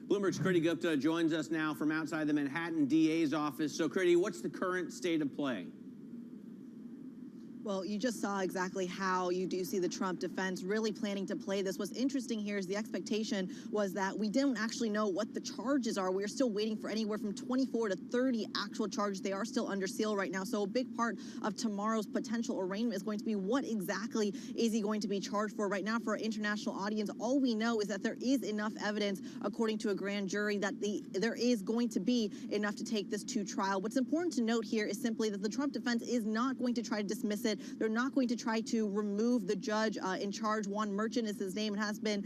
Bloomberg's Kriti Gupta joins us now from outside the Manhattan DA's office. So, Kriti, what's the current state of play?
Well, you just saw exactly how you do see the Trump defense really planning to play this. What's interesting here is the expectation was that we didn't actually know what the charges are. We're still waiting for anywhere from 24 to 30 actual charges. They are still under seal right now. So a big part of tomorrow's potential arraignment is going to be what exactly is he going to be charged for. Right now, for our international audience, all we know is that there is enough evidence, according to a grand jury, that there is going to be enough to take this to trial. What's important to note here is simply that the Trump defense is not going to try to dismiss it. They're not going to try to remove the judge in charge. Juan Merchant is his name and has been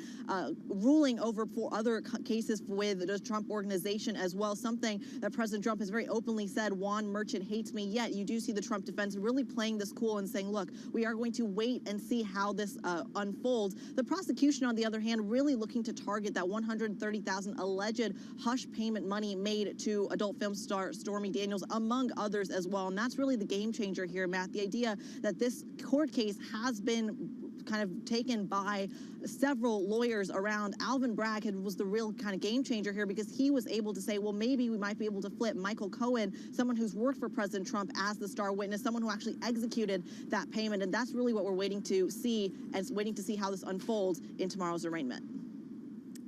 ruling over 4 other cases with the Trump organization as well, something that President Trump has very openly said, Juan Merchant hates me. Yet you do see the Trump defense really playing this cool and saying, look, we are going to wait and see how this unfolds. The prosecution, on the other hand, really looking to target that $130,000 alleged hush payment money made to adult film star Stormy Daniels, among others as well. And that's really the game changer here, Matt. The idea that this court case has been kind of taken by several lawyers around. Alvin Bragg was the real kind of game changer here because he was able to say, well, maybe we might be able to flip Michael Cohen, someone who's worked for President Trump, as the star witness, someone who actually executed that payment. And that's really what we're waiting to see, and waiting to see how this unfolds in tomorrow's arraignment.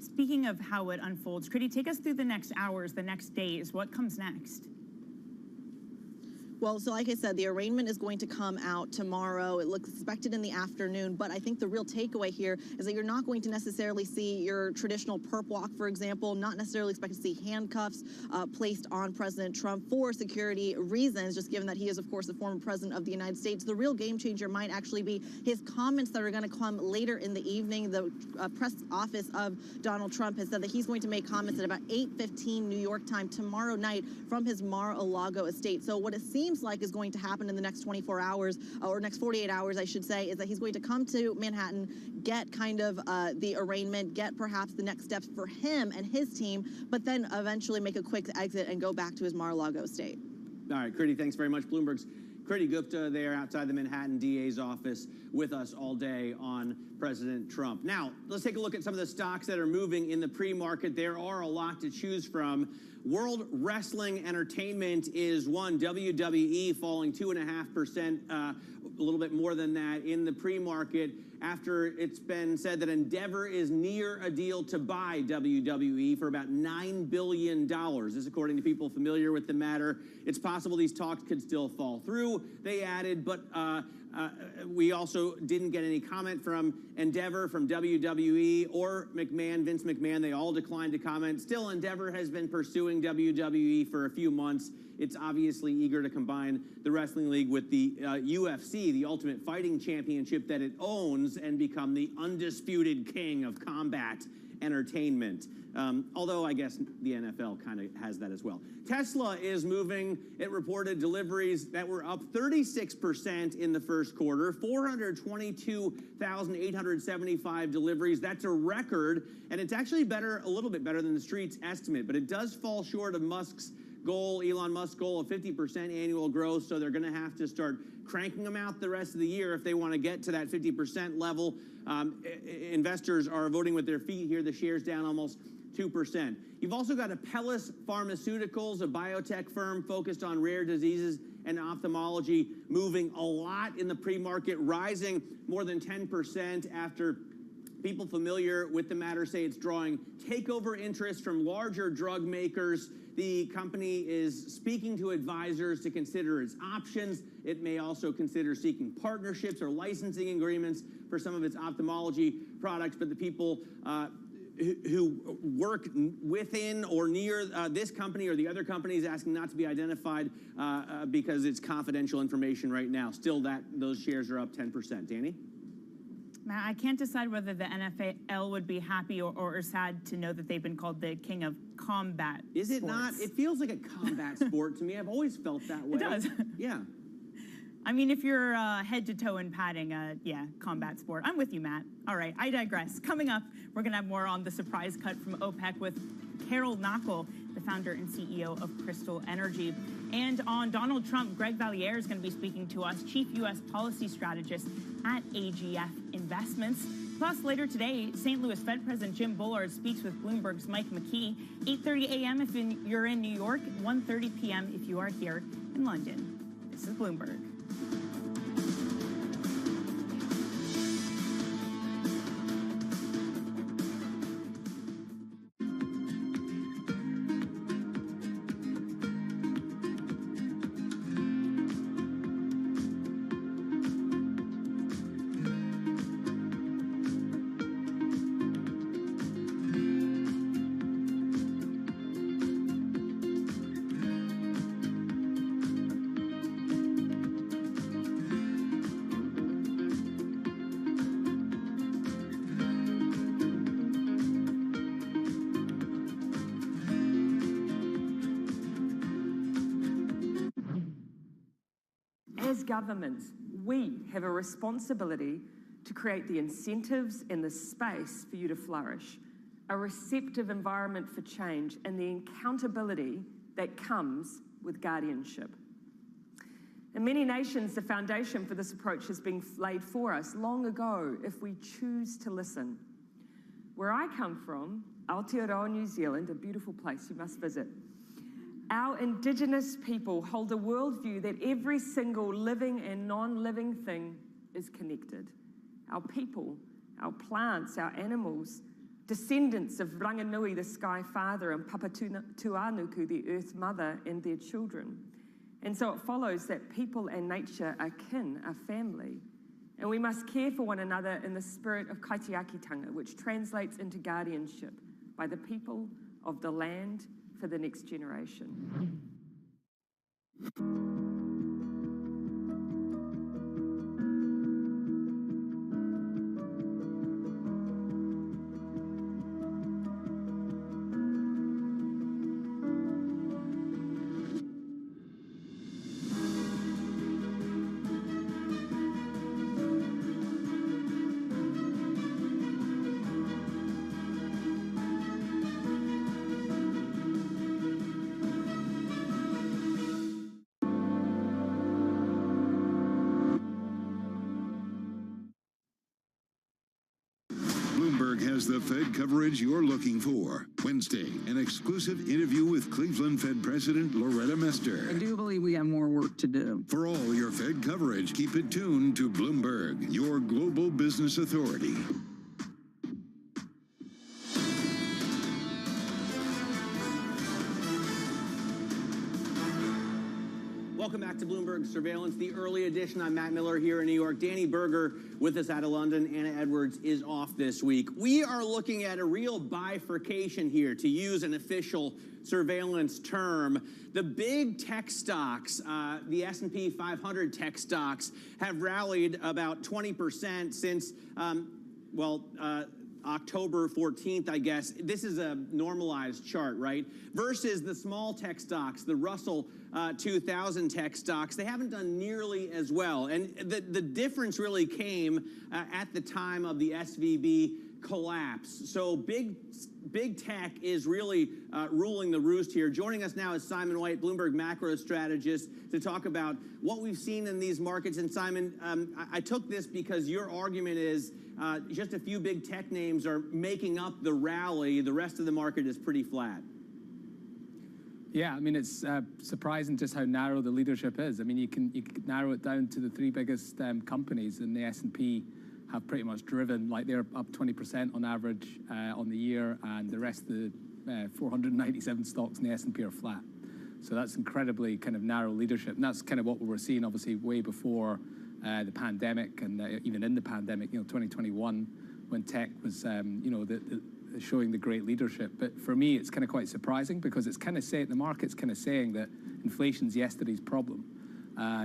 Speaking of how it unfolds, Kriti, take us through the next hours, the next days. What comes next?
Well, so like I said, the arraignment is going to come out tomorrow. It looks expected in the afternoon, but I think the real takeaway here is that you're not going to necessarily see your traditional perp walk, for example, not necessarily expect to see handcuffs placed on President Trump for security reasons, just given that he is, of course, the former president of the United States. The real game changer might actually be his comments that are going to come later in the evening. The press office of Donald Trump has said that he's going to make comments at about 8:15 New York time tomorrow night from his Mar-a-Lago estate. So what it seems like is going to happen in the next 24 hours, or next 48 hours, I should say, is that he's going to come to Manhattan, get kind of the arraignment, get perhaps the next steps for him and his team, but then eventually make a quick exit and go back to his Mar-a-Lago estate.
All right, Kriti, thanks very much. Bloomberg's Kriti Gupta there outside the Manhattan DA's office with us all day on President Trump. Now, let's take a look at some of the stocks that are moving in the pre-market. There are a lot to choose from. World Wrestling Entertainment is one. WWE falling 2.5%, a little bit more than that in the pre-market after it's been said that Endeavor is near a deal to buy WWE for about $9 billion. This, according to people familiar with the matter. It's possible these talks could still fall through, they added, but We also didn't get any comment from Endeavor, from WWE, or McMahon, Vince McMahon. They all declined to comment. Still, Endeavor has been pursuing WWE for a few months. It's obviously eager to combine the Wrestling League with the UFC, the Ultimate Fighting Championship that it owns, and become the undisputed king of combat entertainment. Although I guess the NFL kind of has that as well. Tesla is moving. It reported deliveries that were up 36% in the first quarter, 422,875 deliveries. That's a record, and it's actually better, a little bit better than the street's estimate, but it does fall short of Musk's goal, Elon Musk's goal of 50% annual growth, so they're going to have to start cranking them out the rest of the year if they want to get to that 50% level. Investors are voting with their feet here. The share's down almost 2%. You've also got Apellis Pharmaceuticals, a biotech firm focused on rare diseases and ophthalmology, moving a lot in the pre-market, rising more than 10% after people familiar with the matter say it's drawing takeover interest from larger drug makers. The company is speaking to advisors to consider its options. It may also consider seeking partnerships or licensing agreements for some of its ophthalmology products, but the people who work within or near this company or the other companies asking not to be identified because it's confidential information right now. Still, those shares are up 10%. Danny?
Matt, I can't decide whether the NFL would be happy or sad to know that they've been called the king of combat.
Is it
sports.
not? It feels like a combat sport to me. I've always felt that way.
It does.
Yeah.
I mean, if you're head to toe in padding, yeah, combat sport. I'm with you, Matt. All right, I digress. Coming up, we're going to have more on the surprise cut from OPEC with Carol Knockel, the founder and CEO of Crystal Energy. And on Donald Trump, Greg Valliere is going to be speaking to us, Chief U.S. Policy Strategist at AGF Investments. Plus, later today, St. Louis Fed President Jim Bullard speaks with Bloomberg's Mike McKee, 8:30 a.m. if you're in New York, 1:30 p.m. if you are here in London. This is Bloomberg.
As governments, we have a responsibility to create the incentives and the space for you to flourish, a receptive environment for change, and the accountability that comes with guardianship. In many nations, the foundation for this approach has been laid for us long ago if we choose to listen. Where I come from, Aotearoa, New Zealand, a beautiful place you must visit, our Indigenous people hold a worldview that every single living and non-living thing is connected. Our people, our plants, our animals, descendants of Ranganui, the Sky Father, and Papatuanuku, the Earth Mother, and their children. And so it follows that people and nature are kin, are family. And we must care for one another in the spirit of kaitiakitanga, which translates into guardianship by the people of the land for the next generation.
Bloomberg has the Fed coverage you're looking for. Wednesday, an exclusive interview with Cleveland Fed President Loretta Mester.
I do believe we have more work to do.
For all your Fed coverage, keep it tuned to Bloomberg, your global business authority.
Welcome back to Bloomberg Surveillance, the early edition. I'm Matt Miller here in New York. Danny Berger with us out of London. Anna Edwards is off this week. We are looking at a real bifurcation here, to use an official surveillance term. The big tech stocks, the S&P 500 tech stocks, have rallied about 20% since, October 14th, I guess. This is a normalized chart, right? Versus the small tech stocks, the Russell 2000 tech stocks, they haven't done nearly as well. And the difference really came at the time of the SVB collapse. So big tech is really ruling the roost here. Joining us now is Simon White, Bloomberg macro strategist, to talk about what we've seen in these markets. And Simon, I took this because your argument is just a few big tech names are making up the rally. The rest of the market is pretty flat.
Yeah, I mean, it's surprising just how narrow the leadership is. I mean, you can narrow it down to the three biggest companies in the S&P have pretty much driven, like they're up 20% on average on the year, and the rest of the 497 stocks in the S&P are flat. So that's incredibly kind of narrow leadership, and that's kind of what we were seeing, obviously, way before the pandemic, and even in the pandemic, 2021, when tech was, showing the great leadership. But for me, it's kind of quite surprising because it's kind of the market's kind of saying that inflation's yesterday's problem,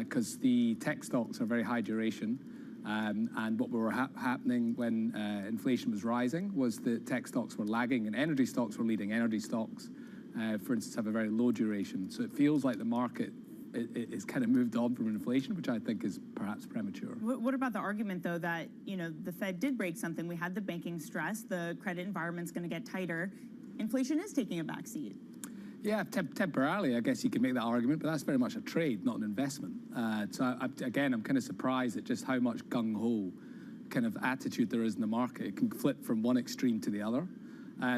because the tech stocks are very high duration. And what were happening when inflation was rising was that tech stocks were lagging and energy stocks were leading. Energy stocks, for instance, have a very low duration. So it feels like the market is kind of moved on from inflation, which I think is perhaps premature.
What about the argument, though, that the Fed did break something? We had the banking stress. The credit environment's going to get tighter. Inflation is taking a backseat.
Yeah, temporarily, I guess you can make that argument, but that's very much a trade, not an investment. So I'm kind of surprised at just how much gung-ho kind of attitude there is in the market. It can flip from one extreme to the other.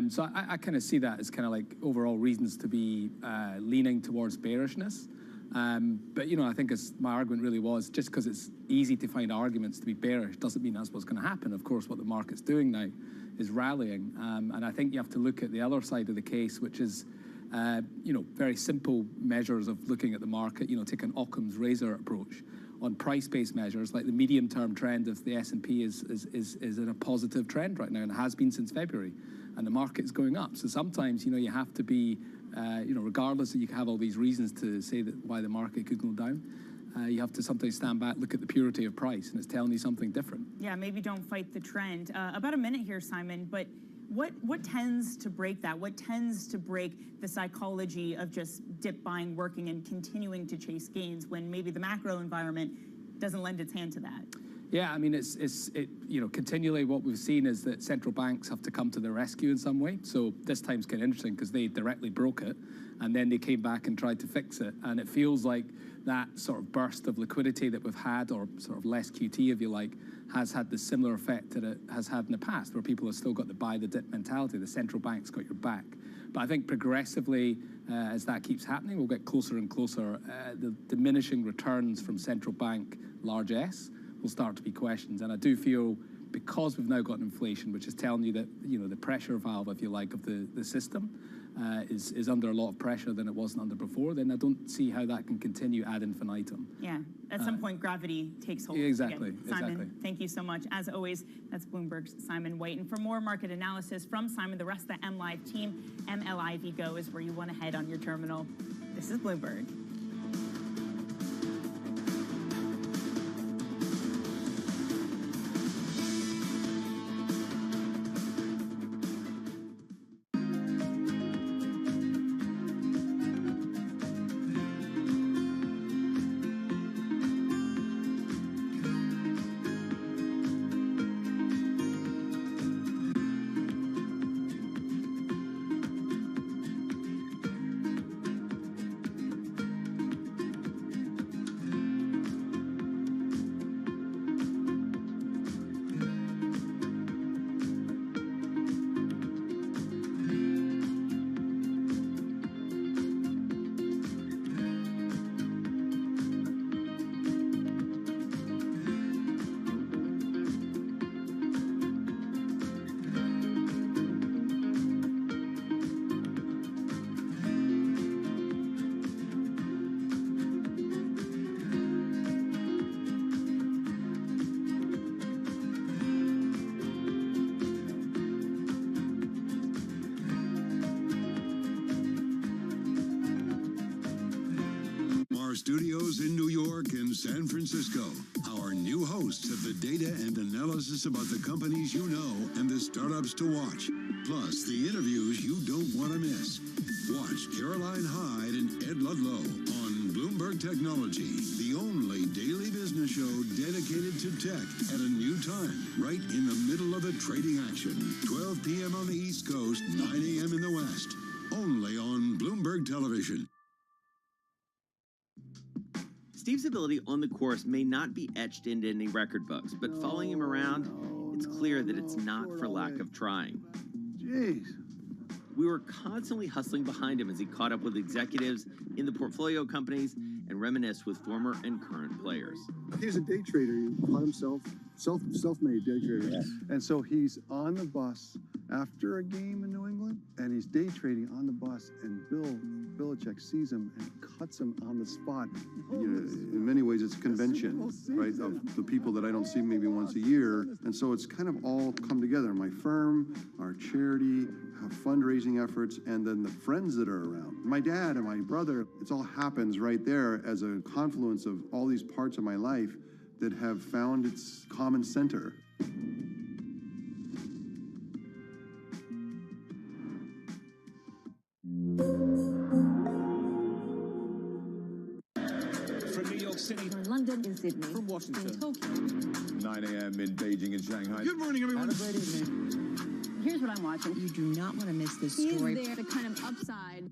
So I kind of see that as kind of like overall reasons to be leaning towards bearishness. But, I think as my argument really was, just because it's easy to find arguments to be bearish doesn't mean that's what's going to happen. Of course, what the market's doing now is rallying. And I think you have to look at the other side of the case, which is very simple measures of looking at the market, take an Occam's razor approach on price-based measures. Like the medium-term trend of the S&P is in a positive trend right now, and it has been since February, and the market's going up. So sometimes, you have to be, regardless that you can have all these reasons to say that why the market could go down, you have to sometimes stand back, look at the purity of price, and it's telling you something different.
Yeah, maybe don't fight the trend. About a minute here, Simon, but what tends to break that? What tends to break the psychology of just dip buying working and continuing to chase gains when maybe the macro environment doesn't lend its hand to that?
Yeah, I mean, continually what we've seen is that central banks have to come to the rescue in some way. So this time's kind of interesting because they directly broke it, and then they came back and tried to fix it. And it feels like that sort of burst of liquidity that we've had, or sort of less QT, if you like, has had the similar effect that it has had in the past, where people have still got the buy the dip mentality. The central bank's got your back. But I think progressively, as that keeps happening, we'll get closer and closer. The diminishing returns from central bank, large S, will start to be questions. And I do feel, because we've now got inflation, which is telling you that the pressure valve, if you like, of the system is under a lot of pressure than it wasn't under before, then I don't see how that can continue ad infinitum.
Yeah, at some point gravity takes hold.
Exactly.
Again. Simon,
exactly.
Thank you so much. As always, that's Bloomberg's Simon White. And for more market analysis from Simon, the rest of the MLive team, MLive Go is where you want to head on your terminal. This is Bloomberg.
studios in New York and San Francisco, our new hosts have the data and analysis about the companies you know and the startups to watch, plus the interviews you don't want to miss. Watch Caroline Hyde and Ed Ludlow on Bloomberg Technology, the only daily business show dedicated to tech at a new time, right in the middle of the trading action. 12 p.m. on the East Coast, 9 a.m. in the West, only on Bloomberg Television.
Steve's ability on the course may not be etched into any record books, but following him around, it's clear that it's not for lack of trying.
Jeez.
We were constantly hustling behind him as he caught up with executives in the portfolio companies and reminisced with former and current players.
He's a day trader. He taught himself, self-made day trader. Yes. And so he's on the bus after a game in New England, and he's day trading on the bus, and Bill Belichick sees him and cuts him on the spot. You know, in many ways, it's a convention, right, of the people that I don't see maybe once a year. And so it's kind of all come together. My firm, our charity, fundraising efforts, and then the friends that are around. My dad and my brother, it all happens right there as a confluence of all these parts of my life that have found its common center.
From New York City,
From London, in Sydney,
from Washington,
in Tokyo.
9 a.m. in Beijing and Shanghai.
Good morning, everyone.
Have a great evening. Here's what I'm watching.
You do not want to miss this
Is
story.
there the kind of upside?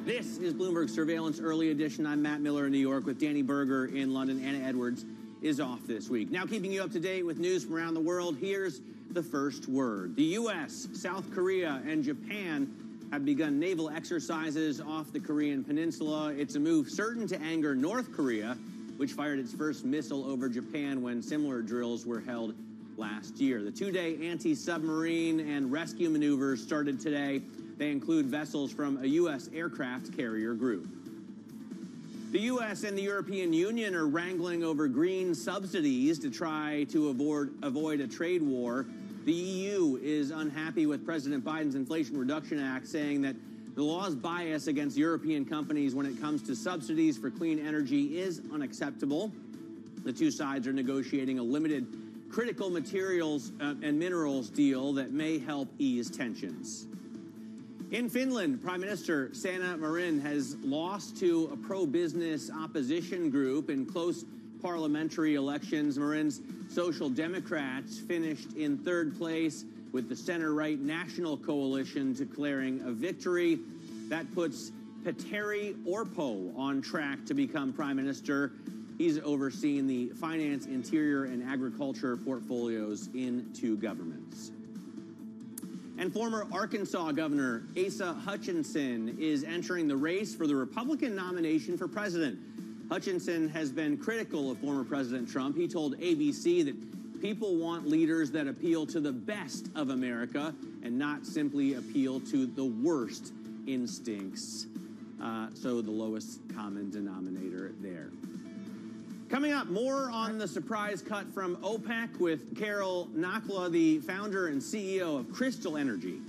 This is Bloomberg Surveillance Early Edition. I'm Matt Miller in New York with Danny Berger in London. Anna Edwards is off this week. Now, keeping you up to date with news from around the world, here's the first word. The U.S., South Korea, and Japan have begun naval exercises off the Korean peninsula. It's a move certain to anger North Korea, which fired its first missile over Japan when similar drills were held last year. The two-day anti-submarine and rescue maneuvers started today. They include vessels from a U.S. aircraft carrier group. The U.S. and the European Union are wrangling over green subsidies to try to avoid a trade war. The EU is unhappy with President Biden's Inflation Reduction Act, saying that the law's bias against European companies when it comes to subsidies for clean energy is unacceptable. The two sides are negotiating a limited critical materials and minerals deal that may help ease tensions. In Finland, Prime Minister Sanna Marin has lost to a pro-business opposition group in close parliamentary elections. Marin's Social Democrats finished in third place, with the center-right National Coalition declaring a victory. That puts Petteri Orpo on track to become Prime Minister. He's overseen the finance, interior, and agriculture portfolios in two governments. And former Arkansas Governor Asa Hutchinson is entering the race for the Republican nomination for president. Hutchinson has been critical of former President Trump. He told ABC that people want leaders that appeal to the best of America and not simply appeal to the worst instincts. So the lowest common denominator there. Coming up, more on the surprise cut from OPEC with Carol Nakla, the founder and CEO of Crystal Energy.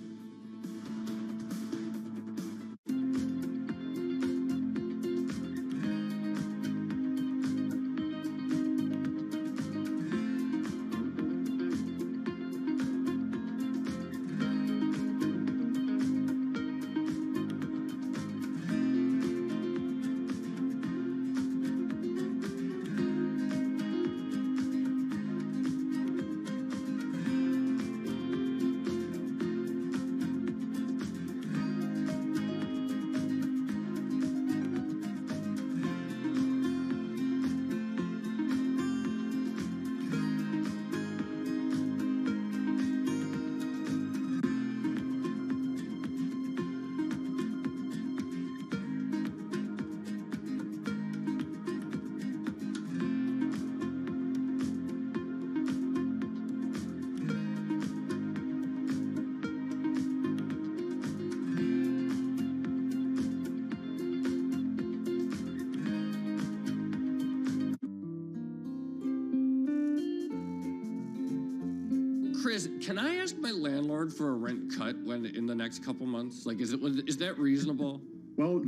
curious, can I ask my landlord for a rent cut in the next couple months? Like, is that reasonable?
Well,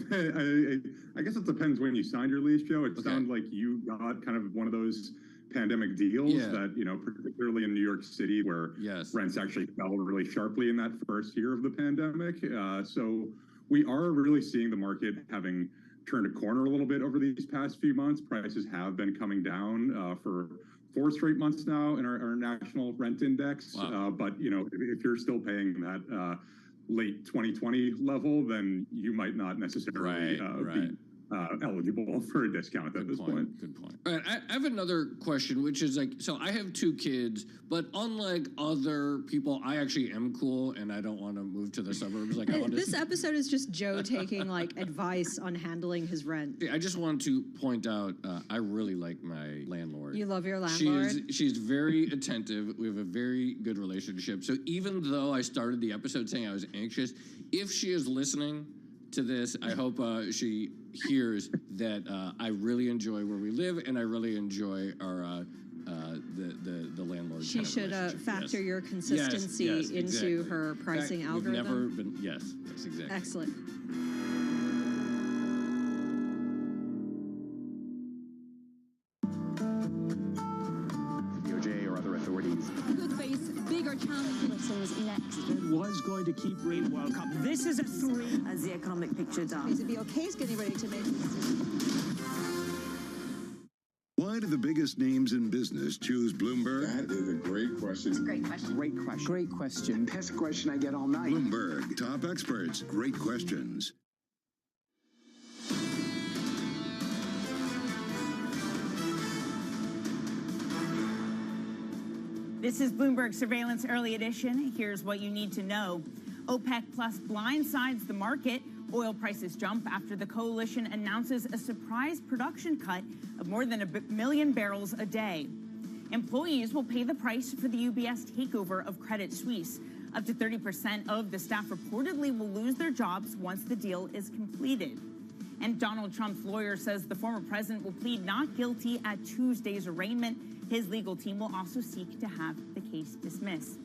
I guess it depends when you signed your lease, Joe. It sounds like you got kind of one of those pandemic deals that, particularly in New York City, where rents actually fell really sharply in that first year of the pandemic. So we are really seeing the market having turned a corner a little bit over these past few months. Prices have been coming down for 4 straight months now in our national rent index. But, if you're still paying that late 2020 level, then you might not necessarily be eligible for a discount at this point.
Good point. All right, I have another question, which is like, so I have 2 kids, but unlike other people, I actually am cool and I don't want to move to the suburbs. Like,
this episode is just Joe taking like advice on handling his rent.
I just want to point out, I really like my landlord.
You love your landlord?
She's very attentive. We have a very good relationship. So even though I started the episode saying I was anxious, if she is listening to this, I hope she hears that I really enjoy where we live, and I really enjoy our the landlord.
She should factor your consistency into her pricing algorithm.
We've never been. Yes, exactly.
Excellent.
DOJ or other authorities
could face bigger challenges next.
Was going to keep rate World Cup. This is a 3.
As the economic picture does.
The BOK is getting ready to make a decision.
Why do the biggest names in business choose Bloomberg?
That is a great question.
It's a great question.
Great question. Great question. Best question I get all night.
Bloomberg, top experts, great questions.
This is Bloomberg Surveillance Early Edition. Here's what you need to know. OPEC Plus blindsides the market. Oil prices jump after the coalition announces a surprise production cut of more than 1 million barrels a day. Employees will pay the price for the UBS takeover of Credit Suisse. Up to 30% of the staff reportedly will lose their jobs once the deal is completed. And Donald Trump's lawyer says the former president will plead not guilty at Tuesday's arraignment. His legal team will also seek to have the case dismissed.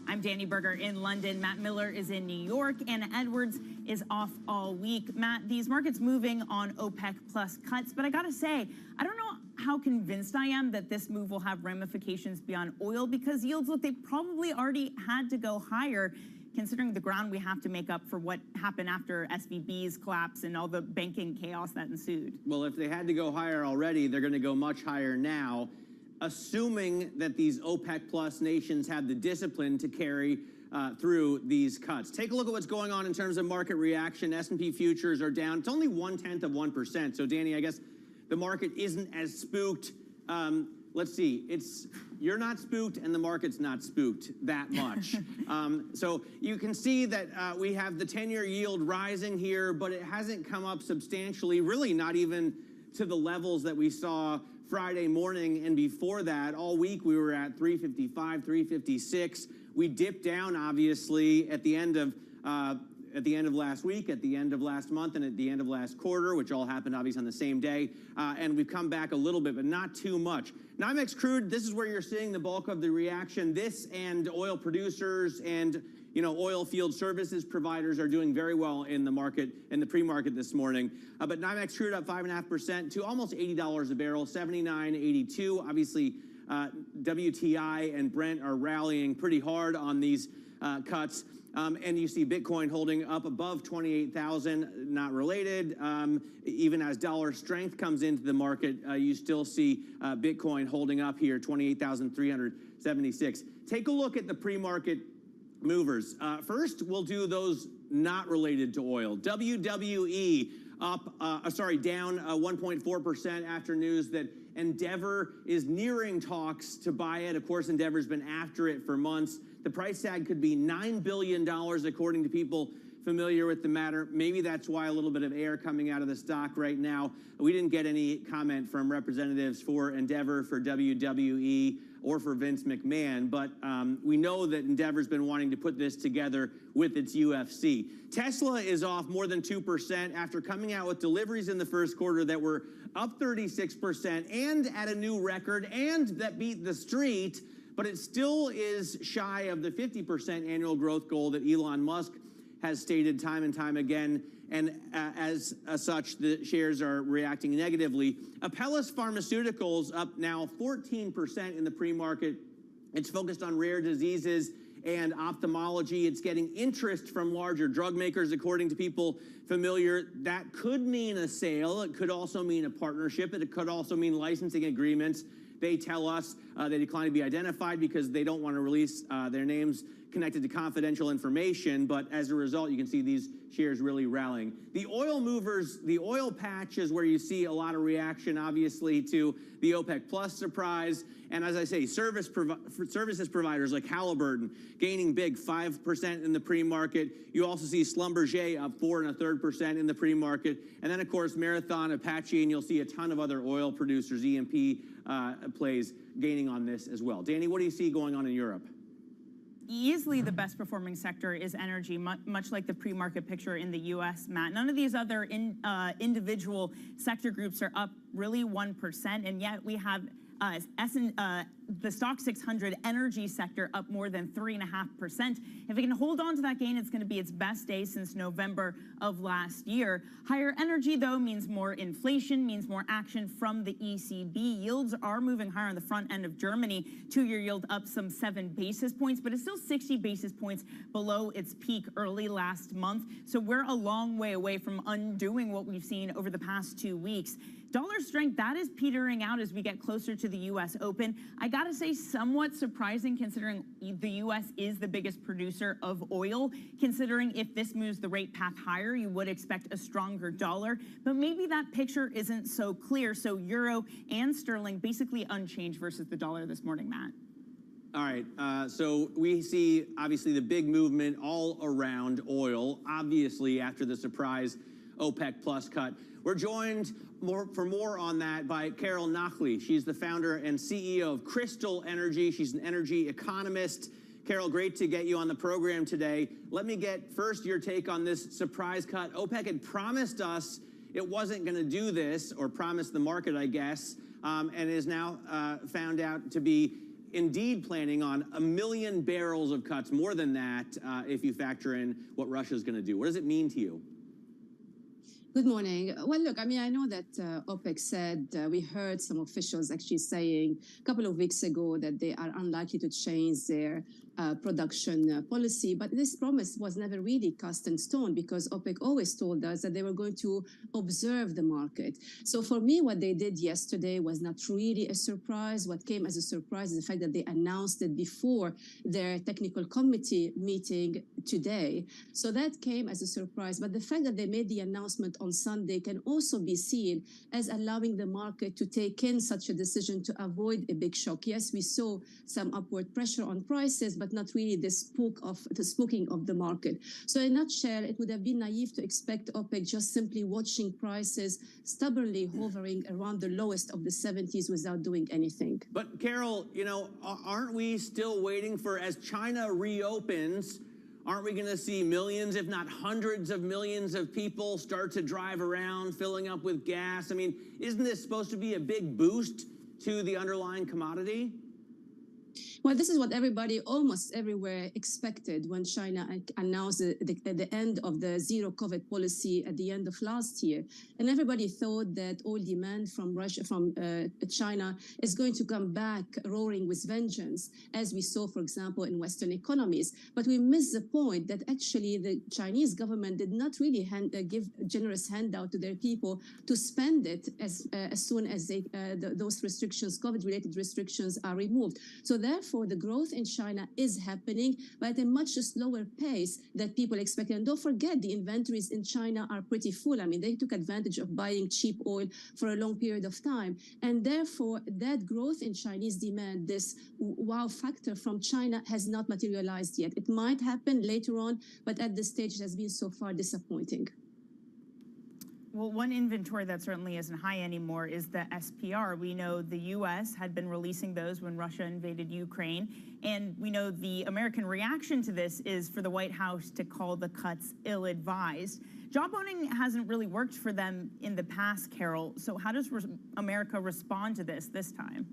I'm Danny Berger in London. Matt Miller is in New York. Anna Edwards is off all week. Matt, these markets moving on OPEC plus cuts, but I gotta say, I don't know how convinced I am that this move will have ramifications beyond oil, because yields look, they probably already had to go higher, considering the ground we have to make up for what happened after SVB's collapse and all the banking chaos that ensued.
Well, if they had to go higher already, they're going to go much higher now, assuming that these OPEC plus nations have the discipline to carry through these cuts. Take a look at what's going on in terms of market reaction. S&P futures are down. It's only 0.1%. So, Danny, I guess the market isn't as spooked. Let's see. You're not spooked, and the market's not spooked that much. So you can see that we have the 10-year yield rising here, but it hasn't come up substantially, really not even to the levels that we saw Friday morning, and before that, all week we were at 355, 356. We dipped down, obviously, at the end of last week, at the end of last month, and at the end of last quarter, which all happened obviously on the same day. And we've come back a little bit, but not too much. NYMEX crude, this is where you're seeing the bulk of the reaction. This and oil producers and oil field services providers are doing very well in the market, in the pre-market this morning. But NYMEX crude up 5.5% to almost $80 a barrel, 79.82. Obviously, WTI and Brent are rallying pretty hard on these cuts. And you see Bitcoin holding up above 28,000, not related. Even as dollar strength comes into the market, you still see Bitcoin holding up here, 28,376. Take a look at the pre-market movers. First, we'll do those not related to oil. WWE up, down 1.4% after news that Endeavor is nearing talks to buy it. Of course, Endeavor's been after it for months. The price tag could be $9 billion, according to people familiar with the matter. Maybe that's why a little bit of air coming out of the stock right now. We didn't get any comment from representatives for Endeavor, for WWE, or for Vince McMahon, but we know that Endeavor's been wanting to put this together with its UFC. Tesla is off more than 2% after coming out with deliveries in the first quarter that were up 36% and at a new record, and that beat the street but it still is shy of the 50% annual growth goal that Elon Musk has stated time and time again. And as such, the shares are reacting negatively. Apellis Pharmaceuticals up now 14% in the pre-market. It's focused on rare diseases and ophthalmology. It's getting interest from larger drug makers, according to people familiar. That could mean a sale. It could also mean a partnership. It could also mean licensing agreements. They tell us they decline to be identified because they don't want to release their names connected to confidential information, but as a result, you can see these shares really rallying. The oil movers, the oil patch is where you see a lot of reaction, obviously, to the OPEC Plus surprise. And as I say, services providers like Halliburton gaining big, 5% in the pre-market. You also see Schlumberger up 4.33% in the pre-market. And then, of course, Marathon, Apache, and you'll see a ton of other oil producers, E&P plays gaining on this as well. Danny, what do you see going on in Europe?
Easily the best performing sector is energy, much like the pre-market picture in the U.S., Matt. None of these other individual sector groups are up really 1%, and yet we have the stock 600 energy sector up more than 3.5%. If it can hold on to that gain, it's going to be its best day since November of last year. Higher energy, though, means more inflation, means more action from the ECB. Yields are moving higher on the front end of Germany. Two-year yield up some 7 basis points, but it's still 60 basis points below its peak early last month. So we're a long way away from undoing what we've seen over the past 2 weeks. Dollar strength, that is petering out as we get closer to the U.S. Open. I gotta say, somewhat surprising considering the U.S. is the biggest producer of oil. Considering if this moves the rate path higher, you would expect a stronger dollar. But maybe that picture isn't so clear. So euro and sterling basically unchanged versus the dollar this morning, Matt.
All right, so we see, obviously, the big movement all around oil, obviously, after the surprise OPEC Plus cut. We're joined for more on that by Carol Nachli. She's the founder and CEO of Crystal Energy. She's an energy economist. Carol, great to get you on the program today. Let me get first your take on this surprise cut. OPEC had promised us it wasn't going to do this, or promised the market, I guess, and is now found out to be indeed planning on 1 million barrels of cuts, more than that, if you factor in what Russia's going to do. What does it mean to you?
Good morning. Well, look, I mean, I know that OPEC said, we heard some officials actually saying a couple of weeks ago that they are unlikely to change their production policy. But this promise was never really cast in stone because OPEC always told us that they were going to observe the market. So for me, what they did yesterday was not really a surprise. What came as a surprise is the fact that they announced it before their technical committee meeting today. So that came as a surprise. But the fact that they made the announcement on Sunday can also be seen as allowing the market to take in such a decision to avoid a big shock. Yes, we saw some upward pressure on prices, but not really the spooking of the market. So in a nutshell, it would have been naive to expect OPEC just simply watching prices stubbornly hovering around the lowest of the 70s without doing anything.
But Carol, you know, aren't we still waiting for, as China reopens, aren't we going to see millions, if not hundreds of millions of people start to drive around filling up with gas? I mean, isn't this supposed to be a big boost to the underlying commodity?
Well, this is what everybody almost everywhere expected when China announced the end of the zero COVID policy at the end of last year. And everybody thought that oil demand from China is going to come back roaring with vengeance, as we saw, for example, in Western economies. But we missed the point that actually the Chinese government did not really give generous handout to their people to spend it as soon as those restrictions, COVID-related restrictions, are removed. So therefore, the growth in China is happening, but at a much slower pace than people expected. And don't forget, the inventories in China are pretty full. I mean, they took advantage of buying cheap oil for a long period of time. And therefore, that growth in Chinese demand, this wow factor from China, has not materialized yet. It might happen later on, but at this stage, it has been so far disappointing.
Well, one inventory that certainly isn't high anymore is the SPR. We know the U.S. had been releasing those when Russia invaded Ukraine, and we know the American reaction to this is for the White House to call the cuts ill-advised. Job owning hasn't really worked for them in the past, Carol, so how does America respond to this time?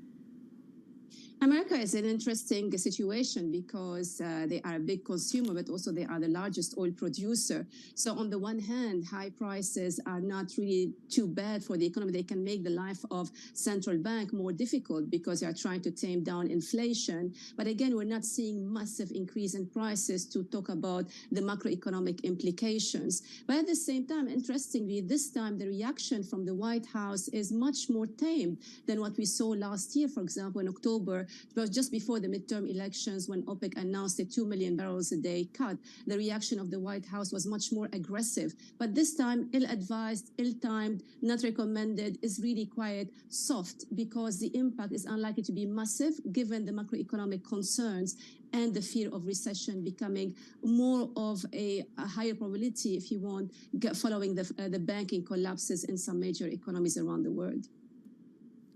America is an interesting situation because they are a big consumer, but also they are the largest oil producer. So on the one hand, high prices are not really too bad for the economy. They can make the life of central bank more difficult because they are trying to tame down inflation. But again, we're not seeing massive increase in prices to talk about the macroeconomic implications. But at the same time, interestingly, this time the reaction from the White House is much more tame than what we saw last year, for example, in October. It was just before the midterm elections when OPEC announced a 2 million barrels a day cut. The reaction of the White House was much more aggressive. But this time, ill-advised, ill-timed, not recommended, is really quite soft because the impact is unlikely to be massive given the macroeconomic concerns and the fear of recession becoming more of a higher probability, if you want, following the banking collapses in some major economies around the world.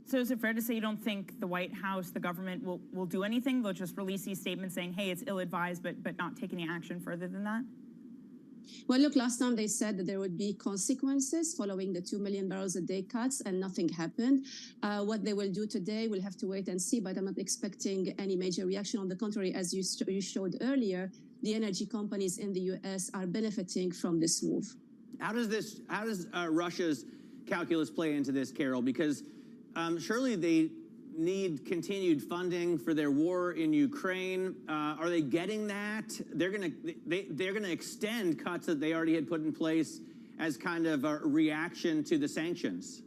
So is it fair to say you don't think the White House, the government, will do anything? They'll just release these statements saying, hey, it's ill-advised, but not take any action further than that?
Well, look, last time they said that there would be consequences following the 2 million barrels a day cuts, and nothing happened. What they will do today, we'll have to wait and see, but I'm not expecting any major reaction. On the contrary, as you showed earlier, the energy companies in the U.S. are benefiting from this move.
How does Russia's calculus play into this, Carol? Because surely they need continued funding for their war in Ukraine. Are they getting that? They're gonna extend cuts that they already had put in place as kind of a reaction to the sanctions.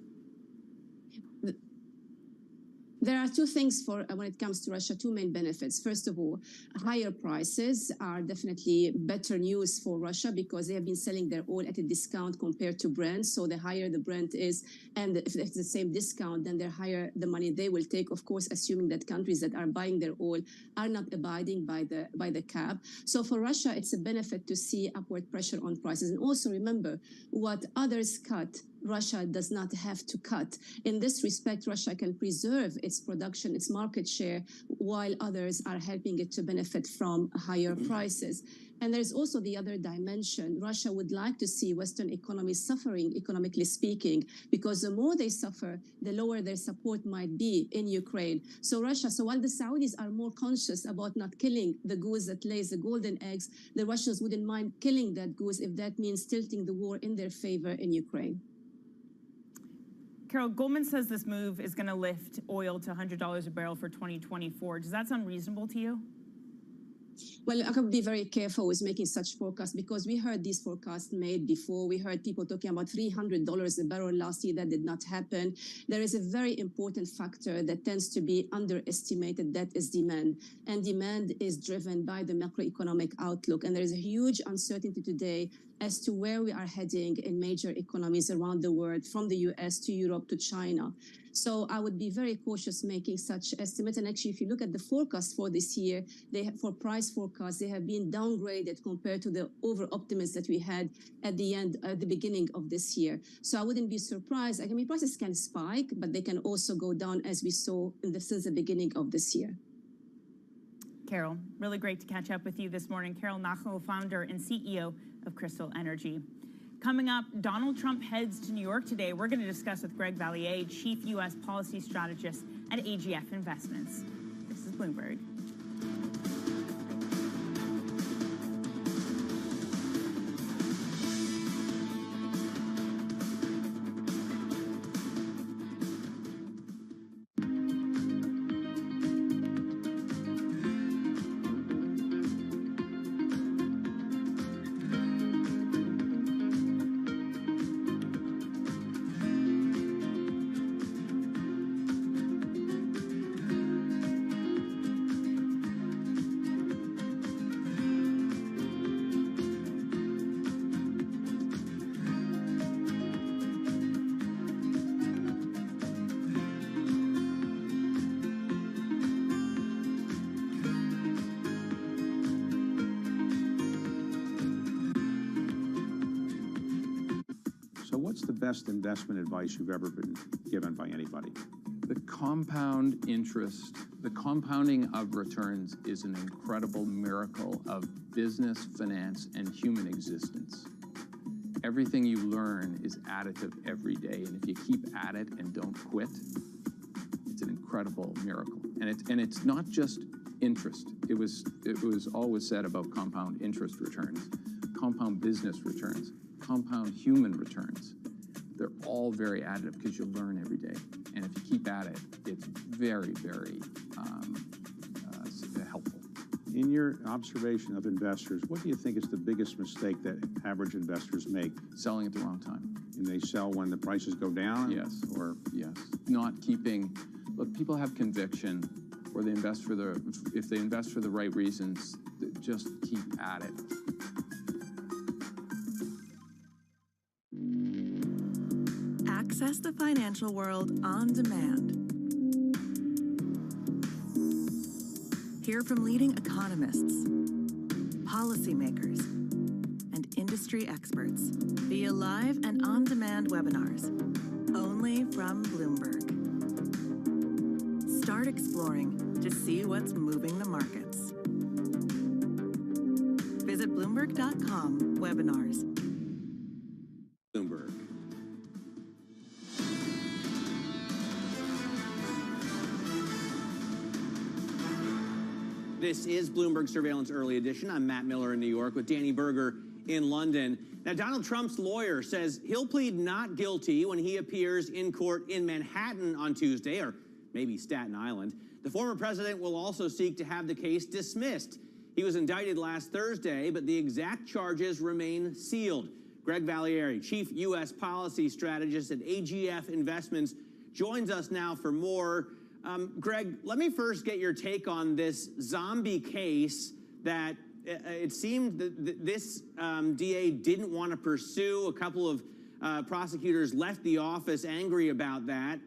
There are two things when it comes to Russia, two main benefits. First of all, higher prices are definitely better news for Russia because they have been selling their oil at a discount compared to Brent. So the higher the Brent is, and if it's the same discount, then the higher the money they will take, of course, assuming that countries that are buying their oil are not abiding by the cap. So for Russia, it's a benefit to see upward pressure on prices. And also remember, what others cut, Russia does not have to cut. In this respect, Russia can preserve its production, its market share, while others are helping it to benefit from higher prices. And there's also the other dimension. Russia would like to see Western economies suffering, economically speaking, because the more they suffer, the lower their support might be in Ukraine. So while the Saudis are more conscious about not killing the goose that lays the golden eggs, the Russians wouldn't mind killing that goose if that means tilting the war in their favor in Ukraine.
Carol, Goldman says this move is going to lift oil to $100 a barrel for 2024. Does that sound reasonable to you?
Well, I can be very careful with making such forecasts because we heard these forecasts made before. We heard people talking about $300 a barrel last year. That did not happen. There is a very important factor that tends to be underestimated. That is demand. And demand is driven by the macroeconomic outlook. And there is a huge uncertainty today as to where we are heading in major economies around the world, from the US to Europe to China. So I would be very cautious making such estimates. And actually, if you look at the forecast for this year, for price forecasts, they have been downgraded compared to the over-optimism that we had at the beginning of this year. So I wouldn't be surprised. I mean, prices can spike, but they can also go down as we saw since the beginning of this year.
Carol, really great to catch up with you this morning. Carol Nachel, founder and CEO of Crystal Energy. Coming up, Donald Trump heads to New York today. We're going to discuss with Greg Valliere, Chief U.S. Policy Strategist at AGF Investments. This is Bloomberg.
What's the best investment advice you've ever been given by anybody?
The compound interest, the compounding of returns is an incredible miracle of business, finance, and human existence. Everything you learn is additive every day, and if you keep at it and don't quit, it's an incredible miracle. And it's not just interest. It was always said about compound interest returns, compound business returns, compound human returns. They're all very additive because you learn every day. And if you keep at it, it's very, very helpful.
In your observation of investors, what do you think is the biggest mistake that average investors make?
Selling at the wrong time.
And they sell when the prices go down?
Yes. Or yes. Not keeping, look, people have conviction, or they invest for if they invest for the right reasons, just keep at it.
Access the financial world on demand. Hear from leading economists, policymakers, and industry experts via live and on-demand webinars, only from Bloomberg. Start exploring to see what's moving the markets. Visit Bloomberg.com/webinars.
Bloomberg. This is Bloomberg Surveillance Early Edition. I'm Matt Miller in New York with Danny Berger in London. Now, Donald Trump's lawyer says he'll plead not guilty when he appears in court in Manhattan on Tuesday, or maybe Staten Island. The former president will also seek to have the case dismissed. He was indicted last Thursday, but the exact charges remain sealed. Greg Valliere, chief U.S. policy strategist at AGF Investments, joins us now for more. Greg, let me first get your take on this zombie case that it seemed that this DA didn't want to pursue. A couple of prosecutors left the office angry about that.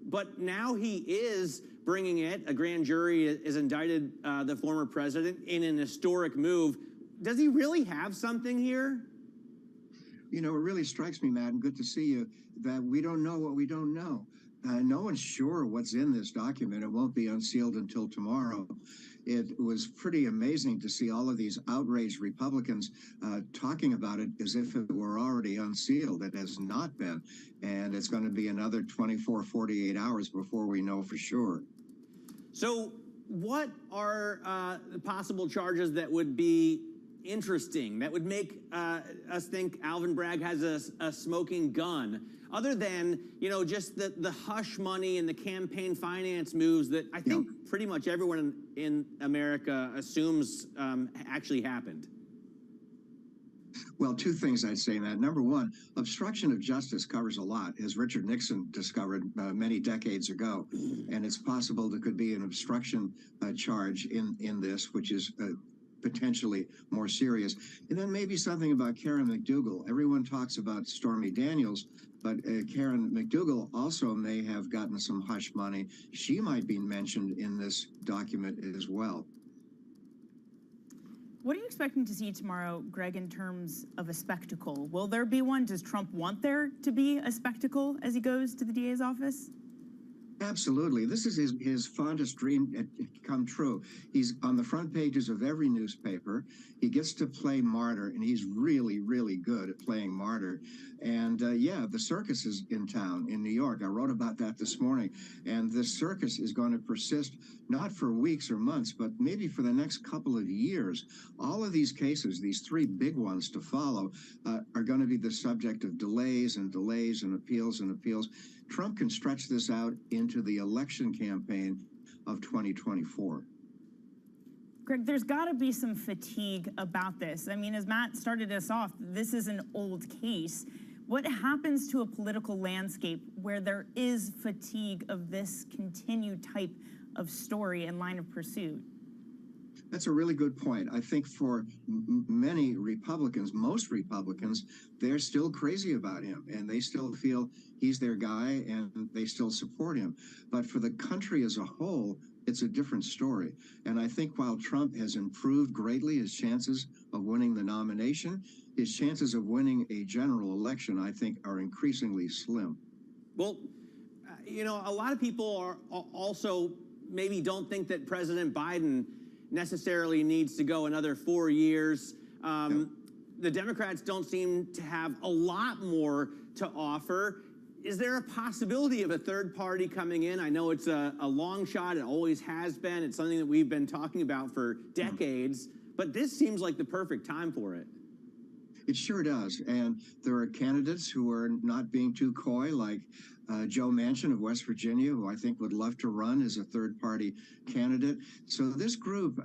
But now he is bringing it. A grand jury is indicted the former president in an historic move. Does he really have something here?
You know, it really strikes me, Matt, and good to see you, that we don't know what we don't know. No one's sure what's in this document. It won't be unsealed until tomorrow. It was pretty amazing to see all of these outraged Republicans talking about it as if it were already unsealed. It has not been. And it's going to be another 24, 48 hours before we know for sure.
So what are the possible charges that would be interesting, that would make us think Alvin Bragg has a smoking gun, other than, you know, just the hush money and the campaign finance moves that I think pretty much everyone in America assumes actually happened?
Well, two things I'd say in that. Number one, obstruction of justice covers a lot, as Richard Nixon discovered many decades ago. And it's possible there could be an obstruction charge in this, which is potentially more serious. And then maybe something about Karen McDougal. Everyone talks about Stormy Daniels, but Karen McDougal also may have gotten some hush money. She might be mentioned in this document as well.
What are you expecting to see tomorrow, Greg, in terms of a spectacle? Will there be one? Does Trump want there to be a spectacle as he goes to the DA's office?
Absolutely. This is his fondest dream come true. He's on the front pages of every newspaper. He gets to play martyr, and he's really, really good at playing martyr. And yeah, the circus is in town in New York. I wrote about that this morning. And this circus is going to persist not for weeks or months, but maybe for the next couple of years. All of these cases, these three big ones to follow, are going to be the subject of delays and delays and appeals and appeals. Trump can stretch this out into the election campaign of 2024.
Greg, there's got to be some fatigue about this. I mean, as Matt started us off, this is an old case. What happens to a political landscape where there is fatigue of this continued type of story and line of pursuit?
That's a really good point. I think for many Republicans, most Republicans, they're still crazy about him, and they still feel he's their guy, and they still support him. But for the country as a whole, it's a different story. And I think while Trump has improved greatly his chances of winning the nomination, his chances of winning a general election, I think, are increasingly slim.
Well, you know, a lot of people are also maybe don't think that President Biden necessarily needs to go another 4 years. The Democrats don't seem to have a lot more to offer. Is there a possibility of a third party coming in? I know it's a long shot. It always has been. It's something that we've been talking about for decades. But this seems like the perfect time for it.
It sure does. And there are candidates who are not being too coy, like Joe Manchin of West Virginia, who I think would love to run as a third-party candidate. So this group,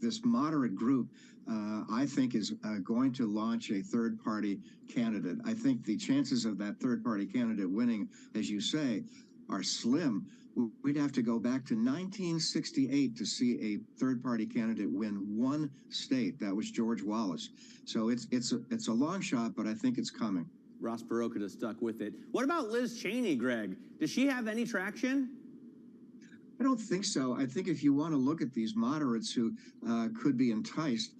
this moderate group, I think is going to launch a third-party candidate. I think the chances of that third-party candidate winning, as you say, are slim. We'd have to go back to 1968 to see a third-party candidate win one state. That was George Wallace. So it's a long shot, but I think it's coming.
Ross Perot could have stuck with it. What about Liz Cheney, Greg? Does she have any traction?
I don't think so. I think if you want to look at these moderates who could be enticed,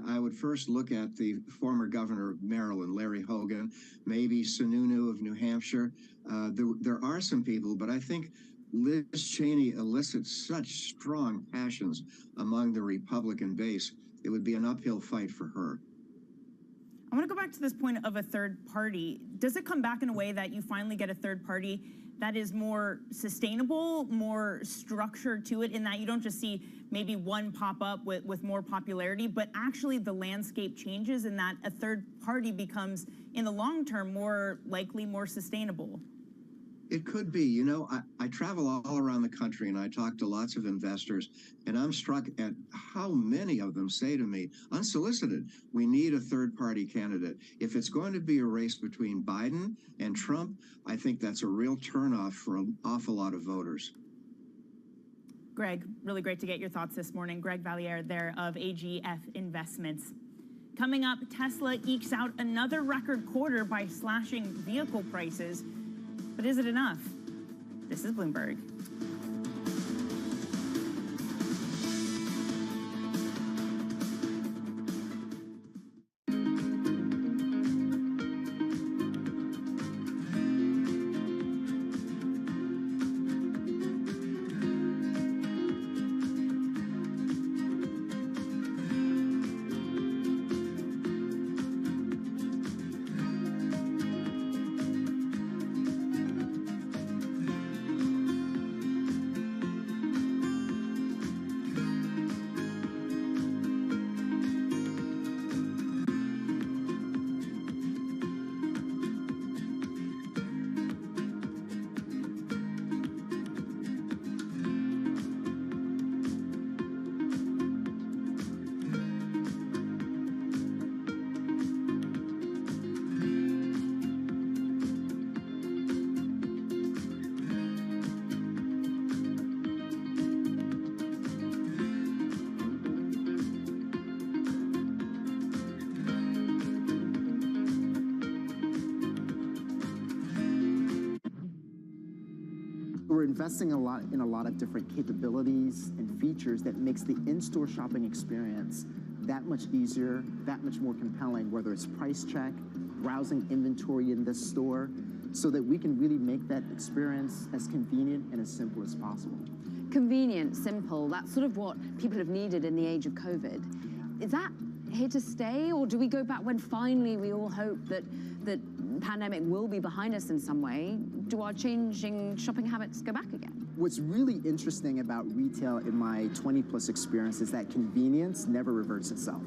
I would first look at the former governor of Maryland, Larry Hogan, maybe Sununu of New Hampshire. There are some people, but I think Liz Cheney elicits such strong passions among the Republican base. It would be an uphill fight for her.
I want to go back to this point of a third party. Does it come back in a way that you finally get a third party that is more sustainable, more structured to it, in that you don't just see maybe one pop up with more popularity, but actually the landscape changes and that a third party becomes, in the long term, more likely, more sustainable?
It could be. You know, I travel all around the country and I talk to lots of investors, and I'm struck at how many of them say to me, unsolicited, we need a third-party candidate. If it's going to be a race between Biden and Trump, I think that's a real turnoff for an awful lot of voters.
Greg, really great to get your thoughts this morning. Greg Valliere there of AGF Investments. Coming up, Tesla ekes out another record quarter by slashing vehicle prices. But is it enough? This is Bloomberg.
We're investing in a lot of different capabilities and features that makes the in-store shopping experience that much easier, that much more compelling, whether it's price check, browsing inventory in this store, so that we can really make that experience as convenient and as simple as possible.
Convenient, simple, that's sort of what people have needed in the age of COVID. Is that here to stay, or do we go back when finally we all hope that the pandemic will be behind us in some way? Do our changing shopping habits go back again?
What's really interesting about retail in my 20-plus experience is that convenience never reverts itself.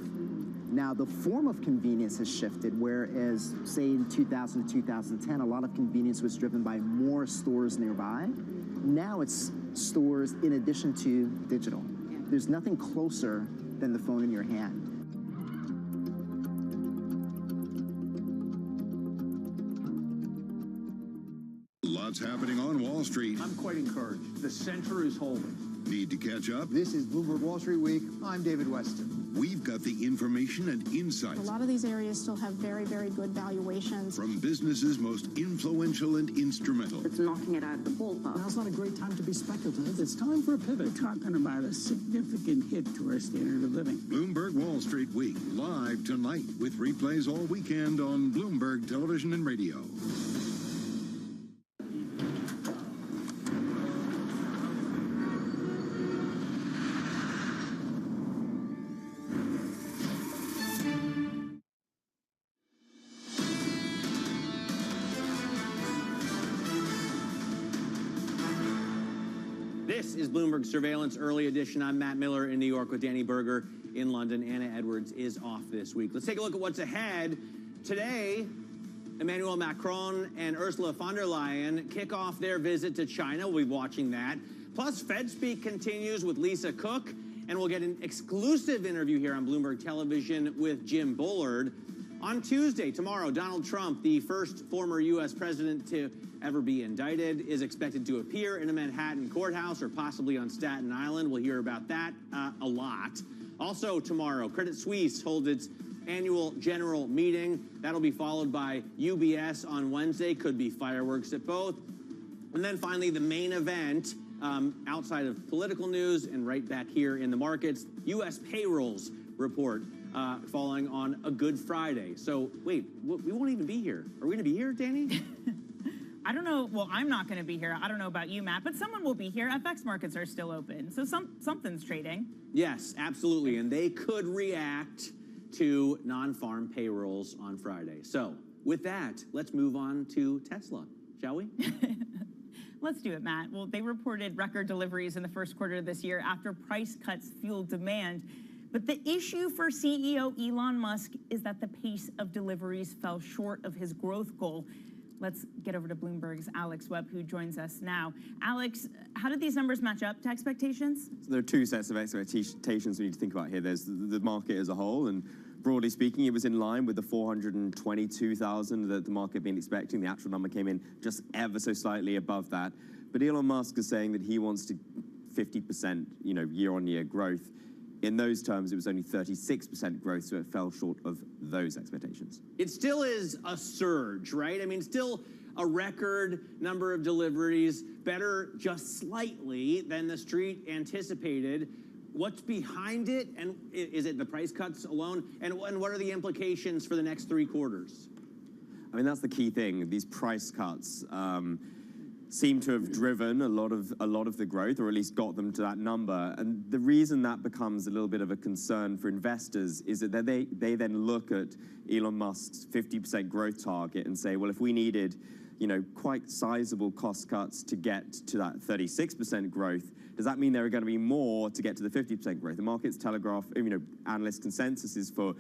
Now, the form of convenience has shifted, whereas, say, in 2000 to 2010, a lot of convenience was driven by more stores nearby. Now it's stores in addition to digital. There's nothing closer than the phone in your hand.
Lots happening on Wall Street.
I'm quite encouraged. The center is holding.
Need to catch up?
This is Bloomberg Wall Street Week. I'm David Weston.
We've got the information and insights.
A lot of these areas still have very, very good valuations.
From businesses most influential and instrumental.
It's knocking it out of the ballpark.
Now's not a great time to be speculative. It's time for a pivot. We're talking about a significant hit to our standard of living.
Bloomberg Wall Street Week, live tonight with replays all weekend on Bloomberg Television and Radio.
This is Bloomberg Surveillance Early Edition. I'm Matt Miller in New York with Danny Berger in London. Anna Edwards is off this week. Let's take a look at what's ahead. Today, Emmanuel Macron and Ursula von der Leyen kick off their visit to China. We'll be watching that. Plus, Fed Speak continues with Lisa Cook, and we'll get an exclusive interview here on Bloomberg Television with Jim Bullard. On Tuesday, tomorrow, Donald Trump, the first former U.S. president to ever be indicted, is expected to appear in a Manhattan courthouse or possibly on Staten Island. We'll hear about that a lot. Also tomorrow, Credit Suisse holds its annual general meeting. That'll be followed by UBS on Wednesday. Could be fireworks at both. And then finally, the main event, outside of political news and right back here in the markets, U.S. payrolls report falling on a Good Friday. So wait, we won't even be here. Are we going to be here, Danny?
I don't know. Well, I'm not going to be here. I don't know about you, Matt, but someone will be here. FX markets are still open, so something's trading.
Yes, absolutely. And they could react to non-farm payrolls on Friday. So with that, let's move on to Tesla, shall we?
Let's do it, Matt. Well, they reported record deliveries in the first quarter of this year after price cuts fueled demand. But the issue for CEO Elon Musk is that the pace of deliveries fell short of his growth goal. Let's get over to Bloomberg's Alex Webb, who joins us now. Alex, how did these numbers match up to expectations?
So there are two sets of expectations we need to think about here. There's the market as a whole, and broadly speaking, it was in line with the 422,000 that the market had been expecting. The actual number came in just ever so slightly above that. But Elon Musk is saying that he wants to 50%, year-on-year growth. In those terms, it was only 36% growth, so it fell short of those expectations.
It still is a surge, right? I mean, still a record number of deliveries, better just slightly than the street anticipated. What's behind it, and is it the price cuts alone? And what are the implications for the next 3 quarters?
I mean, that's the key thing. These price cuts seem to have driven a lot of the growth, or at least got them to that number. And the reason that becomes a little bit of a concern for investors is that they then look at Elon Musk's 50% growth target and say, well, if we needed, quite sizable cost cuts to get to that 36% growth, does that mean there are going to be more to get to the 50% growth? The market's telegraph, analyst consensus is for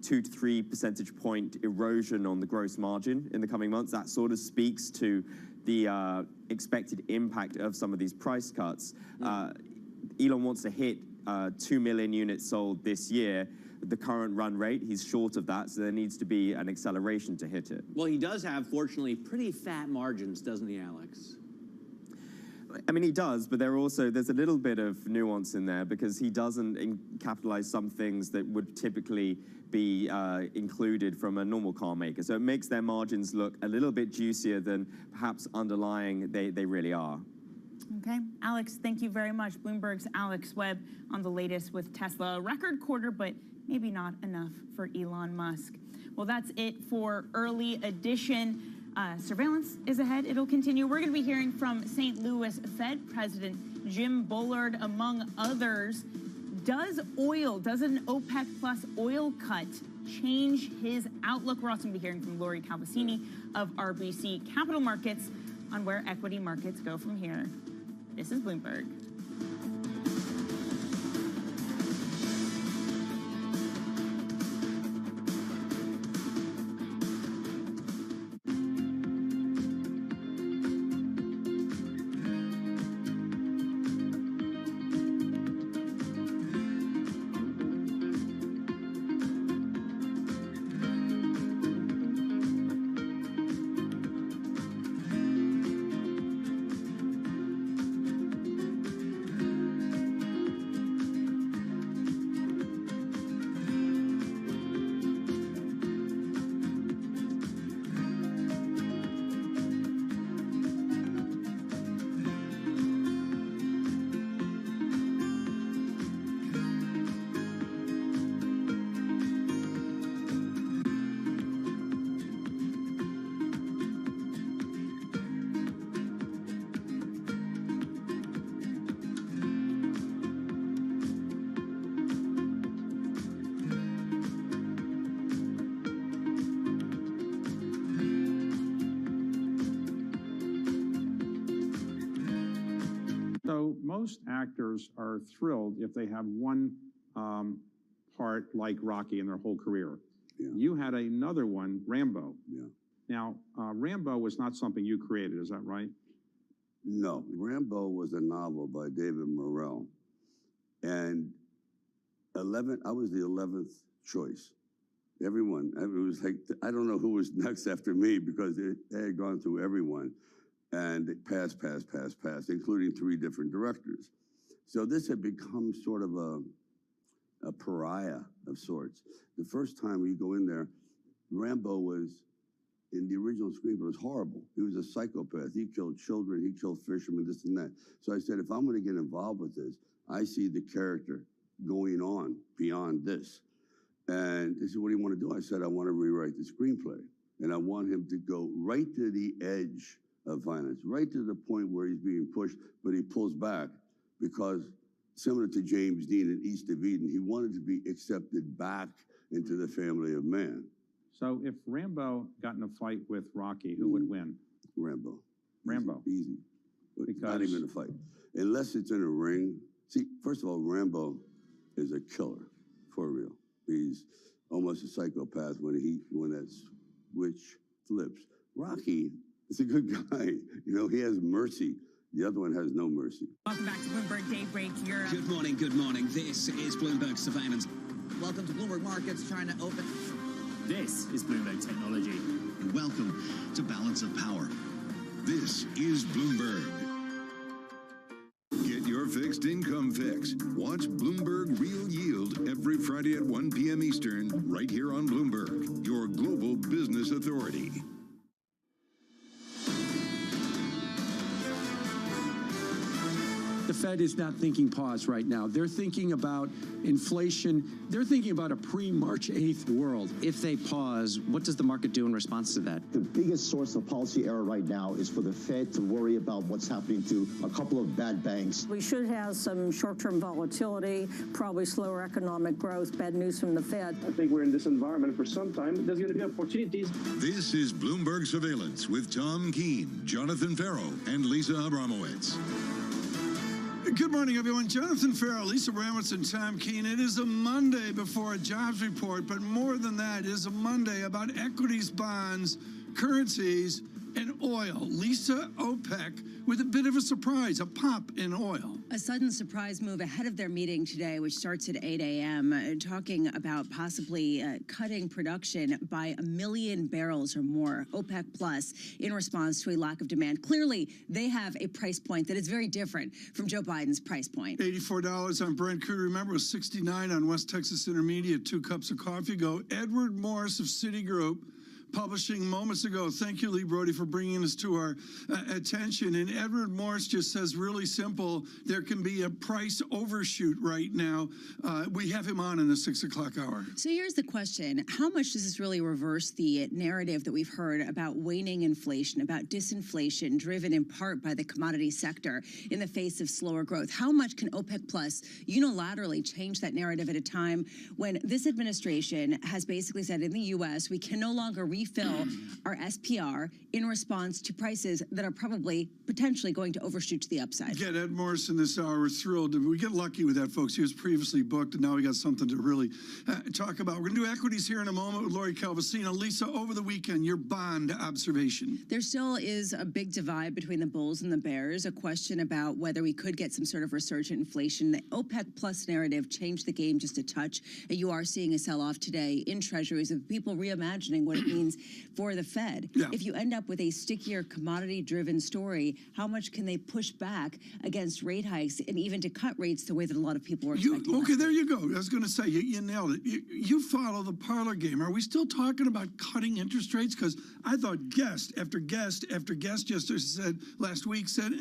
2 to 3 percentage point erosion on the gross margin in the coming months. That sort of speaks to the expected impact of some of these price cuts. Elon wants to hit 2 million units sold this year. The current run rate, he's short of that, so there needs to be an acceleration to hit it.
Well, he does have, fortunately, pretty fat margins, doesn't he, Alex?
I mean, he does, but there's a little bit of nuance in there because he doesn't capitalize some things that would typically be included from a normal car maker. So it makes their margins look a little bit juicier than perhaps underlying they really are.
Okay. Alex, thank you very much. Bloomberg's Alex Webb on the latest with Tesla. A record quarter, but maybe not enough for Elon Musk. Well, that's it for Early Edition. Surveillance is ahead. It'll continue. We're going to be hearing from St. Louis Fed President Jim Bullard, among others. Does an OPEC plus oil cut change his outlook? We're also going to be hearing from Lori Calvasini of RBC Capital Markets on where equity markets go from here. This is Bloomberg.
most actors are thrilled if they have one part like Rocky in their whole career.
Yeah.
You had another one, Rambo.
Yeah.
Now, Rambo was not something you created, is that right?
No, Rambo was a novel by David Morrell, and I was the 11th choice. Everyone, it was like, I don't know who was next after me because they had gone through everyone, and it passed, including 3 different directors. So this had become sort of a pariah of sorts. The first time we go in there, Rambo was, in the original screenplay, was horrible. He was a psychopath. He killed children, he killed fishermen, this and that. So I said, if I'm going to get involved with this, I see the character going on beyond this. And they said, what do you want to do? I said, I want to rewrite the screenplay. And I want him to go right to the edge of violence, right to the point where he's being pushed, but he pulls back because, similar to James Dean in East of Eden, he wanted to be accepted back into the family of man.
So if Rambo got in a fight with Rocky, who would win?
Rambo.
Rambo.
Easy.
Because
not even a fight. Unless it's in a ring. See, first of all, Rambo is a killer, for real. He's almost a psychopath when that switch flips. Rocky is a good guy. You know, he has mercy. The other one has no mercy.
Welcome back to Bloomberg Daybreak Europe.
Good morning, good morning. This is Bloomberg Surveillance. Welcome to Bloomberg Markets, China Open.
This is Bloomberg Technology.
And welcome to Balance of Power. This is Bloomberg. Get your fixed income fix. Watch Bloomberg Real Yield every Friday at 1 p.m. Eastern, right here on Bloomberg, your global business authority.
The Fed is not thinking pause right now. They're thinking about inflation. They're thinking about a pre-March 8th world.
If they pause, what does the market do in response to that?
The biggest source of policy error right now is for the Fed to worry about what's happening to a couple of bad banks.
We should have some short-term volatility, probably slower economic growth, bad news from the Fed.
I think we're in this environment for some time. There's going to be opportunities.
This is Bloomberg Surveillance with Tom Keene, Jonathan Farrow, and Lisa Abramowitz.
Good morning, everyone. Jonathan Farrow, Lisa Abramowitz, and Tom Keene. It is a Monday before a jobs report, but more than that, it is a Monday about equities, bonds, currencies, and oil. Lisa, OPEC, with a bit of a surprise, a pop in oil.
A sudden surprise move ahead of their meeting today, which starts at 8 a.m., talking about possibly cutting production by 1 million barrels or more, OPEC Plus, in response to a lack of demand. Clearly, they have a price point that is very different from Joe Biden's price point.
$84 on Brent crude. Remember, it was $69 on West Texas Intermediate, 2 cups of coffee ago. Edward Morris of Citigroup, publishing moments ago. Thank you, Lee Brody, for bringing this to our attention. And Edward Morris just says really simple, there can be a price overshoot right now. We have him on in the 6 o'clock hour.
So here's the question. How much does this really reverse the narrative that we've heard about waning inflation, about disinflation, driven in part by the commodity sector in the face of slower growth? How much can OPEC Plus unilaterally change that narrative at a time when this administration has basically said in the U.S. we can no longer refill our SPR in response to prices that are probably potentially going to overshoot to the upside?
Get Ed Morris in this hour. We're thrilled. We get lucky with that, folks. He was previously booked, and now we got something to really talk about. We're going to do equities here in a moment with Lori Calvasino. Lisa, over the weekend, your bond observation.
There still is a big divide between the bulls and the bears, a question about whether we could get some sort of resurgent inflation. The OPEC Plus narrative changed the game just a touch. You are seeing a sell-off today in treasuries of people reimagining what it means for the Fed. Yeah. If you end up with a stickier commodity-driven story, how much can they push back against rate hikes and even to cut rates the way that a lot of people were expecting?
Okay, there you go. I was going to say, you nailed it. You follow the parlor game. Are we still talking about cutting interest rates? Because I thought guest after guest after guest just said last week said,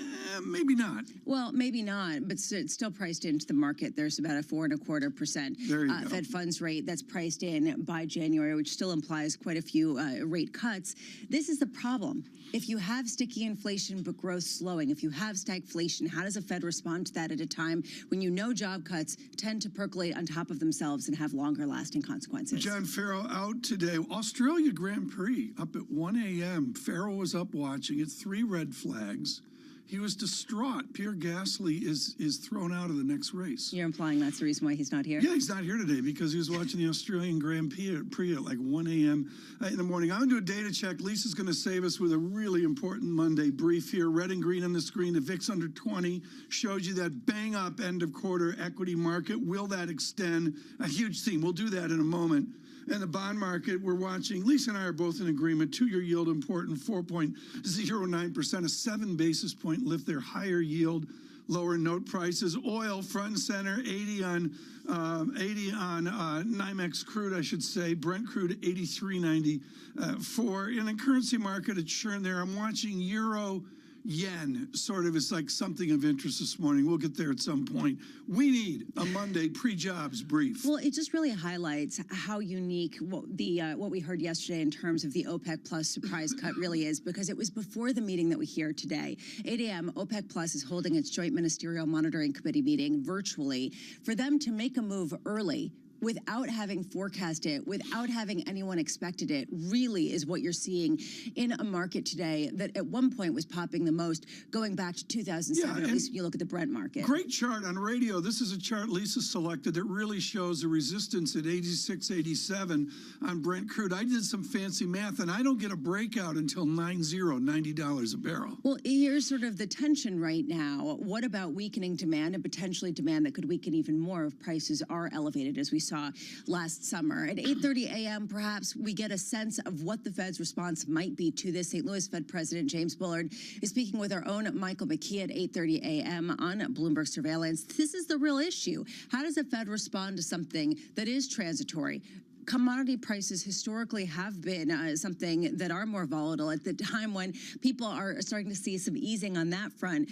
maybe not.
Well, maybe not, but it's still priced into the market. There's about a 4.25% Fed funds rate that's priced in by January, which still implies quite a few rate cuts. This is the problem. If you have sticky inflation but growth slowing, if you have stagflation, how does the Fed respond to that at a time when you know job cuts tend to percolate on top of themselves and have longer lasting consequences?
John Farrow out today. Australia Grand Prix up at 1 a.m. Farrow was up watching it. 3 red flags. He was distraught. Pierre Gasly is thrown out of the next race.
You're implying that's the reason why he's not here?
Yeah, he's not here today because he was watching the Australian Grand Prix at like 1 a.m. In the morning. I'm going to do a data check. Lisa's going to save us with a really important Monday brief here. Red and green on the screen. The VIX under 20 shows you that bang up end of quarter equity market. Will that extend? A huge theme. We'll do that in a moment. And the bond market, we're watching. Lisa and I are both in agreement. Two-year yield important, 4.09%, a 7 basis point lift there. Higher yield, lower note prices. Oil front and center, 80 on NYMEX crude, I should say. Brent crude 83.94. In the currency market, it's churn there. I'm watching euro. Yen sort of is like something of interest this morning. We'll get there at some point. We need a Monday pre-jobs brief.
Well, it just really highlights how unique what we heard yesterday in terms of the OPEC Plus surprise cut really is, because it was before the meeting that we hear today. 8 a.m., OPEC Plus is holding its Joint Ministerial Monitoring Committee meeting virtually. For them to make a move early without having forecasted it, without having anyone expected it, really is what you're seeing in a market today that at one point was popping the most, going back to 2007, at least when you look at the Brent market.
Great chart on radio. This is a chart Lisa selected that really shows the resistance at 86, 87 on Brent crude. I did some fancy math, and I don't get a breakout until $90 a barrel.
Well, here's sort of the tension right now. What about weakening demand and potentially demand that could weaken even more if prices are elevated, as we saw last summer? At 8:30 a.m., perhaps we get a sense of what the Fed's response might be to this. St. Louis Fed President James Bullard is speaking with our own Michael McKee at 8:30 a.m. on Bloomberg Surveillance. This is the real issue. How does the Fed respond to something that is transitory? Commodity prices historically have been something that are more volatile at the time when people are starting to see some easing on that front,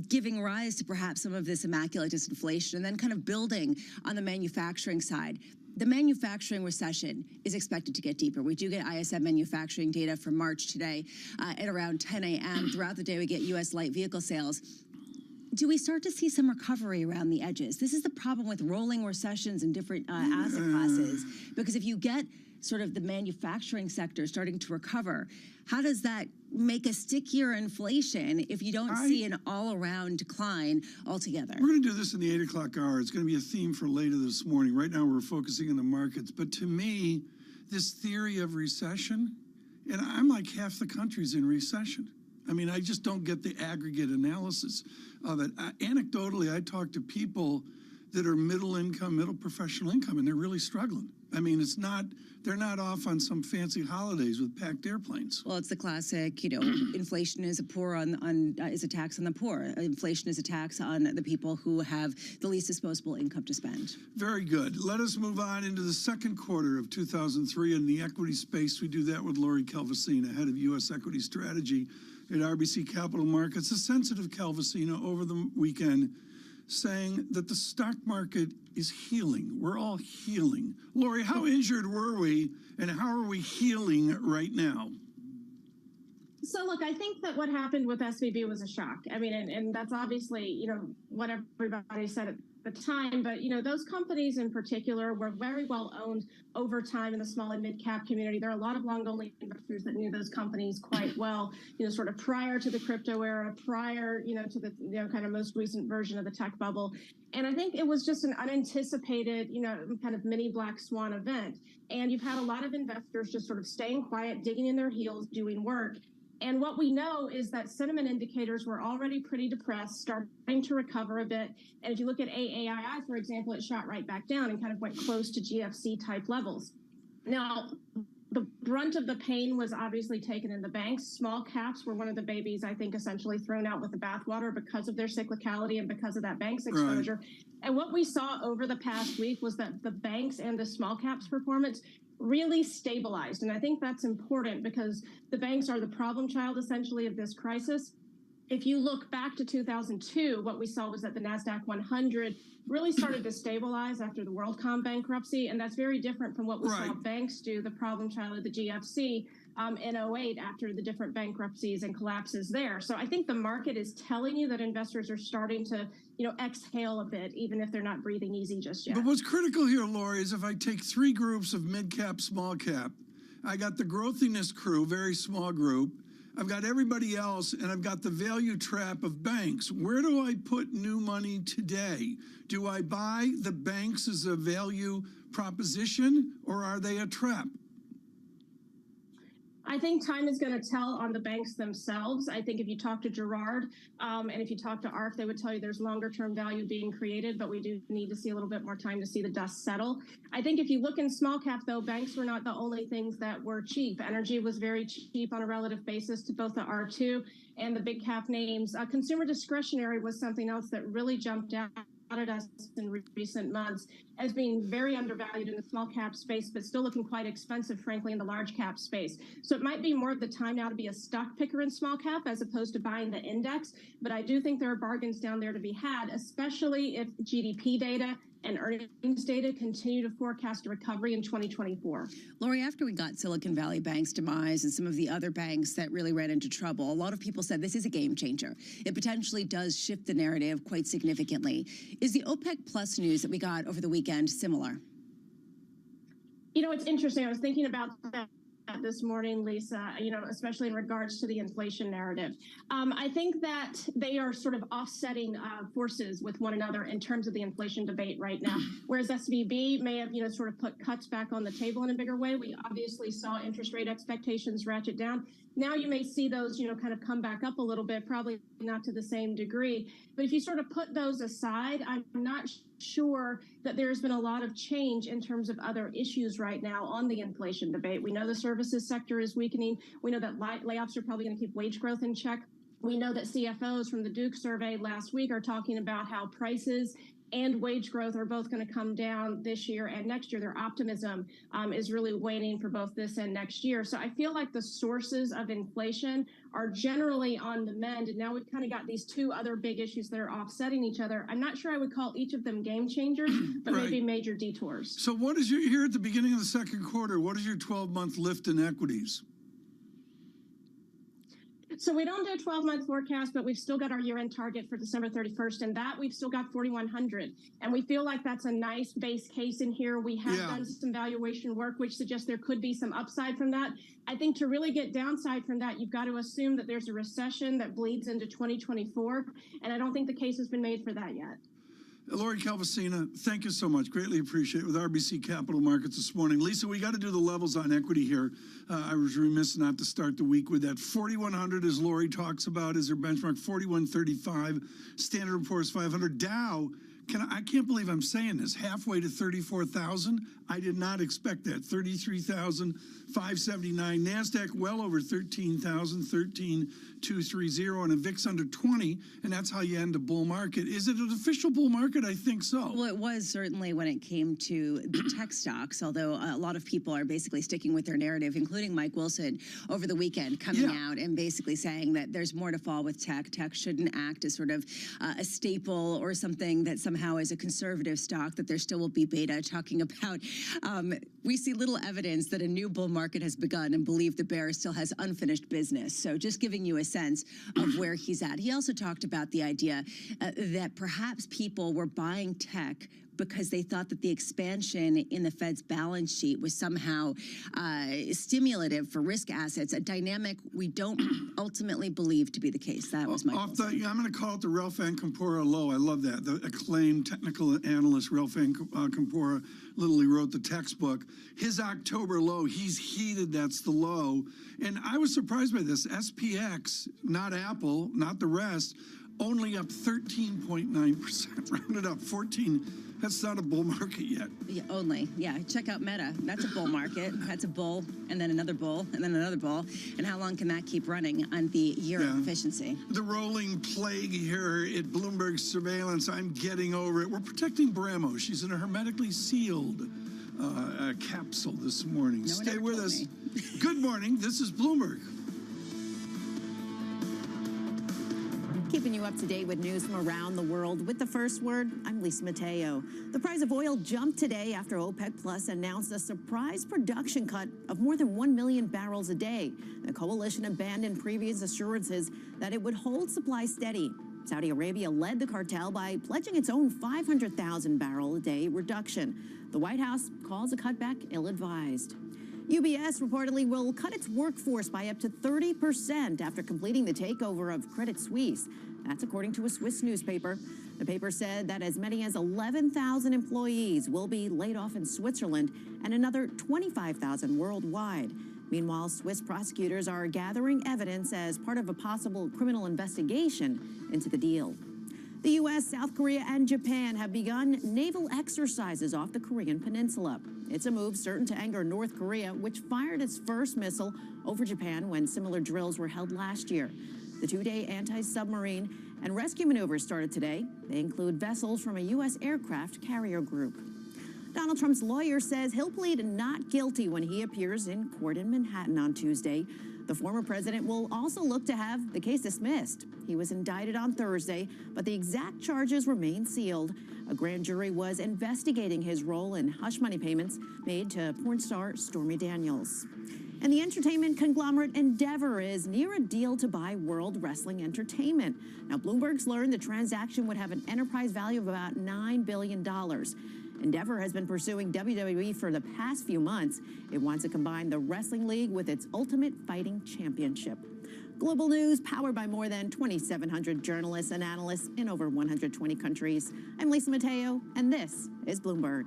giving rise to perhaps some of this immaculate disinflation, and then kind of building on the manufacturing side. The manufacturing recession is expected to get deeper. We do get ISM manufacturing data for March today at around 10 a.m. Throughout the day, we get U.S. light vehicle sales. Do we start to see some recovery around the edges? This is the problem with rolling recessions in different asset classes, because if you get sort of the manufacturing sector starting to recover, how does that make a stickier inflation if you don't see an all-around decline altogether?
We're going to do this in the 8 o'clock hour. It's going to be a theme for later this morning. Right now we're focusing on the markets. But to me, this theory of recession, and I'm like half the country's in recession. I mean, I just don't get the aggregate analysis of it. Anecdotally, I talk to people that are middle income, middle professional income, and they're really struggling. I mean, they're not off on some fancy holidays with packed airplanes.
Well, it's the classic, inflation is a is a tax on the poor. Inflation is a tax on the people who have the least disposable income to spend.
Very good. Let us move on into the second quarter of 2003 in the equity space. We do that with Lori Calvasina, head of U.S. Equity Strategy at RBC Capital Markets. A sensitive Calvasina over the weekend saying that the stock market is healing. We're all healing. Lori, how injured were we, and how are we healing right now?
So, look, I think that what happened with SVB was a shock. I mean, and that's obviously, what everybody said at the time. But, those companies in particular were very well owned over time in the small and mid-cap community. There are a lot of long-only investors that knew those companies quite well, sort of prior to the crypto era, prior, to the, kind of most recent version of the tech bubble. And I think it was just an unanticipated, kind of mini black swan event. And you've had a lot of investors just sort of staying quiet, digging in their heels, doing work. And what we know is that sentiment indicators were already pretty depressed, starting to recover a bit. And if you look at AAII, for example, it shot right back down and kind of went close to GFC type levels. Now, the brunt of the pain was obviously taken in the banks. Small caps were one of the babies, I think, essentially thrown out with the bathwater because of their cyclicality and because of that bank's exposure. Right. And what we saw over the past week was that the banks and the small caps performance really stabilized. And I think that's important because the banks are the problem child, essentially, of this crisis. If you look back to 2002, what we saw was that the NASDAQ 100 really started to stabilize after the WorldCom bankruptcy. And that's very different from what we saw banks do, the problem child of the GFC, in 08 after the different bankruptcies and collapses there. So I think the market is telling you that investors are starting to, exhale a bit, even if they're not breathing easy just yet.
But what's critical here, Lori, is if I take three groups of mid-cap, small-cap, I got the growthiness crew, very small group. I've got everybody else, and I've got the value trap of banks. Where do I put new money today? Do I buy the banks as a value proposition, or are they a trap?
I think time is going to tell on the banks themselves. I think if you talk to Gerard and if you talk to ARF, they would tell you there's longer term value being created, but we do need to see a little bit more time to see the dust settle. I think if you look in small cap, though, banks were not the only things that were cheap. Energy was very cheap on a relative basis to both the R2 and the big cap names. Consumer discretionary was something else that really jumped out at us in recent months as being very undervalued in the small cap space, but still looking quite expensive, frankly, in the large cap space. So it might be more of the time now to be a stock picker in small cap as opposed to buying the index. But I do think there are bargains down there to be had, especially if GDP data and earnings data continue to forecast a recovery in 2024.
Lori, after we got Silicon Valley Bank's demise and some of the other banks that really ran into trouble, a lot of people said this is a game changer. It potentially does shift the narrative quite significantly. Is the OPEC Plus news that we got over the weekend similar?
You know, it's interesting. I was thinking about that this morning, Lisa, you know, especially in regards to the inflation narrative. I think that they are sort of offsetting forces with one another in terms of the inflation debate right now. Whereas SVB may have, you know, sort of put cuts back on the table in a bigger way. We obviously saw interest rate expectations ratchet down. Now you may see those, you know, kind of come back up a little bit, probably not to the same degree. But if you sort of put those aside, I'm not sure that there's been a lot of change in terms of other issues right now on the inflation debate. We know the services sector is weakening. We know that layoffs are probably going to keep wage growth in check. We know that CFOs from the Duke survey last week are talking about how prices and wage growth are both going to come down this year and next year. Their optimism is really waning for both this and next year. So I feel like the sources of inflation are generally on the mend. And now we've kind of got these two other big issues that are offsetting each other. I'm not sure I would call each of them game changers, but maybe major detours.
So what is your, here at the beginning of the second quarter, what is your 12-month lift in equities?
So we don't do a 12-month forecast, but we've still got our year-end target for December 31st, and that we've still got 4,100. And we feel like that's a nice base case in here. We have done some valuation work, which suggests there could be some upside from that. I think to really get downside from that, you've got to assume that there's a recession that bleeds into 2024, and I don't think the case has been made for that yet.
Lori Calvasina, thank you so much. Greatly appreciate it with RBC Capital Markets this morning. Lisa, we got to do the levels on equity here. I was remiss not to start the week with that. 4,100, as Lori talks about, is her benchmark. 4,135. Standard & Poor's 500. Dow, I can't believe I'm saying this, halfway to 34,000. I did not expect that. 33,579. NASDAQ well over 13,000, 13,230, and a VIX under 20, and that's how you end a bull market. Is it an official bull market? I think so.
Well, it was certainly when it came to the tech stocks, although a lot of people are basically sticking with their narrative, including Mike Wilson over the weekend coming out and basically saying that there's more to fall with tech. Tech shouldn't act as sort of a staple or something that somehow is a conservative stock, that there still will be beta, talking about we see little evidence that a new bull market has begun and believe the bear still has unfinished business. So just giving you a sense of where he's at. He also talked about the idea that perhaps people were buying tech because they thought that the expansion in the Fed's balance sheet was somehow stimulative for risk assets, a dynamic we don't ultimately believe to be the case. That was my
I'm going to call it the Ralph Van Campora low. I love that. The acclaimed technical analyst, Ralph Van Campora, literally wrote the textbook. His October low, he's heated, that's the low. And I was surprised by this. SPX, not Apple, not the rest, only up 13.9%, rounded up 14. That's not a bull market yet.
Yeah, only. Yeah, check out Meta. That's a bull market. That's a bull, and then another bull, and then another bull. And how long can that keep running on the year of efficiency?
The rolling plague here at Bloomberg surveillance, I'm getting over it. We're protecting Bramo. She's in a hermetically sealed capsule this morning. Stay with us. Good morning. This is Bloomberg.
Keeping you up to date with news from around the world. With the first word, I'm Lisa Mateo. The price of oil jumped today after OPEC Plus announced a surprise production cut of more than 1 million barrels a day. The coalition abandoned previous assurances that it would hold supply steady. Saudi Arabia led the cartel by pledging its own 500,000 barrel a day reduction. The White House calls a cutback ill-advised. UBS reportedly will cut its workforce by up to 30% after completing the takeover of Credit Suisse. That's according to a Swiss newspaper. The paper said that as many as 11,000 employees will be laid off in Switzerland and another 25,000 worldwide. Meanwhile, Swiss prosecutors are gathering evidence as part of a possible criminal investigation into the deal. The U.S., South Korea, and Japan have begun naval exercises off the Korean peninsula. It's a move certain to anger North Korea, which fired its first missile over Japan when similar drills were held last year. The two-day anti-submarine and rescue maneuvers started today. They include vessels from a U.S. aircraft carrier group. Donald Trump's lawyer says he'll plead not guilty when he appears in court in Manhattan on Tuesday. The former president will also look to have the case dismissed. He was indicted on Thursday, but the exact charges remain sealed. A grand jury was investigating his role in hush money payments made to porn star Stormy Daniels. And the entertainment conglomerate Endeavor is near a deal to buy World Wrestling Entertainment. Now, Bloomberg's learned the transaction would have an enterprise value of about $9 billion. Endeavor has been pursuing WWE for the past few months. It wants to combine the wrestling league with its Ultimate Fighting Championship. Global news powered by more than 2,700 journalists and analysts in over 120 countries. I'm Lisa Mateo, and this is Bloomberg.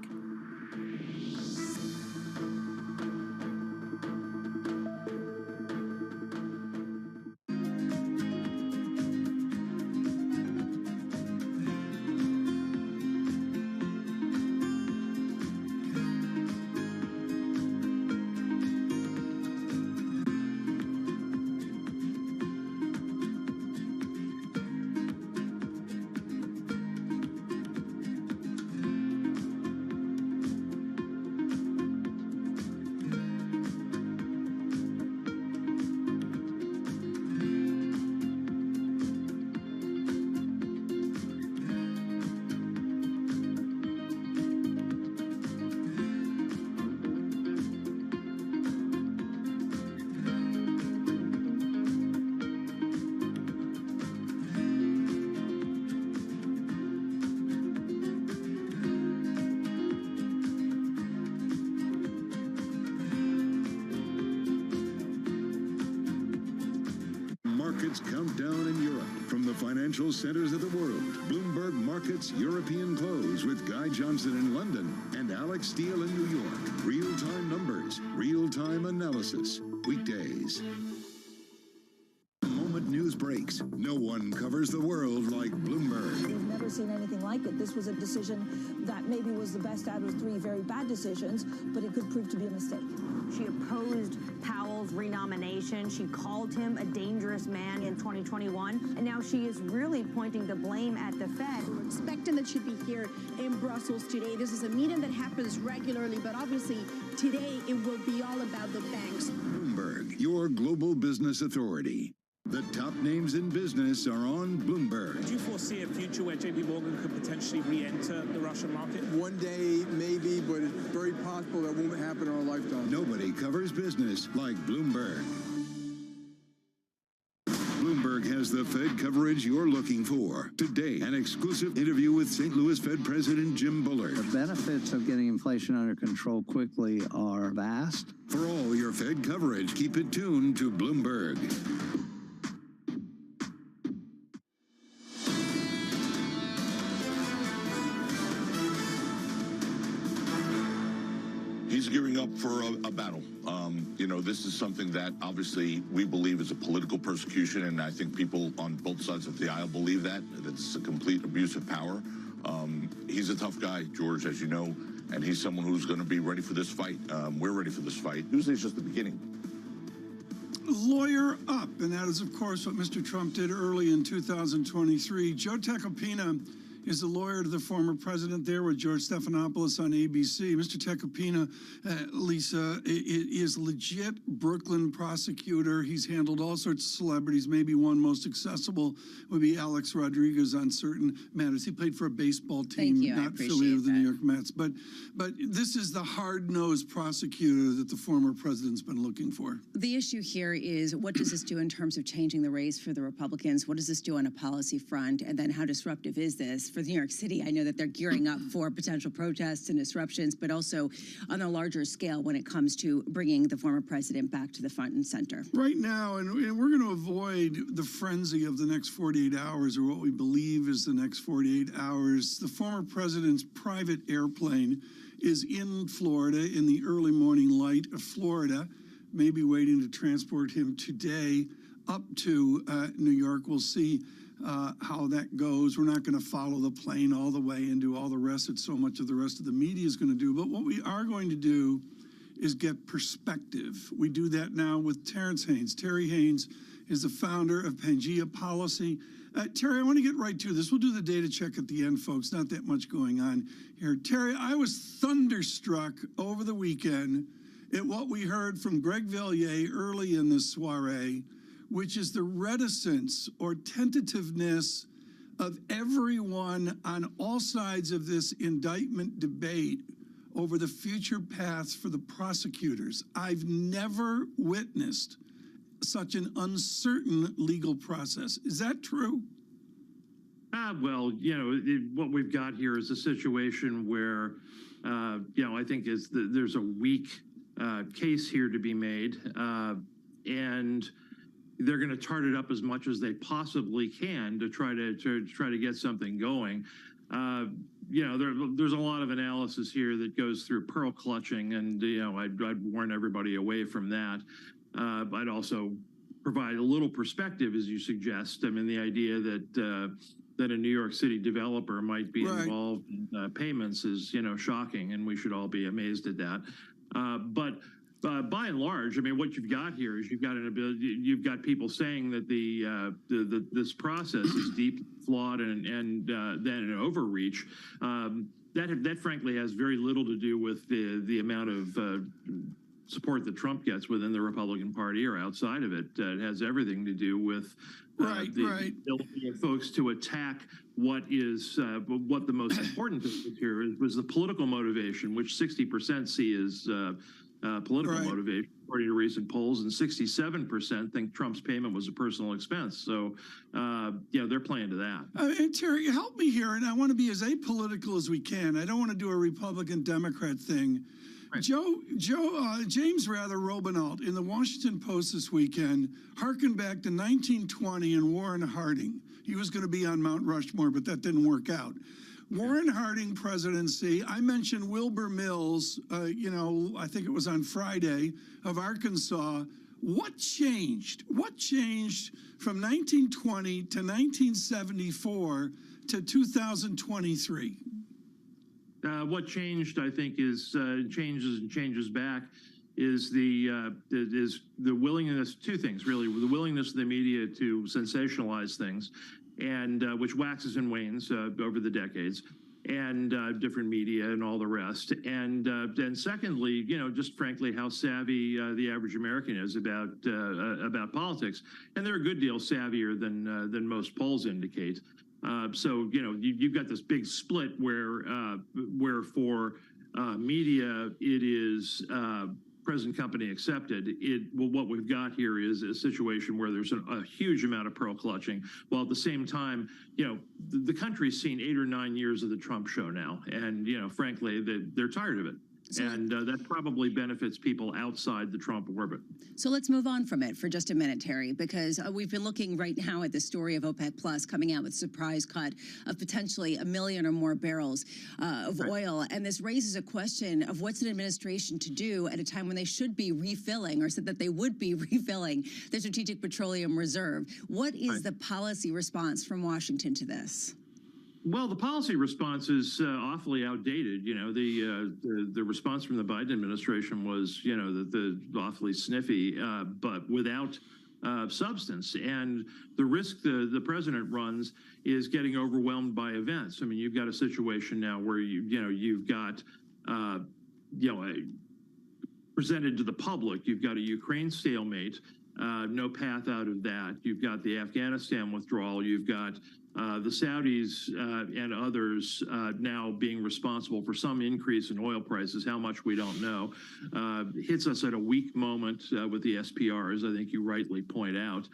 Markets countdown in Europe. From the financial centers of the world, Bloomberg Markets European Close with Guy Johnson in London and Alex Steele in New York. Real-time numbers, real-time analysis. Weekdays. The moment news breaks, no one covers the world like Bloomberg.
We've never seen anything like it. This was a decision that maybe was the best out of three very bad decisions, but it could prove to be a mistake.
She opposed Powell's renomination. She called him a dangerous man in 2021. And now she is really pointing the blame at the Fed.
We're expecting that she'd be here in Brussels today. This is a meeting that happens regularly, but obviously today it will be all about the banks.
Bloomberg, your global business authority. The top names in business are on Bloomberg.
Do you foresee a future where JP Morgan could potentially re-enter the Russian market?
One day, maybe, but it's very possible that won't happen in our lifetime.
Nobody covers business like Bloomberg. Bloomberg has the Fed coverage you're looking for. Today, an exclusive interview with St. Louis Fed President Jim Bullard.
The benefits of getting inflation under control quickly are vast.
For all your Fed coverage, keep it tuned to Bloomberg.
He's gearing up for a battle. You know, this is something that obviously we believe is a political persecution, and I think people on both sides of the aisle believe that it's a complete abuse of power. He's a tough guy, George, as you know, and he's someone who's going to be ready for this fight. We're ready for this fight. Usually it's just the beginning.
Lawyer up, and that is, of course, what Mr. Trump did early in 2023. Joe Tacopina is the lawyer to the former president there with George Stephanopoulos on ABC. Mr. Tacopina, Lisa, is legit Brooklyn prosecutor. He's handled all sorts of celebrities. Maybe one most accessible would be Alex Rodriguez on certain matters. He played for a baseball team, not affiliated with the New York Mets. But this is the hard-nosed prosecutor that the former president's been looking for.
The issue here is, what does this do in terms of changing the race for the Republicans? What does this do on a policy front? And then how disruptive is this for New York City. I know that they're gearing up for potential protests and disruptions, but also on a larger scale when it comes to bringing the former president back to the front and center.
Right now, and we're going to avoid the frenzy of the next 48 hours, or what we believe is the next 48 hours. The former president's private airplane is in Florida, in the early morning light of Florida, maybe waiting to transport him today up to New York. We'll see how that goes. We're not going to follow the plane all the way and do all the rest that so much of the rest of the media is going to do. But what we are going to do is get perspective. We do that now with Terrence Haynes. Terry Haynes is the founder of Pangea Policy. Terry, I want to get right to this. We'll do the data check at the end, folks. Not that much going on here. Terry, I was thunderstruck over the weekend at what we heard from Greg Villiers early in this soiree, which is the reticence or tentativeness of everyone on all sides of this indictment debate over the future paths for the prosecutors. I've never witnessed such an uncertain legal process. Is that true?
Well, what we've got here is a situation where, I think there's a weak case here to be made, and they're going to tart it up as much as they possibly can to try to get something going. There's a lot of analysis here that goes through pearl clutching, and I'd warn everybody away from that. I'd also provide a little perspective, as you suggest. I mean, the idea that a New York City developer might be involved in payments is, shocking, and we should all be amazed at that. But by and large, I mean, what you've got here is you've got people saying that this process is deep, flawed, and then an overreach. That frankly has very little to do with the amount of support that Trump gets within the Republican Party or outside of it. It has everything to do with the ability of folks to attack what the most important thing here was the political motivation, which 60% see as political motivation, according to recent polls, and 67% think Trump's payment was a personal expense. So, they're playing to that.
And Terry, help me here, and I want to be as apolitical as we can. I don't want to do a Republican-Democrat thing. Right. James Robinault in the Washington Post this weekend harkened back to 1920 and Warren Harding. He was going to be on Mount Rushmore, but that didn't work out. Warren Harding presidency. I mentioned Wilbur Mills, I think it was on Friday, of Arkansas. What changed? What changed from 1920 to 1974 to 2023?
What changed, I think, is changes back is the willingness. Two things really: the willingness of the media to sensationalize things, and which waxes and wanes over the decades, and different media and all the rest. And secondly, just frankly, how savvy the average American is about politics, and they're a good deal savvier than most polls indicate. So you've got this big split where for media it is present company accepted. What we've got here is a situation where there's a huge amount of pearl clutching, while at the same time, the country's seen 8 or 9 years of the Trump show now, and frankly, they're tired of it. And that probably benefits people outside the Trump orbit.
So let's move on from it for just a minute, Terry, because we've been looking right now at the story of OPEC Plus coming out with a surprise cut of potentially 1 million or more barrels of oil. And this raises a question of what's an administration to do at a time when they should be refilling, or said that they would be refilling, the Strategic Petroleum Reserve. What is the policy response from Washington to this?
Well, the policy response is awfully outdated. The response from the Biden administration was, the awfully sniffy, but without substance. And the risk the president runs is getting overwhelmed by events. I mean, you've got a situation now where you've got presented to the public, you've got a Ukraine stalemate. No path out of that. You've got the Afghanistan withdrawal. You've got the Saudis and others now being responsible for some increase in oil prices. How much, we don't know. Hits us at a weak moment with the SPRs, I think you rightly point out.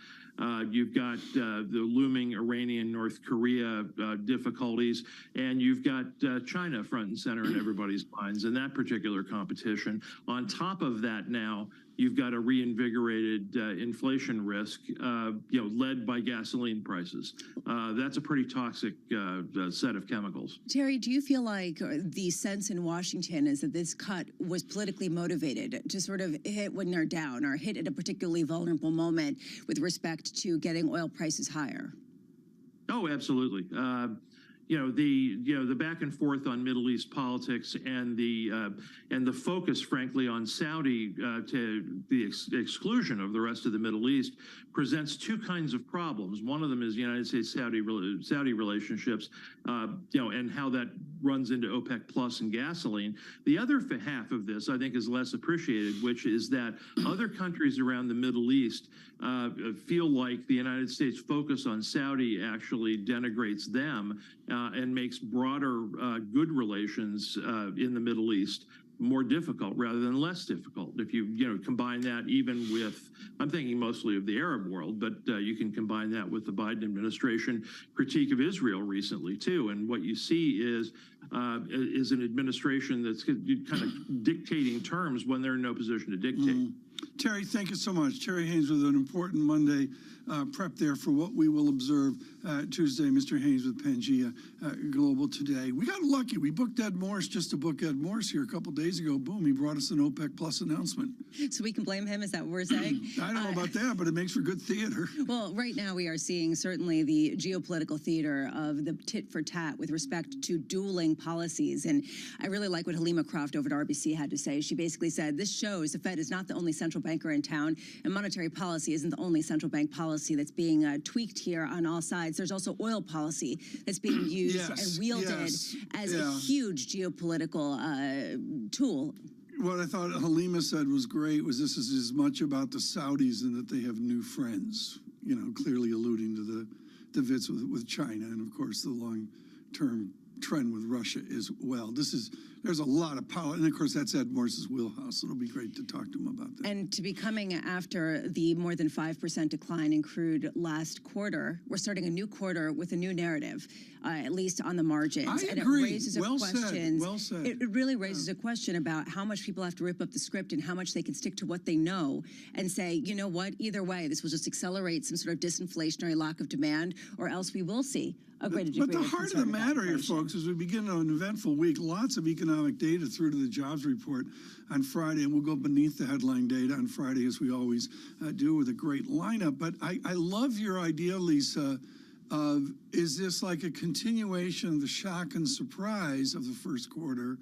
You've got the looming Iranian-North Korea difficulties, and you've got China front and center in everybody's minds in that particular competition. On top of that now, you've got a reinvigorated inflation risk, led by gasoline prices. That's a pretty toxic set of chemicals.
Terry, do you feel like the sense in Washington is that this cut was politically motivated to sort of hit when they're down or hit at a particularly vulnerable moment with respect to getting oil prices higher?
Oh, absolutely. The back and forth on Middle East politics and the focus, frankly, on Saudi to the exclusion of the rest of the Middle East presents two kinds of problems. One of them is United States-Saudi relationships, and how that runs into OPEC Plus and gasoline. The other half of this, I think, is less appreciated, which is that other countries around the Middle East feel like the United States' focus on Saudi actually denigrates them and makes broader good relations in the Middle East more difficult rather than less difficult. If you combine that even with, I'm thinking mostly of the Arab world, but you can combine that with the Biden administration critique of Israel recently too. And what you see is an administration that's kind of dictating terms when they're in no position to dictate.
Terry, thank you so much. Terry Haynes with an important Monday prep there for what we will observe Tuesday. Mr. Haynes with Pangea Global today. We got lucky. We booked Ed Morse just to book Ed Morse here a couple days ago. Boom, he brought us an OPEC Plus announcement.
So we can blame him? Is that what we're saying?
I don't know about that, but it makes for good theater.
Well, right now we are seeing certainly the geopolitical theater of the tit for tat with respect to dueling policies. And I really like what Halima Croft over at RBC had to say. She basically said, this shows the Fed is not the only central banker in town, and monetary policy isn't the only central bank policy that's being tweaked here on all sides. There's also oil policy that's being used and wielded as a huge geopolitical tool.
What I thought Halima said was great was this is as much about the Saudis and that they have new friends, clearly alluding to the divids with China and, of course, the long-term trend with Russia as well. There's a lot of power, and of course that's Ed Morse's wheelhouse. It'll be great to talk to him about that.
And to be coming after the more than 5% decline in crude last quarter, we're starting a new quarter with a new narrative, at least on the margins.
I agree.
It raises
Well said.
It really raises a question about how much people have to rip up the script and how much they can stick to what they know and say, you know what, either way, this will just accelerate some sort of disinflationary lack of demand, or else we will see a greater degree
But the heart of the matter here, folks, as we begin an eventful week, lots of economic data through to the jobs report on Friday, and we'll go beneath the headline data on Friday, as we always do, with a great lineup. But I love your idea, Lisa, of is this like a continuation of the shock and surprise of the first quarter,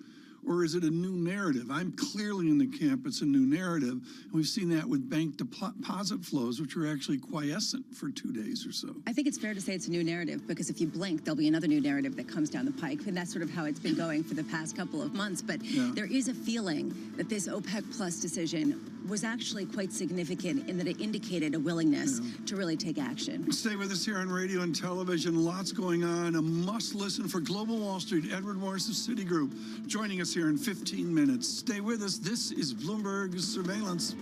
or is it a new narrative? I'm clearly in the camp it's a new narrative. And we've seen that with bank deposit flows, which are actually quiescent for 2 days or so.
I think it's fair to say it's a new narrative, because if you blink, there'll be another new narrative that comes down the pike. And that's sort of how it's been going for the past couple of months. But there is a feeling that this OPEC Plus decision was actually quite significant in that it indicated a willingness to really take action.
Stay with us here on radio and television. Lots going on. A must listen for Global Wall Street. Edward Morris of Citigroup joining us here in 15 minutes. Stay with us. This is Bloomberg Surveillance.